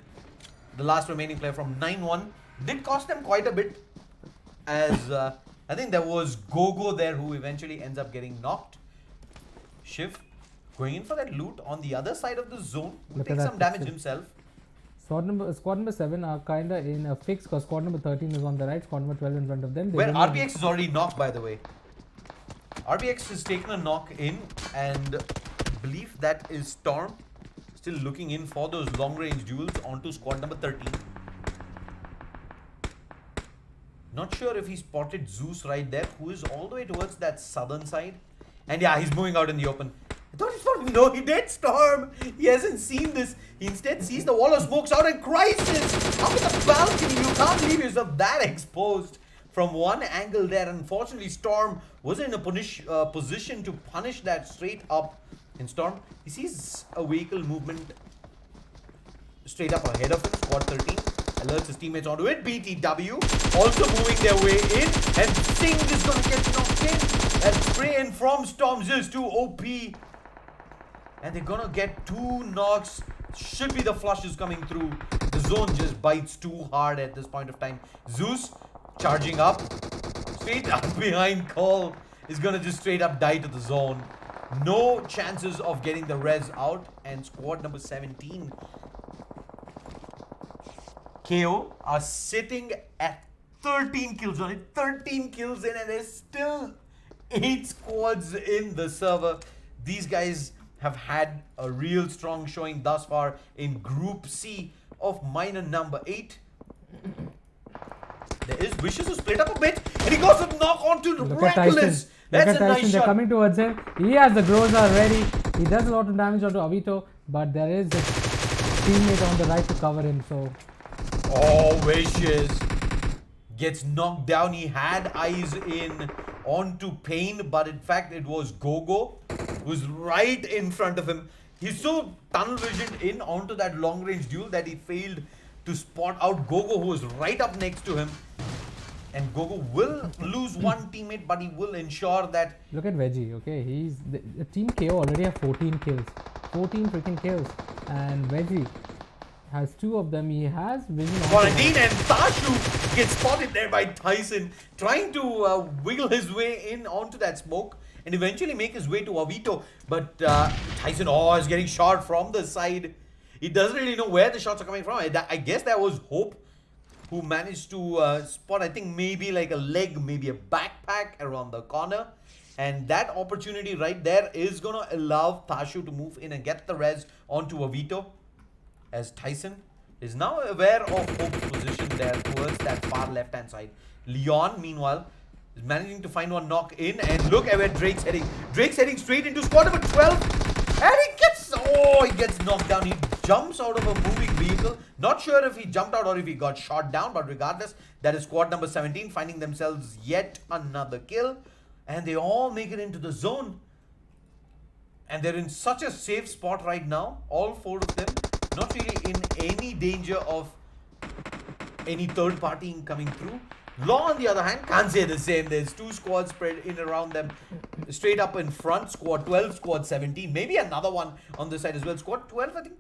the last remaining player from 9-1. Did cost them quite a bit, as I think there was Gogo there who eventually ends up getting knocked. Shiv going in for that loot on the other side of the zone. Will Look take at some that damage himself. Squad number 7 are kind of in a fix because squad number 13 is on the right, squad number 12 in front of them. They Where don't know- RBX is already knocked, by the way. RBX has taken a knock in, and believe that is Storm still looking in for those long range duels onto squad number 13. Not sure if he spotted Zeus right there, who is all the way towards that southern side. And yeah, he's moving out in the open. I thought he spotted. No, he did Storm. He hasn't seen this. He instead sees the wall of smokes out and crisis. Up in the balcony, you can't leave yourself that exposed from one angle there. Unfortunately, Storm wasn't in a position to punish that straight up. In Storm, he sees a vehicle movement straight up ahead of him, squad 13. Alerts his teammates onto it. BTW also moving their way in, and Singh is going to get knocked in. And spray in from Storm just too OP. And they're going to get 2 knocks. Should be the flushes coming through. The zone just bites too hard at this point of time. Zeus charging up. Straight up behind Cole is going to just straight up die to the zone. No chances of getting the res out. And squad number 17 KO are sitting at 13 kills on it. 13 kills in, and there's still 8 squads in the server. These guys have had a real strong showing thus far in Group C of minor number 8. There is Wishes to split up a bit, and he goes to knock onto Look at Reckless. Look That's at a nice Tyson, they're shot. coming towards him. He has the Groza ready. He does a lot of damage onto Avito, but there is a teammate on the right to cover him, so... Oh, Vicious gets knocked down. He had eyes in onto Pain, but in fact it was Gogo who's right in front of him. He's so tunnel visioned in onto that long range duel that he failed to spot out Gogo, who was right up next to him. And Gogo will lose one teammate, but he will ensure that... Look at Veggie, okay? He's... The Team KO already have 14 kills. 14 freaking kills. And Veggie has 2 of them. He has vision on Quarantine, and Tashu gets spotted there by Tyson, trying to wiggle his way in onto that smoke and eventually make his way to Avito. But Tyson is getting shot from the side. He doesn't really know where the shots are coming from. I guess that was Hope who managed to spot, I think, maybe like a leg, maybe a backpack around the corner. And that opportunity right there is going to allow Tashu to move in and get the res onto Avito, as Tyson is now aware of Hope's position there towards that far left-hand side. Leon, meanwhile, is managing to find one knock in, and look at where Drake's heading. Drake's heading straight into squad number 12, and he gets knocked down. He jumps out of a moving vehicle. Not sure if he jumped out or if he got shot down, but regardless, that is squad number 17 finding themselves yet another kill, and they all make it into the zone. And they're in such a safe spot right now, all 4 of them. Not really in any danger of any third party coming through. Law, on the other hand, can't say the same. There's 2 squads spread in around them, straight up in front. Squad 12, squad 17, maybe another one on this side as well. Squad 12, I think,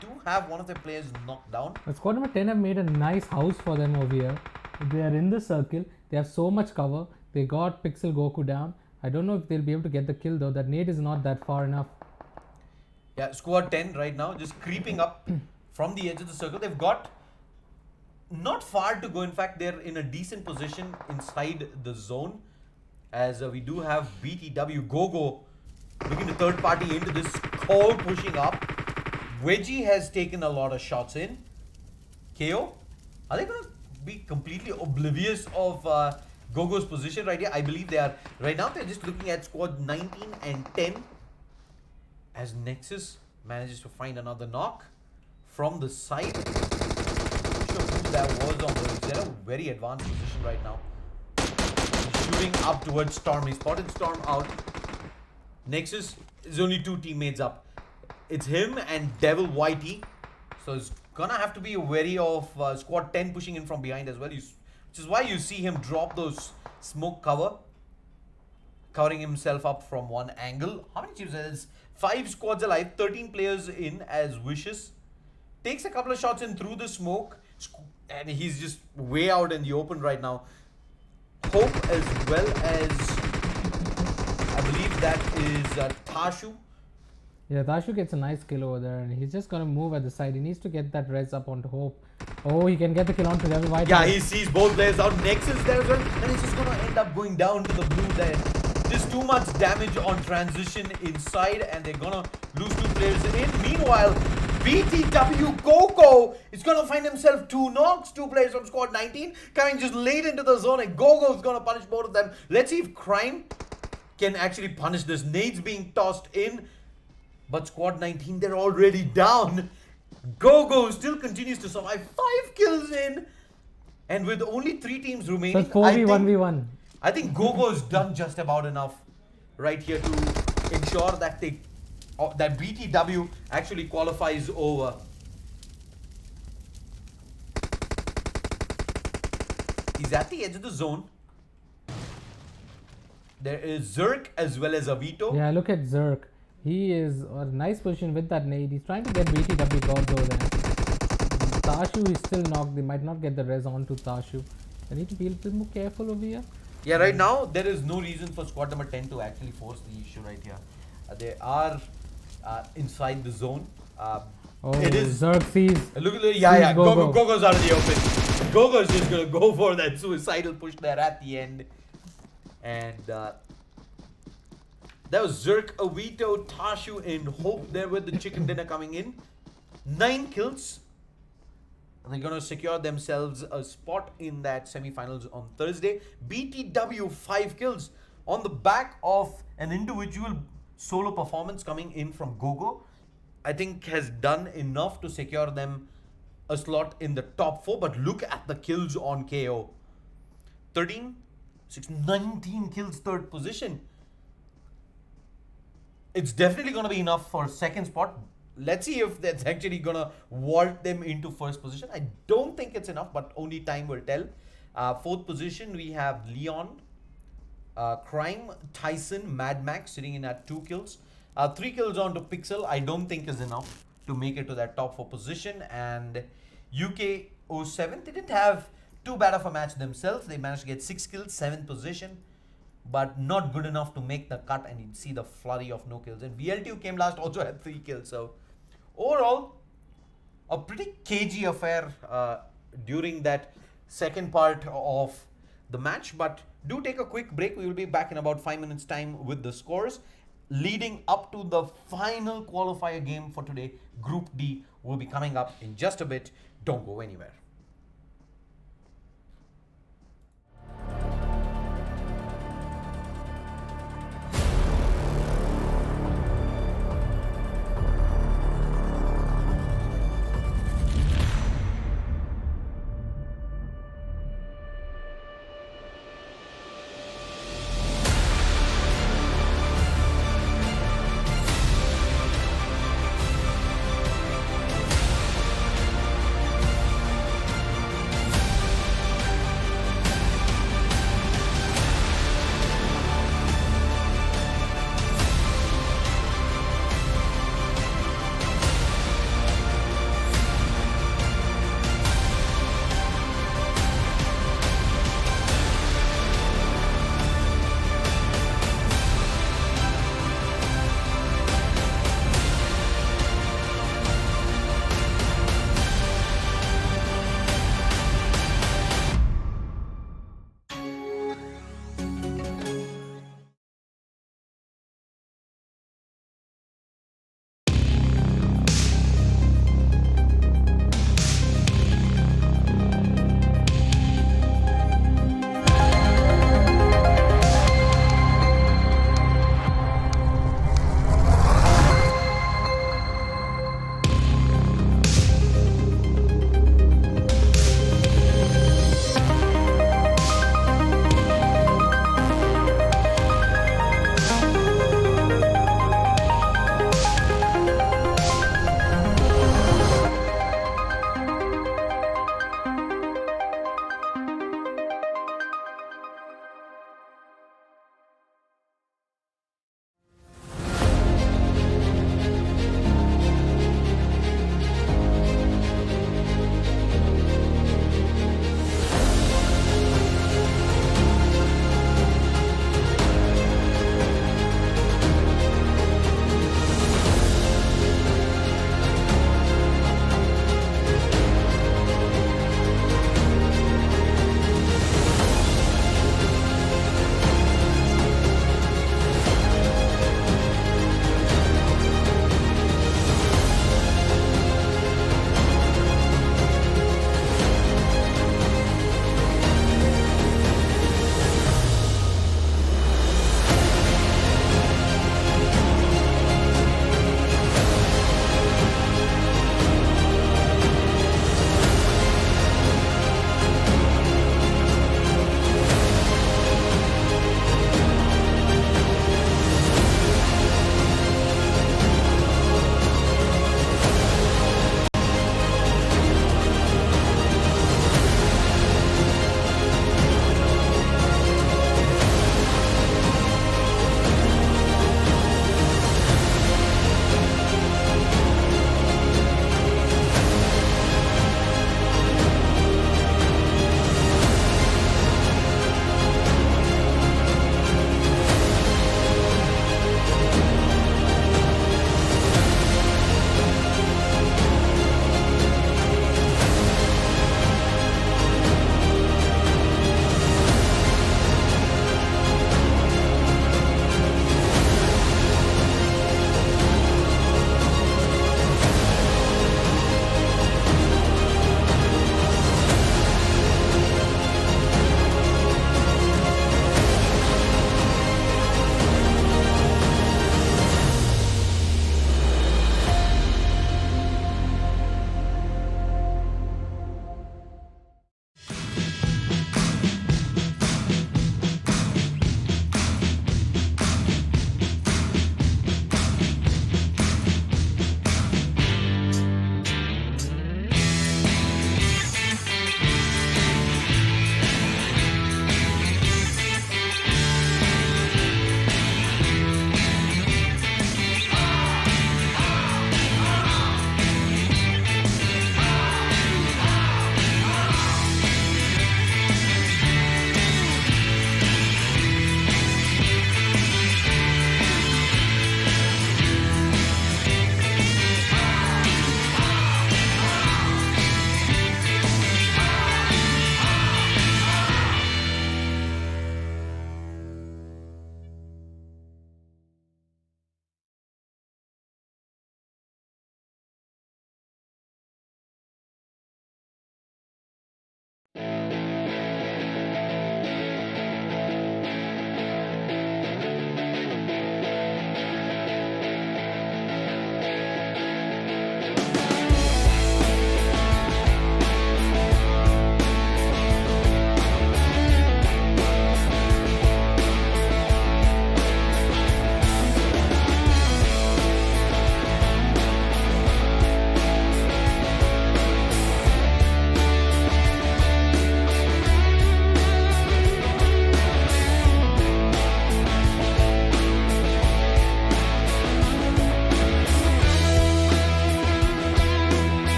do have one of their players knocked down. But squad number 10 have made a nice house for them over here. They are in the circle. They have so much cover. They got Pixel Goku down. I don't know if they'll be able to get the kill though. That nade is not that far enough. Yeah, squad 10 right now, just creeping up from the edge of the circle. They've got not far to go. In fact, they're in a decent position inside the zone, as we do have BTW Gogo looking to third party into this call, pushing up. Wedgie has taken a lot of shots in. KO, are they going to be completely oblivious of Gogo's position right here? I believe they are. Right now, they're just looking at squad 19 and 10. As Nexus manages to find another knock from the side. Not sure who that was on the... They're in a very advanced position right now. He's shooting up towards Storm. He spotted Storm out. Nexus is only 2 teammates up. It's him and Devil Whitey. So it's gonna have to be wary of squad 10 pushing in from behind as well. Which is why you see him drop those smoke cover, covering himself up from one angle. How many chips? There's 5 squads alive, 13 players in as Wishes. Takes a couple of shots in through the smoke, and he's just way out in the open right now. Hope, as well as, I believe that is Tashu. Yeah, Tashu gets a nice kill over there, and he's just gonna move at the side. He needs to get that res up onto Hope. Oh, he can get the kill onto Devil White. Yeah, he sees both players out. Nexus there as well, and he's just gonna end up going down to the blue there. Just too much damage on transition inside, and they're gonna lose 2 players in. Meanwhile, BTW Gogo is gonna find himself 2 knocks. 2 players from squad 19 coming just late into the zone, and Gogo is gonna punish both of them. Let's see if Crime can actually punish this. Nades being tossed in, but squad 19, they're already down. Gogo still continues to survive. 5 kills in, and with only 3 teams remaining. So 4v1v1. I think Gogo's done just about enough right here to ensure that that BTW actually qualifies over. He's at the edge of the zone. There is Zerk as well as Avito. Yeah, look at Zerk. He is in a nice position with that nade. He's trying to get BTW gods over there. Tashu is still knocked. They might not get the res onto Tashu. I need to be a little more careful over here. Yeah, right now there is no reason for squad number 10 to actually force the issue right here. They are inside the zone. It is Zerk sees. Look at the Gogo's out of the open. Gogo's just gonna go for that suicidal push there at the end, and that was Zerk, Avito, Tashu, and Hope there with the chicken dinner coming in. 9 kills. They're going to secure themselves a spot in that semi-finals on Thursday. BTW 5 kills. on the back of an individual solo performance coming in from Gogo, I think has done enough to secure them a slot in the top 4. But look at the kills on KO. 13, 6, 19 kills, 3rd position. It's definitely going to be enough for 2nd spot. Let's see if that's actually going to vault them into 1st position. I don't think it's enough, but only time will tell. 4th position, we have Leon, Crime, Tyson, Mad Max sitting in at 2 kills. 3 kills on to Pixel, I don't think is enough to make it to that top 4 position. And UK07, they didn't have too bad of a match themselves. They managed to get 6 kills, 7th position, but not good enough to make the cut. And you see the flurry of no kills. And VLT, came last, also had 3 kills. So overall, a pretty cagey affair during that 2nd part of the match. But do take a quick break. We will be back in about 5 minutes time with the scores leading up to the final qualifier game for today. Group D will be coming up in just a bit. Don't go anywhere.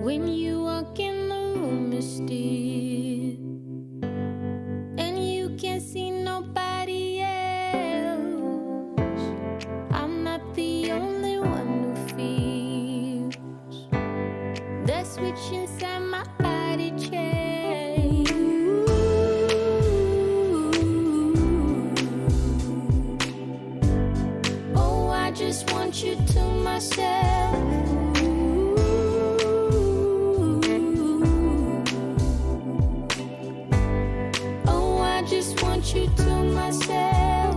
When you walk in the room, it's still, and you can't see nobody else. I'm not the only one who feels that switch inside my body change. Oh, I just want you to myself. Oh, I just want you to myself.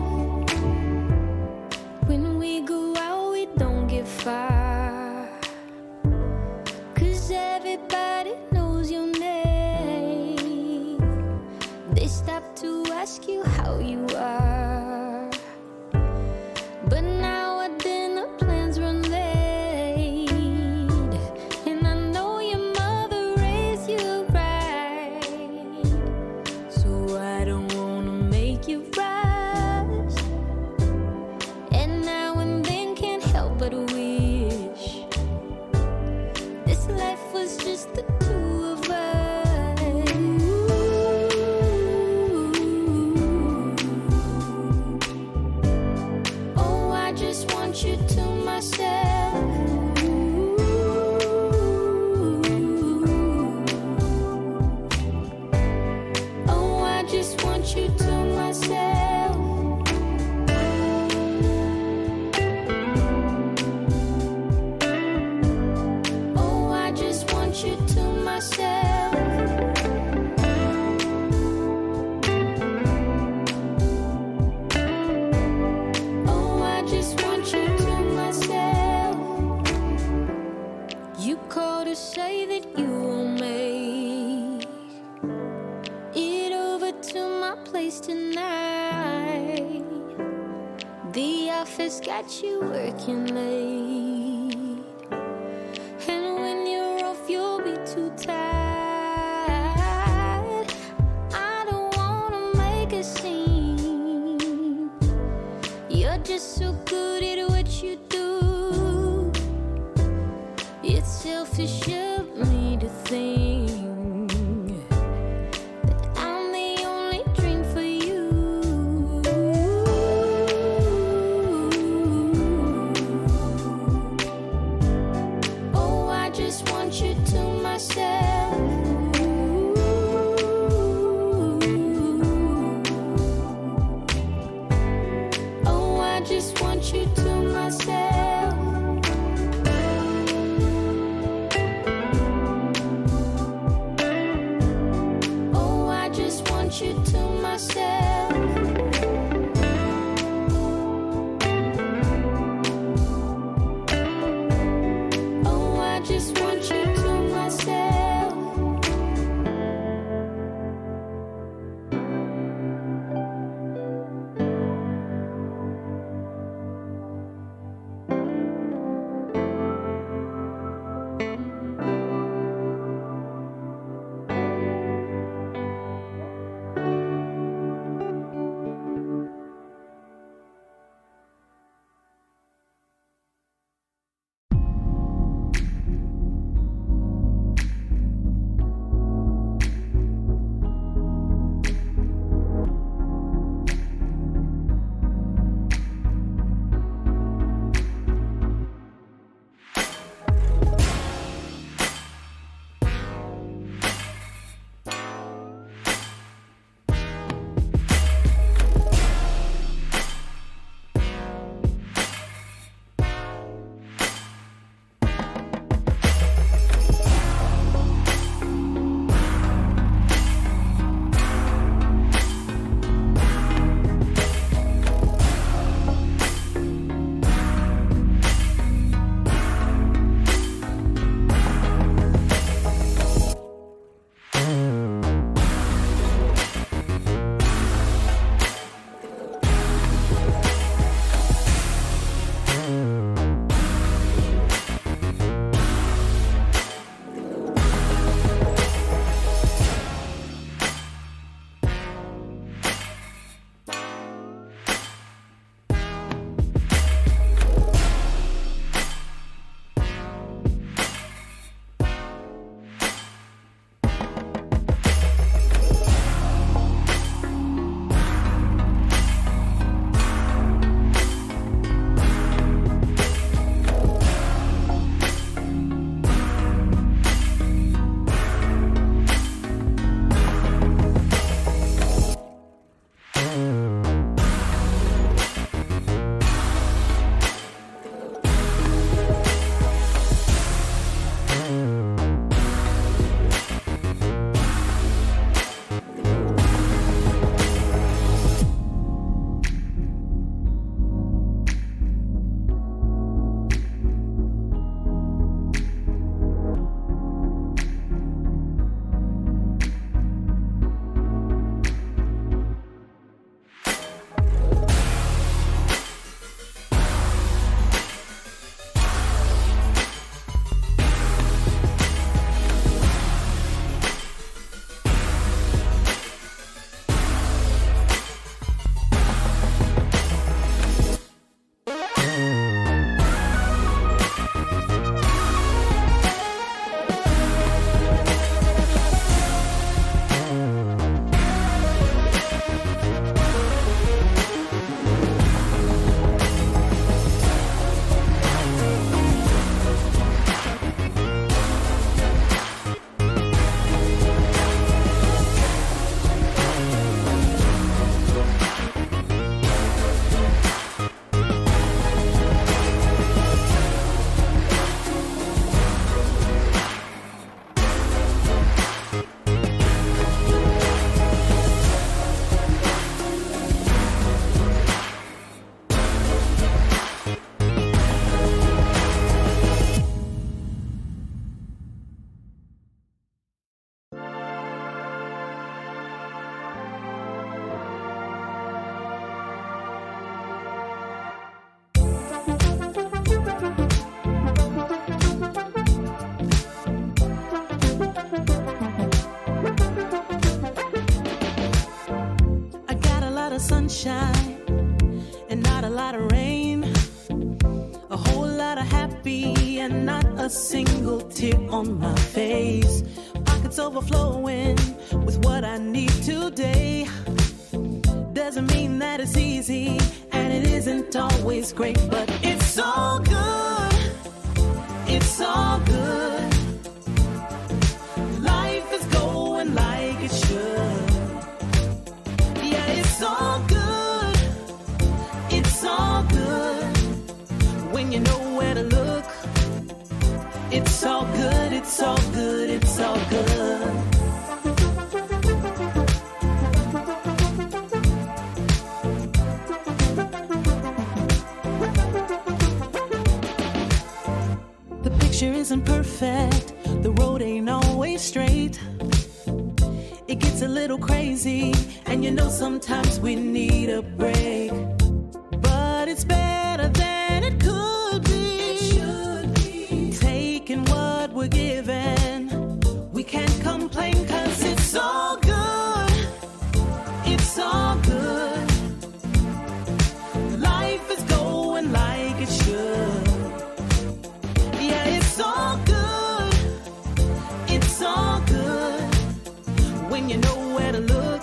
When we go out, we don't get far, 'cause everybody knows your name. They stop to ask you how you are, but now our dinner plans run late, and I know your mother raised you right, so I don't wanna make you rush. And now and then can't help but wish this life was just the two of us. Oh, I just want you to myself. Oh, I just want you to myself. Oh, I just want you to myself. Oh, I just want you to myself. You called to say that you will make it over to my place tonight. The office got you working late, and when you're off, you'll be too tired. I don't wanna make a scene. You're just so good at what you do. It's selfish of me to think that I'm the only dream for you. Oh, I just want you to myself. Oh, I just want you to myself. Oh, I just want you to myself. Oh, I just want you to myself. a single tear on my face. Pockets overflowing with what I need today. Doesn't mean that it's easy, and it isn't always great, but it's all good. It's all good. Life is going like it should. Yeah, it's all good. It's all good. When you know where to look. It's all good, it's all good, it's all good. The picture isn't perfect, the road ain't always straight. It gets a little crazy, and you know sometimes we need a break. But it's better than it could be. It should be. Taking what we're given, we can't complain 'cause it's all good. It's all good. Life is going like it should. Yeah, it's all good. It's all good. When you know where to look.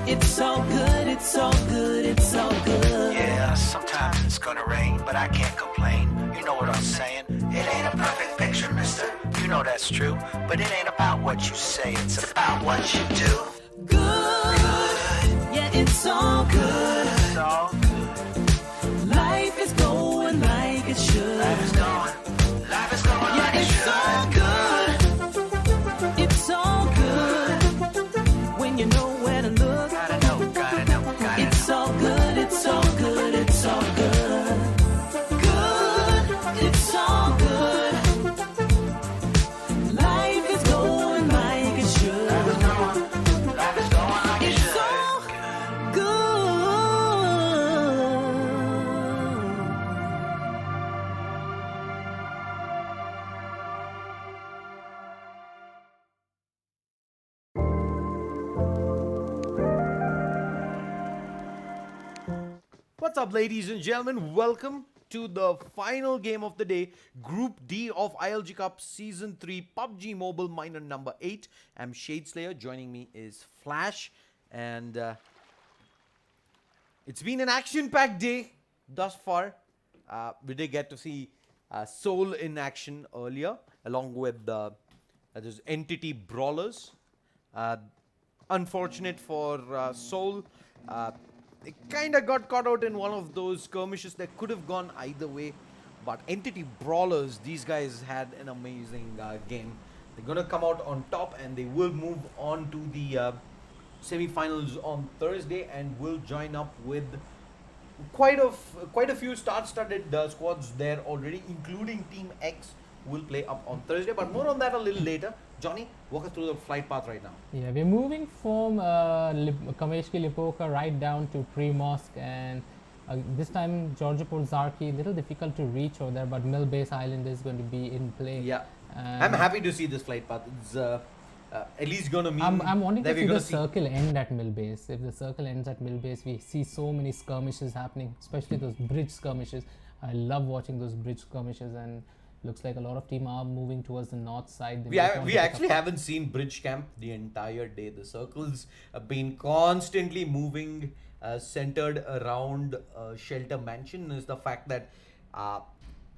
It's all good, it's all good, it's all good. Yeah, sometimes it's gonna rain, but I can't complain. You know what I'm saying? It ain't a perfect picture, mister. You know that's true. But it ain't about what you say, it's about what you do. Good. Yeah, it's all good. It's all good. Life is going like it should. Life is going Yeah, like it it's should. all good. It's all good. When you know where to look. Gotta know. It's all good, it's all good, it's all good. Good, it's all good. Life is going like it should. Life is going like it It's should. all good. What's up, ladies and gentlemen? Welcome to the final game of the day, Group D of ILG Cup Season 3 PUBG Mobile Minor number 8. I'm Shade Slayer. Joining me is Flash. And it's been an action-packed day thus far. We did get to see Soul in action earlier, along with this entity Brawlers. Unfortunate for Soul. They kind of got caught out in one of those skirmishes that could have gone either way. But Entity Brawlers, these guys had an amazing game. They're going to come out on top, and they will move on to the semi-finals on Thursday, and will join up with quite a few star-studded squads there already, including Team X will play up on Thursday. But more on that a little later. Johnny, walk us through the flight path right now. Yeah, we're moving from Kameshki Lipoka right down to Pre-Mosque, and this time Georgopol Zarki, little difficult to reach over there, but Mill Base Island is going to be in play. Yeah, I'm happy to see this flight path. It's at least going to mean I'm wanting to that see we're the going to circle end at Mill Base. If the circle ends at Mill Base, we see so many skirmishes happening, especially those bridge skirmishes. I love watching those bridge skirmishes, and looks like a lot of team are moving towards the north side. We actually haven't seen bridge camp the entire day. The circles have been constantly moving, centered around Shelter Mansion. Is the fact that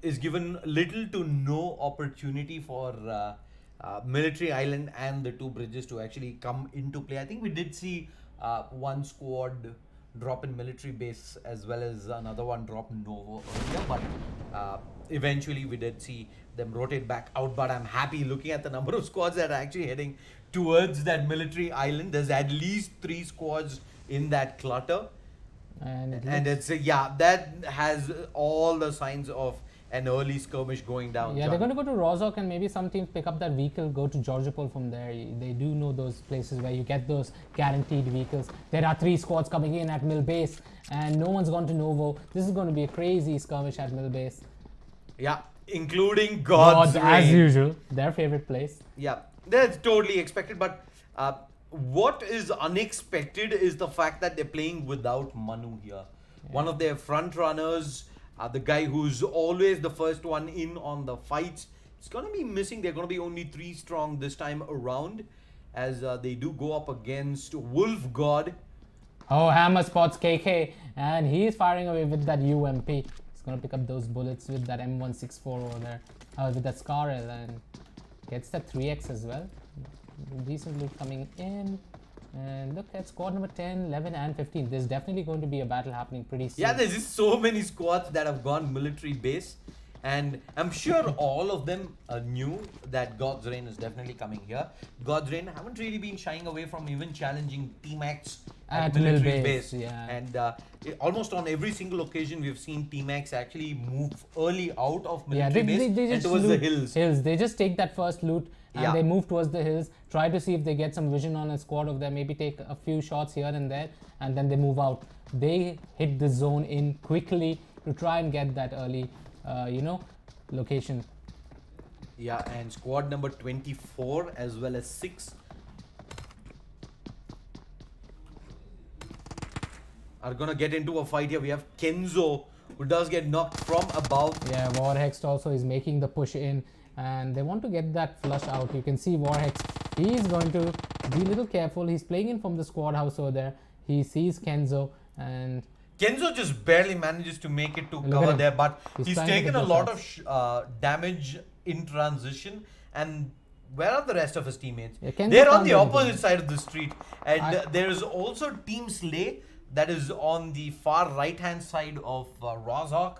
is given little to no opportunity for Military Island and the two bridges to actually come into play. I think we did see one squad drop in Military Base as well as another one drop Novo earlier, but eventually we did see them rotate back out. But I'm happy looking at the number of squads that are actually heading towards that Military Island. There's at least 3 squads in that clutter, And it's that has all the signs of an early skirmish going down. yeah, they're going to go to Rozok, and maybe some teams pick up that vehicle, go to Georgopol from there. They do know those places where you get those guaranteed vehicles. There are 3 squads coming in at Mill Base, and no one's gone to Novo. This is going to be a crazy skirmish at Mill Base. Yeah, including God's as Reign. usual, their favorite place. Yeah, that's totally expected. But what is unexpected is the fact that they're playing without Manu here. One of their front runners the guy who's always the first one in on the fights. It's going to be missing. They're going to be only 3 strong this time around, as they do go up against Wolf God. Oh, Hammer spots KK, and he's firing away with that UMP. He's gonna pick up those bullets with that M164 over there, with that Scarrel, and gets that 3x as well. Decent loot coming in. And look at squad number 10, 11 and 15. There's definitely going to be a battle happening pretty soon. Yeah, there's just so many squads that have gone military base. And I'm sure all of them knew that God's Reign is definitely coming here. God's Reign haven't really been shying away from even challenging Team X at military base. Yeah. And almost on every single occasion, we've seen Team X actually move early out of military base they and just towards the loot hills. They just take that first loot and they move towards the hills, try to see if they get some vision on a squad of them, maybe take a few shots here and there, and then they move out. They hit the zone in quickly to try and get that early location. Yeah, and squad number 24 as well as 6 are gonna get into a fight here. We have Kenzo, who does get knocked from above. Yeah, Warhex also is making the push in, and they want to get that flush out. You can see Warhex, he's going to be a little careful. He's playing in from the squad house over there. He sees Kenzo, and Kenzo just barely manages to make it to cover there, but he's taken a lot of damage in transition. And where are the rest of his teammates? Yeah, they're on the opposite side of the street. And there is also Team Slay that is on the far right hand side of Rozhawk.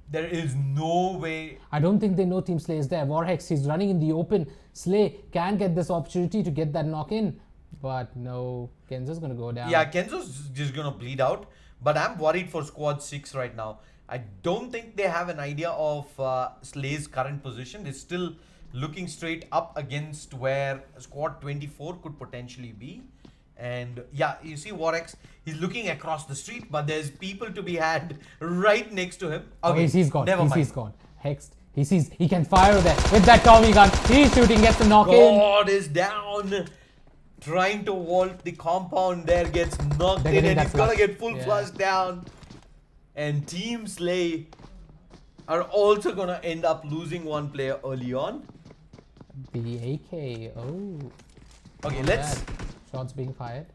There is no way. I don't think they know Team Slay is there. Warhex, he's running in the open. Slay can get this opportunity to get that knock in. But no, Kenzo's gonna go down. Yeah, Kenzo's just gonna bleed out. But I'm worried for squad 6 right now. I don't think they have an idea of Slay's current position. They're still looking straight up against where squad 24 could potentially be. And yeah, you see Warx, he's looking across the street, but there's people to be had right next to him. Okay, he's gone. Never mind. He's gone. Hexed. He sees he can fire there with that Tommy gun. He's shooting, gets the knock in. God is down. Trying to vault the compound there, gets knocked in, and he's gonna get full flush down. And Team Slay are also gonna end up losing one player early on. The AK. Oh. Okay, let's. Bad. Shots being fired.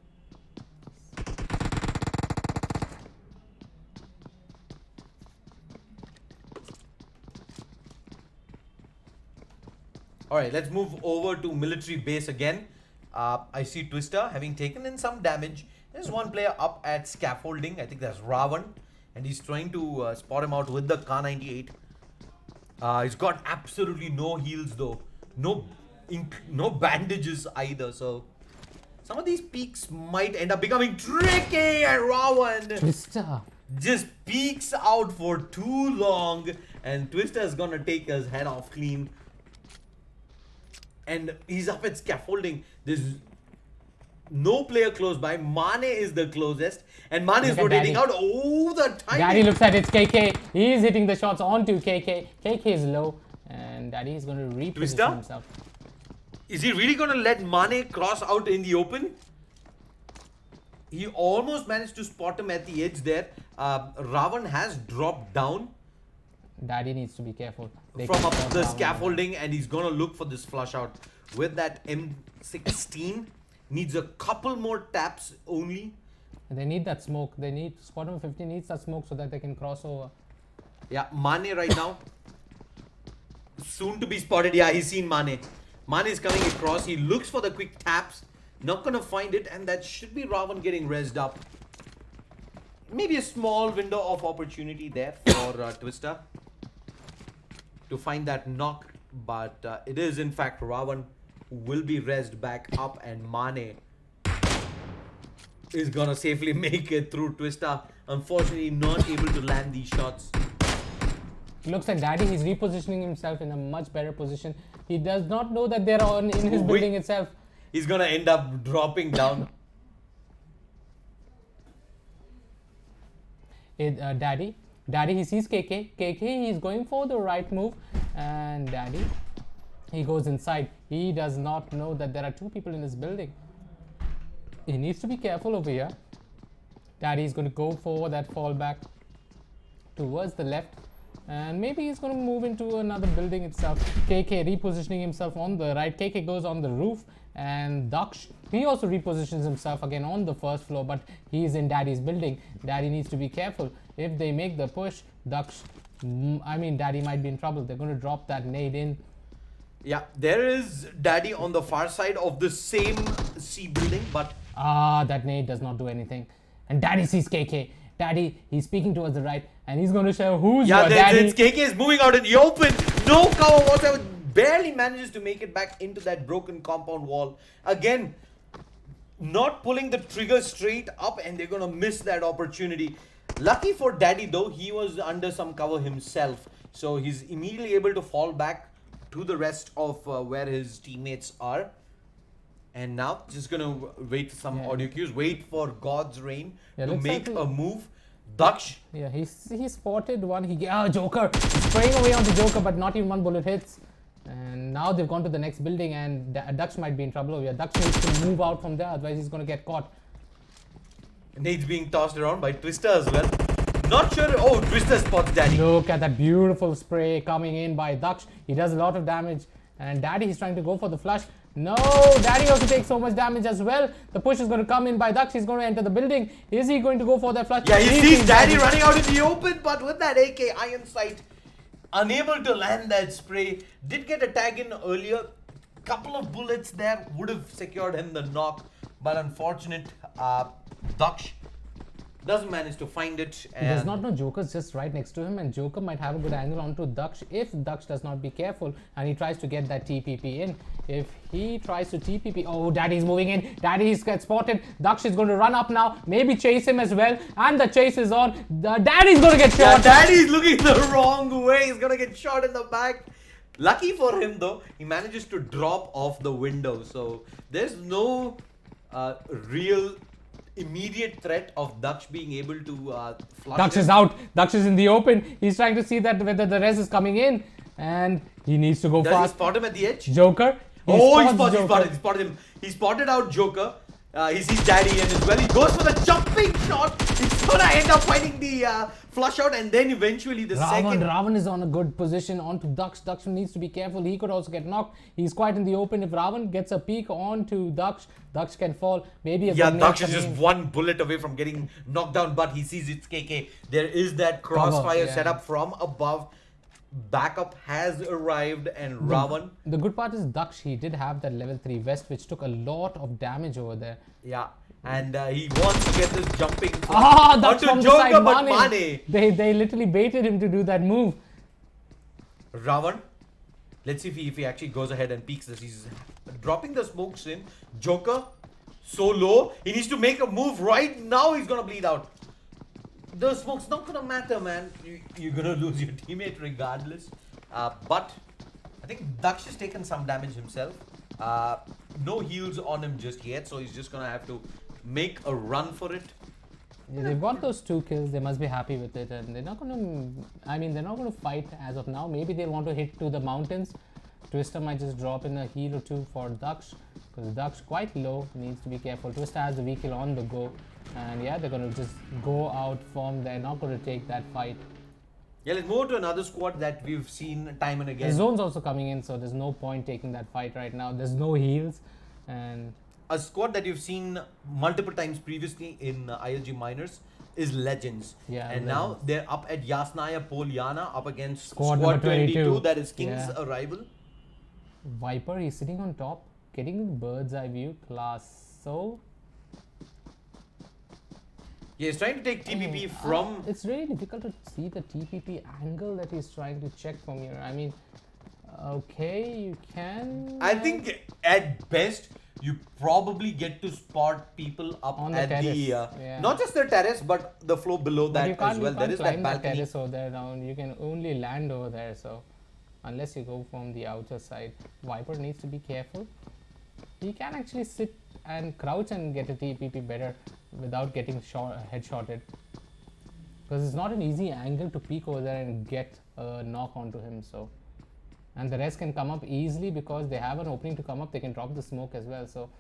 Alright, let's move over to military base again. I see Twister having taken in some damage. There's one player up at scaffolding. I think that's Ravan. And he's trying to spot him out with the K98. He's got absolutely no heals though. No bandages either. So some of these peaks might end up becoming tricky. And Ravan Twister just peeks out for too long. And Twister's gonna take his head off clean. And he's up at scaffolding. There's no player close by. Mane is the closest. And Mane is rotating out. Oh, the timing. Daddy looks at it's KK. He's hitting the shots onto KK. KK is low. And Daddy is going to reposition himself. Is he really going to let Mane cross out in the open? He almost managed to spot him at the edge there. Ravan has dropped down. Daddy needs to be careful. From up the scaffolding, and he's gonna look for this flush out with that M16. Needs a couple more taps only. They need that smoke. They need squad number 15 needs that smoke so that they can cross over. Yeah, Mane right now. Soon to be spotted. Yeah, he's seen Mane. Mane is coming across. He looks for the quick taps. Not gonna find it, and that should be Ravan getting rezzed up. Maybe a small window of opportunity there for Twister to find that knock, but it is in fact Ravan who will be rezzed back up, and Mane is gonna safely make it through. Twister unfortunately not able to land these shots. Looks like Daddy, he's repositioning himself in a much better position. He does not know that they're in his building itself. He's gonna end up dropping down. Daddy, he sees KK. KK, he's going for the right move. And Daddy, he goes inside. He does not know that there are 2 people in his building. He needs to be careful over here. Daddy is going to go for that fallback towards the left. And maybe he's going to move into another building itself. KK repositioning himself on the right. KK goes on the roof. And Daksh, he also repositions himself again on the first floor. But he's in Daddy's building. Daddy needs to be careful. If they make the push, Daksh, Daddy might be in trouble. They're going to drop that nade in. Yeah, there is Daddy on the far side of the same C building, but... that nade does not do anything. And Daddy sees KK. Daddy, he's speaking towards the right, and he's going to show who's your daddy. KK is moving out in the open. No cover whatsoever. Barely manages to make it back into that broken compound wall. Again, not pulling the trigger straight up, and they're going to miss that opportunity. Lucky for Daddy, though, he was under some cover himself. So he's immediately able to fall back to the rest of where his teammates are. And now just gonna wait for some audio cues, wait for God's rain to make a move. Daksh. Yeah, he spotted one. Joker spraying away on the Joker, but not even one bullet hits. And now they've gone to the next building, and Daksh might be in trouble over here. Daksh needs to move out from there, otherwise he's gonna get caught. Nade's being tossed around by Twister as well. Not sure. Oh, Twister spots Daddy. Look at that beautiful spray coming in by Daksh. He does a lot of damage. And Daddy is trying to go for the flush. No, Daddy also takes so much damage as well. The push is going to come in by Daksh. He's going to enter the building. Is he going to go for that flush? Yeah, he sees Daddy running out in the open, but with that AK iron sight, unable to land that spray. Did get a tag in earlier. Couple of bullets there would have secured him the knock, but unfortunate. Daksh doesn't manage to find it. He does not know Joker's just right next to him, and Joker might have a good angle onto Daksh if Daksh does not be careful and he tries to get that TPP in. If he tries to TPP, oh, Daddy's moving in. Daddy's got spotted. Daksh is going to run up now, maybe chase him as well, and the chase is on. Daddy's going to get shot. Yeah, Daddy's looking the wrong way. He's going to get shot in the back. Lucky for him, though, he manages to drop off the window. So there's no real immediate threat of Daksh being able to flush. Daksh is out. Daksh is in the open. He's trying to see that whether the res is coming in, and he needs to go fast. fast. He spot him at the edge? Joker. He spotted him. He spotted out Joker. He sees Daddy and as well. He goes for the jumping shot. He's gonna end up finding the flush out, and then eventually the second. Ravan is on a good position onto Daksh. Daksh needs to be careful. He could also get knocked. He's quite in the open. If Ravan gets a peek onto Daksh, Daksh can fall. Maybe a Daksh is just one bullet away from getting knocked down, but he sees it's KK. There is that crossfire set up from above. Backup has arrived, and Ravan. The good part is Daksh, he did have that level 3 vest, which took a lot of damage over there. Yeah, and he wants to get this jumping Daksh from Joker, the side, but Mane. They literally baited him to do that move. Ravan, let's see if he actually goes ahead and peeks this. He's dropping the smokes in. Joker, so low. He needs to make a move right now. He's gonna bleed out. The smoke's not gonna matter, man. You're gonna lose your teammate regardless. But I think Daksh has taken some damage himself. No heals on him just yet, so he's just gonna have to make a run for it. Yeah, they've got those 2 kills. They must be happy with it, and they're not gonna. They're not gonna fight as of now. Maybe they'll want to hit to the mountains. Twister might just drop in a heal or 2 for Daksh, because Daksh quite low. Needs to be careful. Twister has the vehicle on the go. And yeah, they're going to just go out from there, not going to take that fight. Yeah, let's move to another squad that we've seen time and again. The zone's also coming in, so there's no point taking that fight right now. There's no heals. And a squad that you've seen multiple times previously in ILG Minors is Legends. Yeah, and now they're up at Yasnaya Polyana up against Squad 22. That is King's arrival. Viper, he's sitting on top, getting bird's eye view class. So yeah, he's trying to take TPP from... It's really difficult to see the TPP angle that he's trying to check from here. Okay, you can... I think at best, you probably get to spot people up on at the not just the terrace, but the floor below that as well. There is that balcony. Terrace over there now. You can only land over there, so unless you go from the outer side. Viper needs to be careful. He can actually sit and crouch and get a TPP better without getting headshotted, because it's not an easy angle to peek over there and get a knock onto him. So, and the rest can come up easily because they have an opening to come up. They can drop the smoke as well. So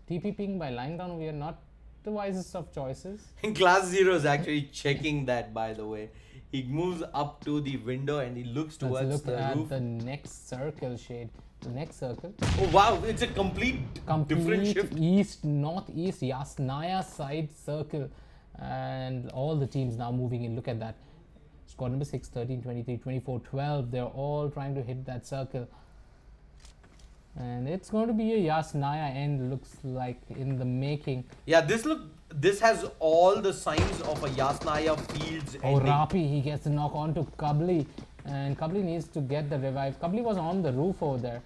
TPPing by lying down, we are not the wisest of choices. Class 0 is actually checking that, by the way. He moves up to the window and he looks Let's towards look the at roof. the next circle shade. The next circle. Oh wow, it's a complete different shift. East, northeast, Yasnaya side circle. And all the teams now moving in. Look at that. Squad number 6, 13, 23, 24, 12. They're all trying to hit that circle. And it's going to be a Yasnaya end, looks like, in the making. Yeah, this has all the signs of a Yasnaya Fields Oh, ending. Rapi, he gets a knock on to Kabli. And Kabli needs to get the revive. Kabli was on the roof over there.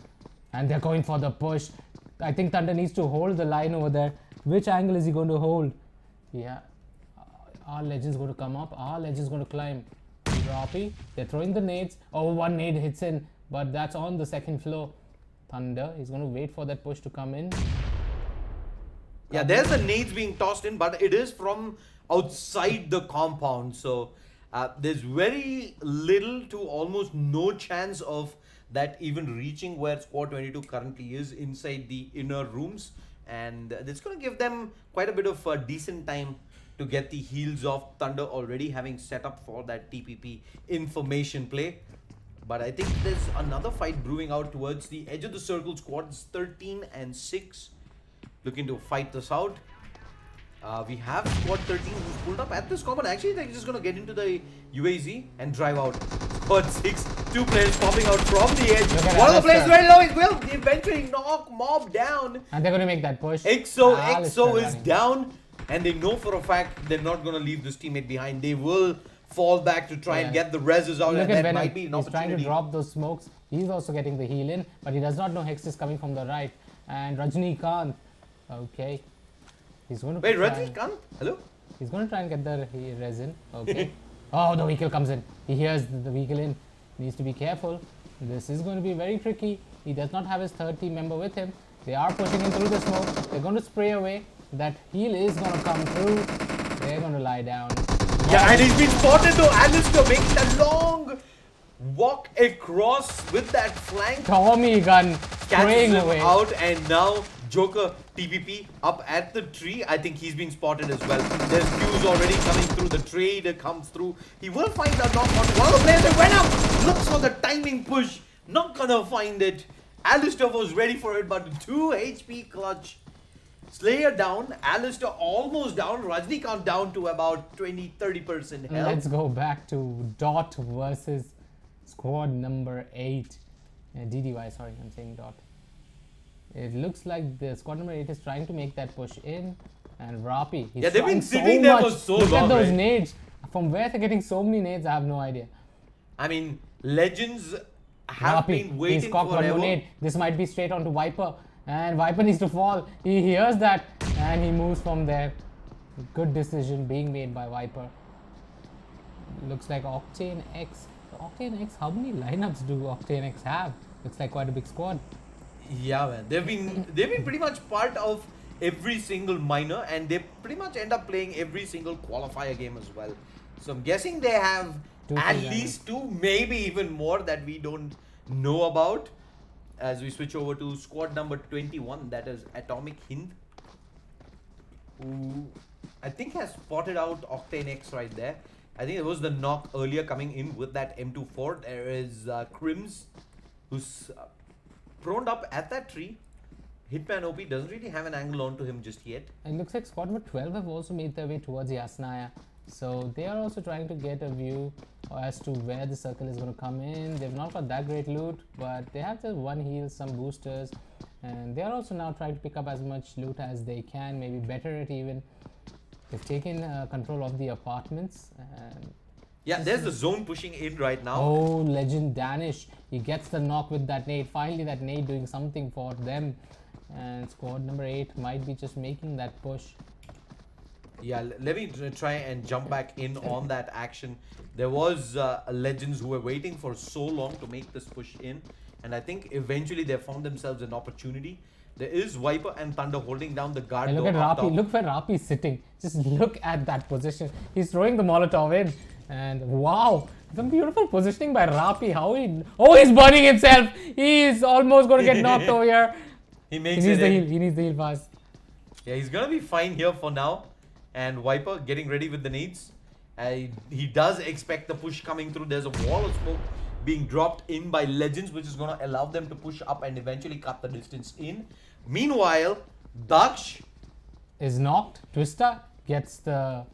And they're going for the push. I think Thunder needs to hold the line over there. Which angle is he going to hold? Yeah. Our Legend's going to come up. Our Legend's going to climb. Rapi, they're throwing the nades. Oh, one nade hits in. But that's on the second floor. Thunder is going to wait for that push to come in. Yeah, there's the nades being tossed in, but it is from outside the compound. So there's very little to almost no chance of that even reaching where Squad 22 currently is inside the inner rooms. And it's going to give them quite a bit of decent time to get the heels off. Thunder already having set up for that TPP information play. But I think there's another fight brewing out towards the edge of the circle. Squads 13 and 6 looking to fight this out. We have Squad 13 who's pulled up at this combat. Actually, they're just going to get into the UAZ and drive out. Squad 6, 2 players popping out from the edge. One of the players very low. It will eventually knock Mob down. And they're going to make that push. EXO is down. And they know for a fact they're not going to leave this teammate behind. They will fall back to try and get the reses out. Look And at that Venom. might be an He's opportunity. trying to drop those smokes. He's also getting the heal in. But he does not know Hex is coming from the right. And Rajnikant. Okay. He's going to Wait, Rajnikant? Hello? He's going to try and get the resin. Okay. Oh, the vehicle comes in. He hears the vehicle in. Needs to be careful. This is going to be very tricky. He does not have his third team member with him. They are pushing him through the smoke. They're going to spray away. That heal is going to come through. They're going to lie down. Yeah, and he's been spotted though. Alistair making that long walk across with that flank. Tommy gun spraying Catches him away. out, and now Joker TPP up at the tree. I think he's been spotted as well. There's Q's already coming through. The trade comes through. He will find a knock on one of the players that went up. Looks for the timing push. Not gonna find it. Alistair was ready for it, but 2 HP clutch. Slayer down, Alistair almost down, Rajnikant down to about 20-30% health. Let's go back to Dot versus squad number 8. DDY, sorry, I'm saying Dot. It looks like the squad number 8 is trying to make that push in. And Rapi, he's Yeah, they've been trying sitting so there much. for so Look long, at those right? nades. From where they're getting so many nades, I have no idea. I mean, Legends have been He's waiting cocked one forever. more nade. This might be straight onto Viper. And Viper needs to fall. He hears that and he moves from there. Good decision being made by Viper. Looks like Octane X. Octane X, how many lineups do Octane X have? Looks like quite a big squad. Yeah, man. They've been pretty much part of every single minor, and they pretty much end up playing every single qualifier game as well. So I'm guessing they have at least 2, maybe even more that we don't know about. As we switch over to squad number 21, that is Atomic Hind, who I think has spotted out Octane X right there. I think it was the knock earlier coming in with that M24. There is Crims, who's proned up at that tree. Hitman OP doesn't really have an angle onto him just yet. It looks like squad number 12 have also made their way towards Yasnaya. So they are also trying to get a view as to where the circle is going to come in. They've not got that great loot, but they have just one heal, some boosters, and they are also now trying to pick up as much loot as they can, maybe better it even. They've taken control of the apartments. And yeah, there's the zone pushing in right now. oh, Legend Danish. He gets the knock with that nade. Finally, that nade doing something for them. And squad number 8 might be just making that push. Yeah, let me try and jump back in on that action. There was Legends who were waiting for so long to make this push in, and I think eventually they found themselves an opportunity. There is Viper and Thunder holding down the guard. And look at Rapi. Look where Rapi is sitting. Just look at that position. He's throwing the Molotov in, and wow, some beautiful positioning by Rapi. How he? Oh, he's burning himself. He is almost going to get knocked over here. He makes needs it the in. heal. He needs the heal fast. Yeah, he's gonna be fine here for now. And Viper getting ready with the nades. He does expect the push coming through. There's a wall of smoke being dropped in by Legends, which is going to allow them to push up and eventually cut the distance in. Meanwhile, Daksh is knocked. Twister gets the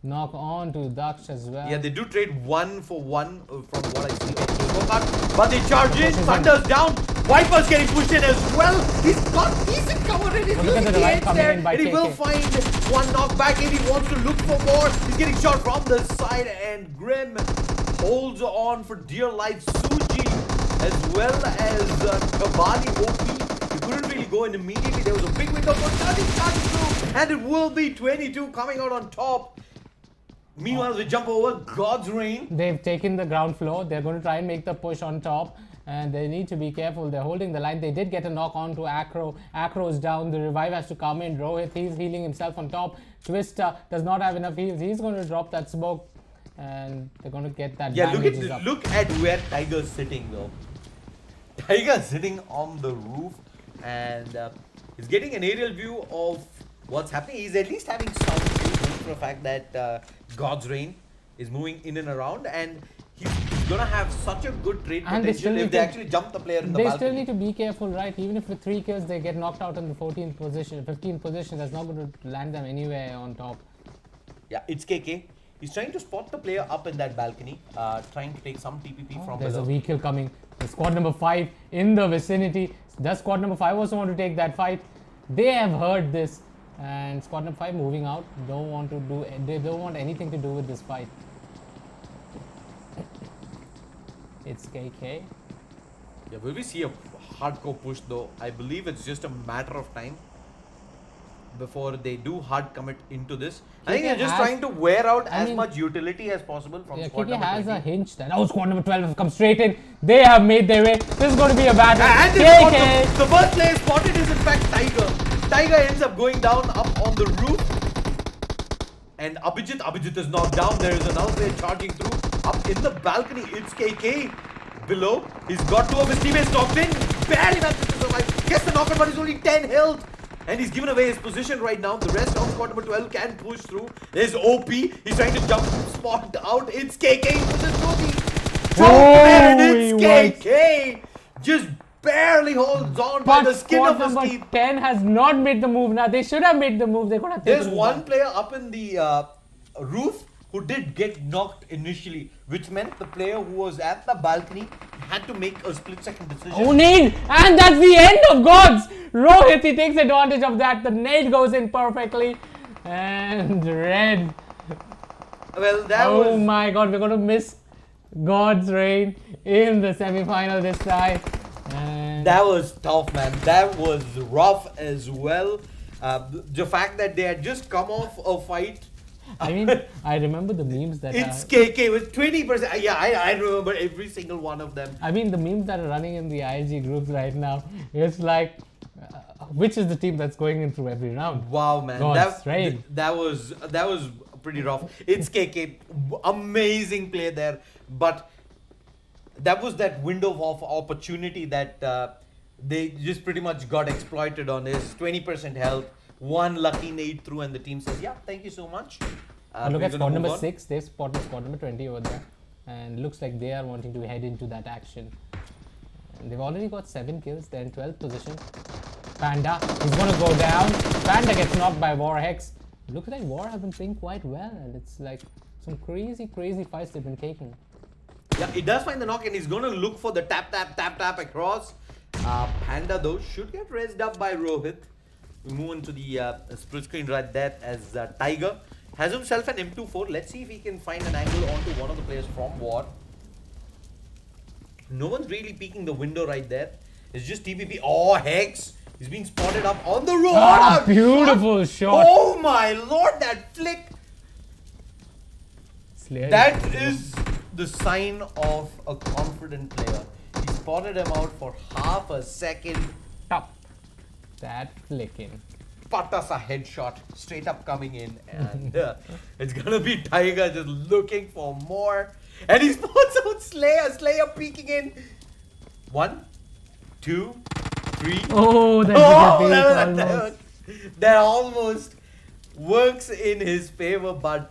knock on to Daksh as well. Yeah, they do trade 1 for 1 from what I see of Koko, but they charge in. Thunder's down. Viper's getting pushed in as well. He's got decent cover in. He's Look at using the the revive edge coming there, in by and he will KK. find one knockback if he wants to look for more. He's getting shot from the side, and Grim holds on for dear life. Suji as well as Kabali OP. He couldn't really go in immediately. There was a big window for charging through, and it will be 22 coming out on top. Meanwhile, we jump over God's Reign. They've taken the ground floor. They're going to try and make the push on top. And they need to be careful. They're holding the line. They did get a knock on to Acro. Acro is down. The revive has to come in. Rohit, he's healing himself on top. Twister does not have enough heals. He's going to drop that smoke. And they're going to get that bandages up. Look at where Tiger's sitting though. Tiger's sitting on the roof, and he's getting an aerial view of what's happening. He's at least having some view for the fact that God's Reign is moving in and around, and he's gonna have such a good trade And they potential still if need they to- actually jump the player in the They balcony. still need to be careful, right? Even if with 3 kills they get knocked out in the 14th position, 15th position, that's not going to land them anywhere on top. Yeah, it's KK. He's trying to spot the player up in that balcony, trying to take some TPP from There's a below. weak kill coming. The squad number 5 in the vicinity. Does squad number 5 also want to take that fight? They have heard this, and squad number 5 moving out. They don't want anything to do with this fight. It's KK. Yeah, will we see a hardcore push though? I believe it's just a matter of time before they do hard commit into this. I think KK they're just has- trying to wear out I as mean- much utility as possible from Yeah, squad KK number has 20. a hinge that. Oh, squad number 12 has come straight in. They have made their way. This is going to be a battle. And KK. the first player spotted is in fact Tiger. Tiger ends up going down up on the roof. And Abhijit is knocked down. There is another player charging through. Up in the balcony, it's KK. Below, he's got 2 of his teammates knocked in. Barely manages to survive. Gets the knockout, but he's only 10 health. And he's given away his position right now. The rest of squad number 12 can push through. There's OP. He's trying to jump spot out. It's KK. He pushes through and it's KK. Just barely holds on by But the skin squad of his number teeth. 10 has not made the move. Now they should have made the move. They could have There's taken one player up in the roof who did get knocked initially, which meant the player who was at the balcony had to make a split-second decision. Oh, nade! And that's the end of Gods! Rohit, he takes advantage of that. The nade goes in perfectly. And red. Well, that Oh was... my god, we're going to miss God's Reign in the semi-final this time. And That was tough, man. That was rough as well. The fact that they had just come off a fight. I mean, I remember the memes that It's are... KK with 20%. Yeah, I remember every single one of them. I mean, the memes that are running in the ILG groups right now, it's like, which is the team that's going in through every round? Wow, man. God's Reign. That was pretty rough. It's KK. Amazing play there. But that was that window of opportunity that they just pretty much got exploited on. His 20% health, 1 lucky nade through, and the team says, yeah, thank you so much. Look we're at gonna squad move number on. 6. They've spotted squad number 20 over there. And looks like they are wanting to head into that action. And they've already got 7 kills. They're in 12th position. Panda, he's going to go down. Panda gets knocked by Warhex. Looks like War have been playing quite well. And it's like some crazy fights they've been taking. Yeah, he does find the knock, and he's going to look for the tap across. Panda, though, should get raised up by Rohit. We move into the split screen right there as Tiger has himself an M24. Let's see if he can find an angle onto one of the players from War. No one's really peeking the window right there. It's just TPP. Oh, Hex. He's being spotted up on the road. Ah, What a beautiful shot. Oh my lord, that flick. Slayer That is the sign of a confident player. He spotted him out for half a second. top. That flicking. Patas a headshot straight up coming in, and it's gonna be Tiger just looking for more, and he spots out Slayer peeking in. 1, 2, 3. Oh, that's Oh, almost. that almost works in his favor, but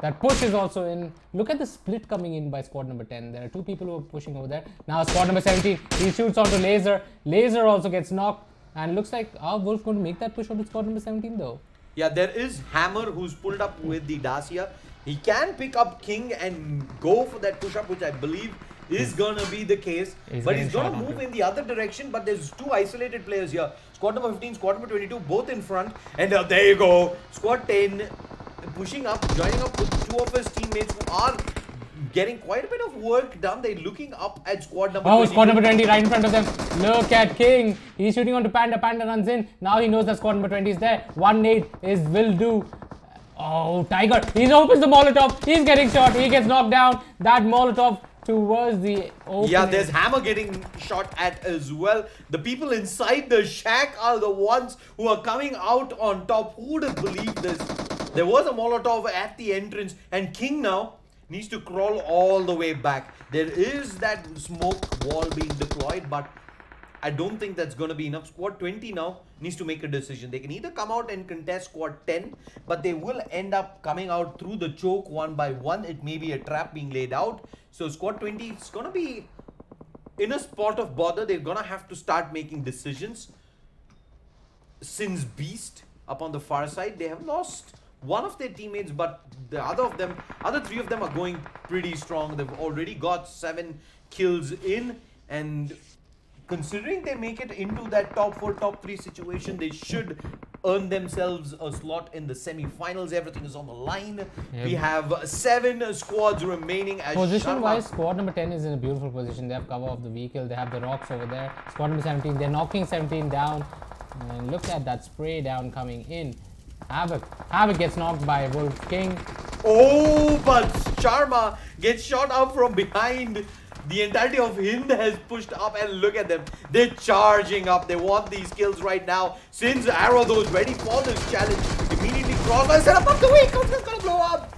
That push is also in. Look at the split coming in by squad number 10. There are two people who are pushing over there. Now squad number 17, he shoots onto Laser. Laser also gets knocked. And looks like Wolf going to make that push onto squad number 17 though. Yeah, there is Hammer who's pulled up with the Dacia. He can pick up King and go for that push-up, which I believe is gonna be the case. But he's gonna move in the other direction, but there's two isolated players here. Squad number 15, squad number 22, both in front. And there you go. Squad 10 pushing up, joining up with two of his teammates who are getting quite a bit of work done. They're looking up at squad number 20. Squad number 20 right in front of them. Look at King. He's shooting onto Panda. Panda runs in. Now he knows that squad number 20 is there. 1 nade will do. Oh, Tiger. He opens the Molotov. He's getting shot. He gets knocked down. That Molotov towards the opening. Yeah, there's Hammer getting shot at as well. The people inside the shack are the ones who are coming out on top. Who would have believed this? There was a Molotov at the entrance, and King now needs to crawl all the way back. There is that smoke wall being deployed, but I don't think that's going to be enough. Squad 20 now needs to make a decision. They can either come out and contest squad 10, but they will end up coming out through the choke one by one. It may be a trap being laid out. So squad 20 is going to be in a spot of bother. They're going to have to start making decisions. Since Beast up on the far side, they have lost one of their teammates, but the other three of them are going pretty strong. They've already got 7 kills in, and considering they make it into that top 4, top 3 situation, they should earn themselves a slot in the semi-finals. Everything is on the line. Yep. We have 7 squads remaining. Position-wise, squad number 10 is in a beautiful position. They have cover of the vehicle. They have the rocks over there. Squad number 17, they're knocking 17 down. And look at that spray down coming in. Havoc gets knocked by Wolf King. Oh, but Sharma gets shot up from behind. The entirety of Hind has pushed up, and look at them. They're charging up. They want these kills right now. Since Arrow, though, is ready for this challenge, immediately cross. Set up the vehicle. It's gonna blow up.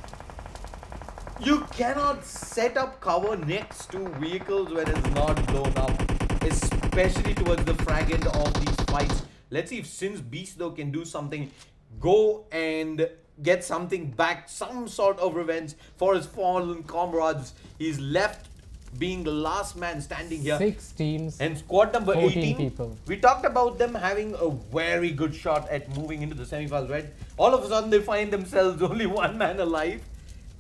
You cannot set up cover next to vehicles when it's not blown up, especially towards the frag end of these fights. Let's see if Sin's Beast, though, can do something. Go and get something back, some sort of revenge for his fallen comrades. He's left being the last man standing here. 6 teams. And squad number 18, people. We talked about them having a very good shot at moving into the semifinals, right? All of a sudden, they find themselves only 1 man alive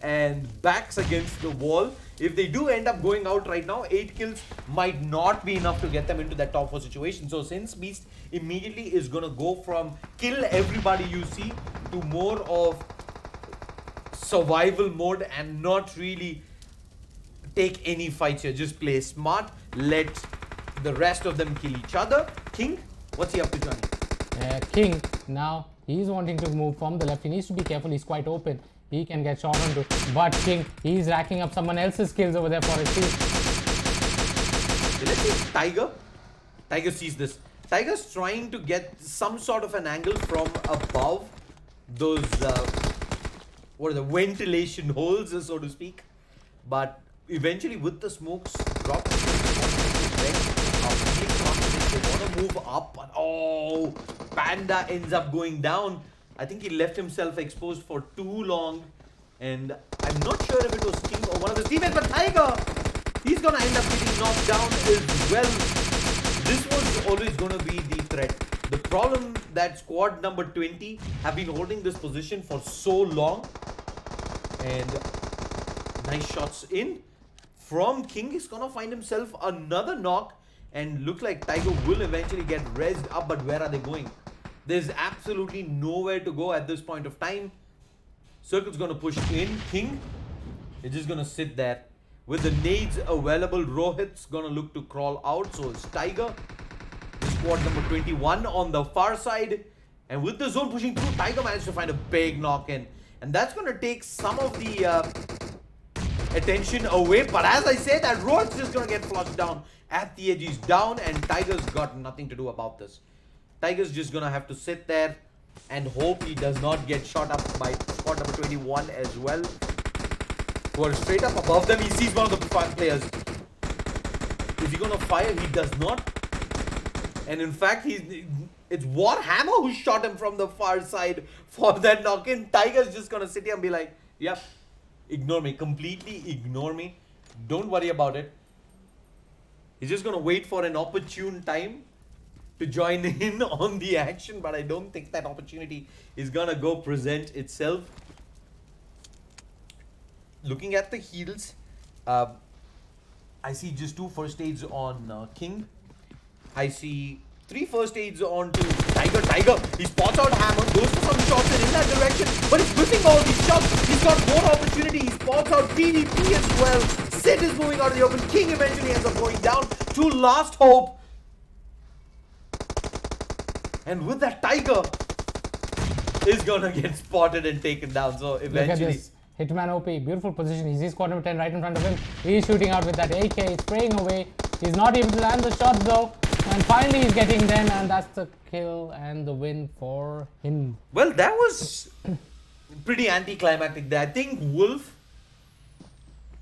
and backs against the wall. If they do end up going out right now, 8 kills might not be enough to get them into that top 4 situation. So since Beast immediately is going to go from kill everybody you see to more of survival mode and not really take any fights here. Just play smart. Let the rest of them kill each other. King, what's he up to, Johnny? King, now he's wanting to move from the left. He needs to be careful. He's quite open. He can get shot onto. But King, he's racking up someone else's kills over there for his team. Let's see Tiger. Tiger sees this. Tiger's trying to get some sort of an angle from above those, what are the ventilation holes, so to speak. But eventually, with the smokes drop, they want to move up. But oh, Panda ends up going down. I think he left himself exposed for too long. And I'm not sure if it was King or one of his teammates, but Tiger, he's going to end up getting knocked down as well. This was always going to be the threat. The problem that squad number 20 have been holding this position for so long. And nice shots in from King. He's going to find himself another knock. And look like Tiger will eventually get rezzed up. But where are they going? There's absolutely nowhere to go at this point of time. Circle's going to push in. King is just going to sit there. With the nades available, Rohit's going to look to crawl out. So it's Tiger. Squad number 21 on the far side. And with the zone pushing through, Tiger managed to find a big knock in. And that's going to take some of the attention away. But as I say, that Rohit's just going to get flushed down at the edge. He's down and Tiger's got nothing to do about this. Tiger's just going to have to sit there and hope he does not get shot up by squad number 21 as well. Who are straight up above them. He sees one of the players. Is he going to fire? He does not. And in fact, it's Warhammer who shot him from the far side for that knock-in. Tiger's just going to sit here and be like, yep, ignore me. Completely ignore me. Don't worry about it. He's just gonna wait for an opportune time to join in on the action, but I don't think that opportunity is gonna go present itself. Looking at the heals, I see just 2 first aids on King. I see 3 first aids on to Tiger. He spots out Hammer, goes for some shots and in that direction, but he's missing all these shots. He's got more opportunity. He spots out PvP as well. Sid is moving out of the open. King eventually ends up going down to last hope. And with that, Tiger is gonna get spotted and taken down. So eventually, look at this. Hitman OP, beautiful position. He sees quad number 10 right in front of him. He's shooting out with that AK. He's spraying away. He's not able to land the shot though. And finally he's getting them, and that's the kill and the win for him. well, that was pretty anticlimactic there. I think Wolf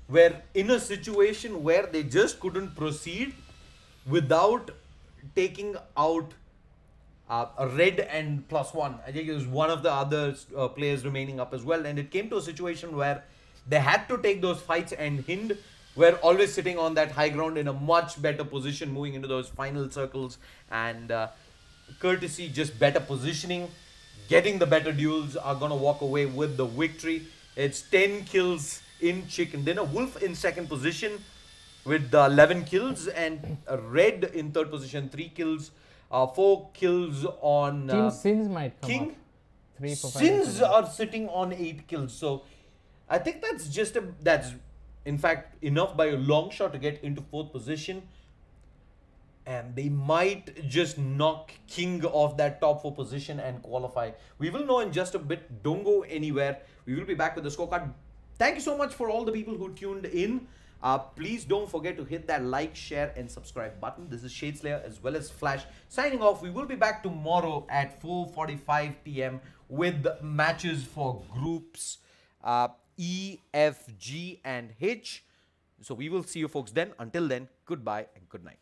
were in a situation where they just couldn't proceed without taking out a red and +1. I think it was one of the other players remaining up as well, and it came to a situation where they had to take those fights, and Hind were always sitting on that high ground in a much better position moving into those final circles, and courtesy, just better positioning, getting the better duels, are gonna walk away with the victory. It's 10 kills in Chicken Dinner. Wolf in second position with 11 kills, and Red in third position, 3 kills. 4 kills on Team Sins might come King. up. 3, 4, 5, Sins 6, are sitting on 8 kills. So I think that's in fact enough by a long shot to get into 4th position. And they might just knock King off that top 4 position and qualify. We will know in just a bit. Don't go anywhere. We will be back with the scorecard. Thank you so much for all the people who tuned in. Please don't forget to hit that like, share, and subscribe button. This is Shadeslayer as well as Flash signing off. We will be back tomorrow at 4:45 p.m. with matches for groups E, F, G, and H. So we will see you folks then. Until then, goodbye and good night.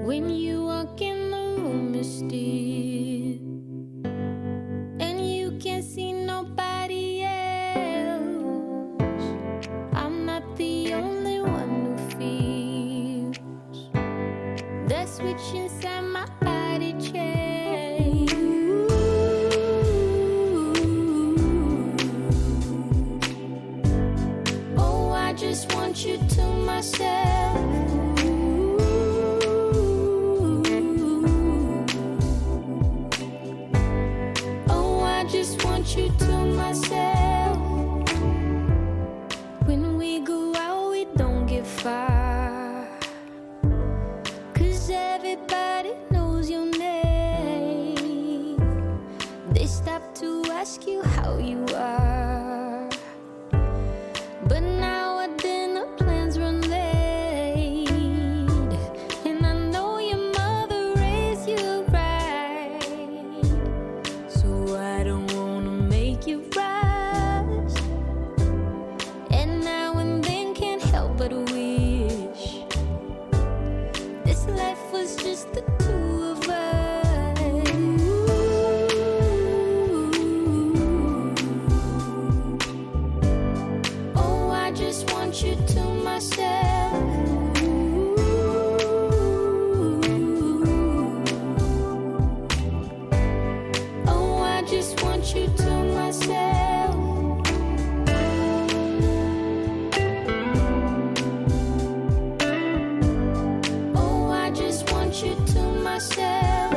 When you walk in the room, it's still, and you can't see nobody else. I'm not the only one who feels that switch inside my body change. Oh, I just want you to myself. Oh, I just want you to myself. When we go out, we don't get far, 'cause everybody knows your name. They stop to ask you how you are, but now our dinner plans run late, and I know your mother raised you right, so I don't wanna make you rush. And now and then can't help but wish this life was just the two of us. Oh, I just want you to myself. Oh, I just want you to myself. Oh, I just want you to myself.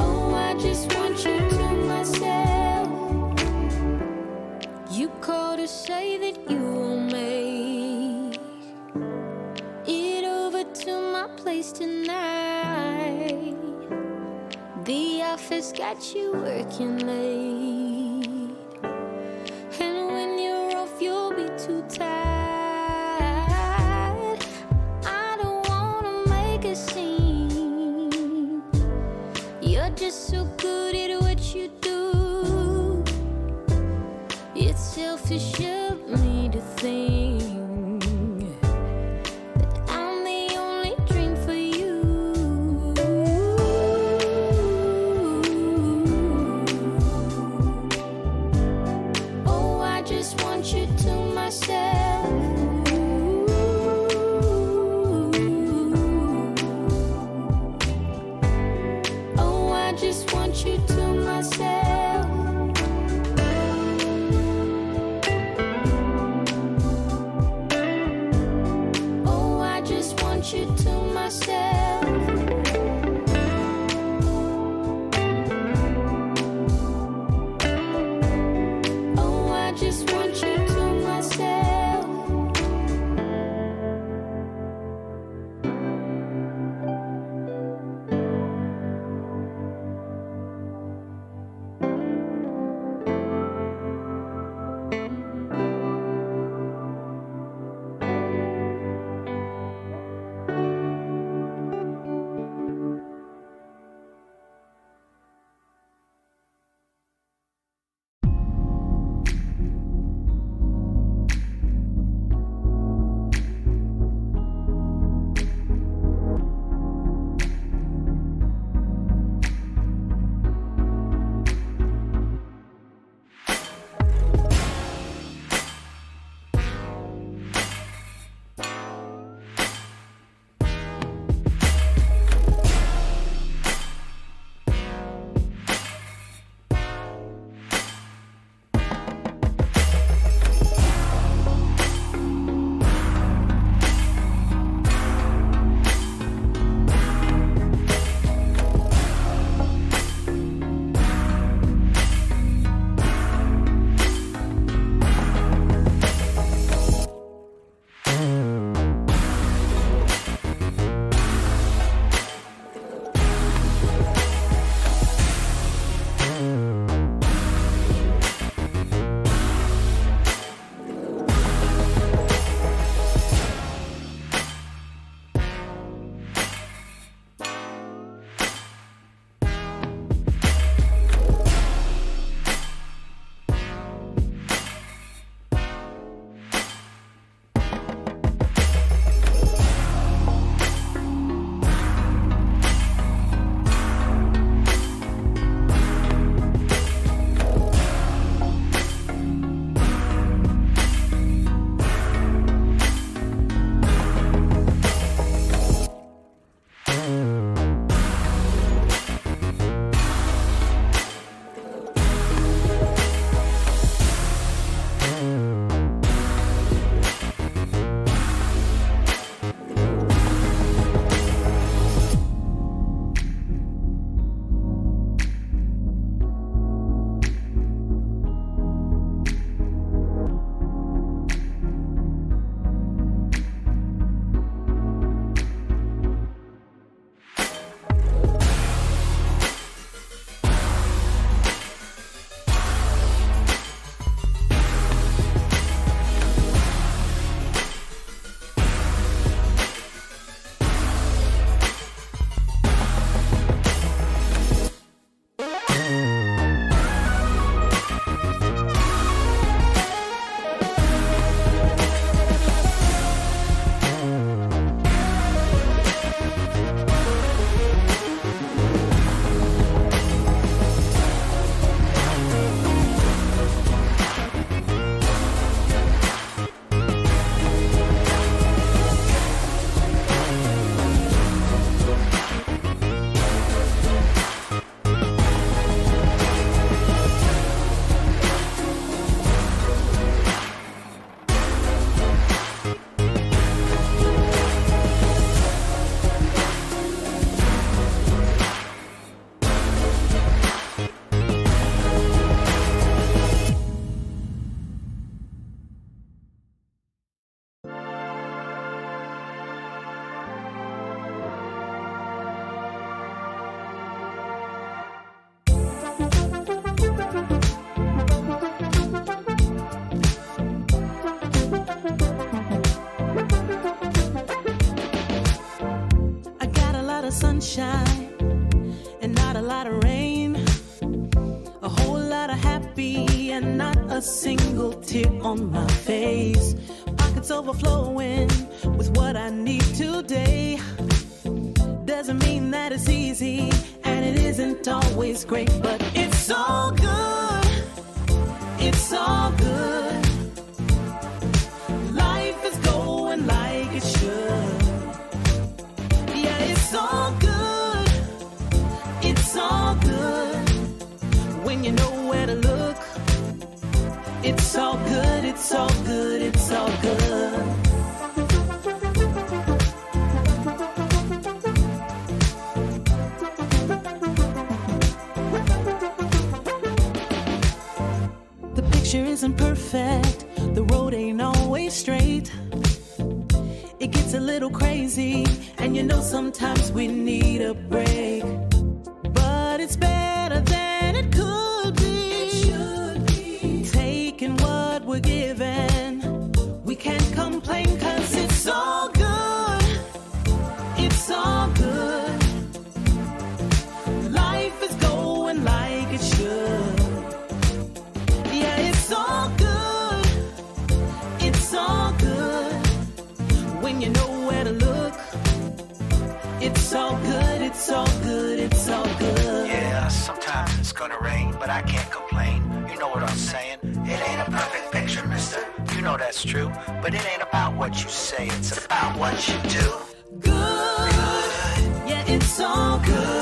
Oh, I just want you to myself. You called to say that you will make it over to my place tonight. The office got you working late, and when you're off, you'll be too tired. I don't wanna make a scene. You're just so good at what you do. It's selfish of me to think that I'm the only dream for you. Oh, I just want you to myself. Oh, I just want you to myself. Oh, I just want you to myself. Oh, I just want you to myself. tear on my face. Pockets overflowing with what I need today. Doesn't mean that it's easy, and it isn't always great, but it's all good. It's all good. Life is going like it should. Yeah, it's all good. It's all good. When you know where to look. It's all good, it's all good, it's all good. The picture isn't perfect, the road ain't always straight. It gets a little crazy, and you know sometimes we need a break. But it's better than it could be. It should be. Taking what we're given, we can't complain 'cause it's all good. It's all good. Life is going like it should. Yeah, it's all good. It's all good. When you know where to look. It's all good, it's all good, it's all good. Yeah, sometimes it's gonna rain, but I can't complain. You know what I'm saying? It ain't a perfect picture, mister. You know that's true. But it ain't about what you say, it's about what you do. Good. Yeah, it's all good.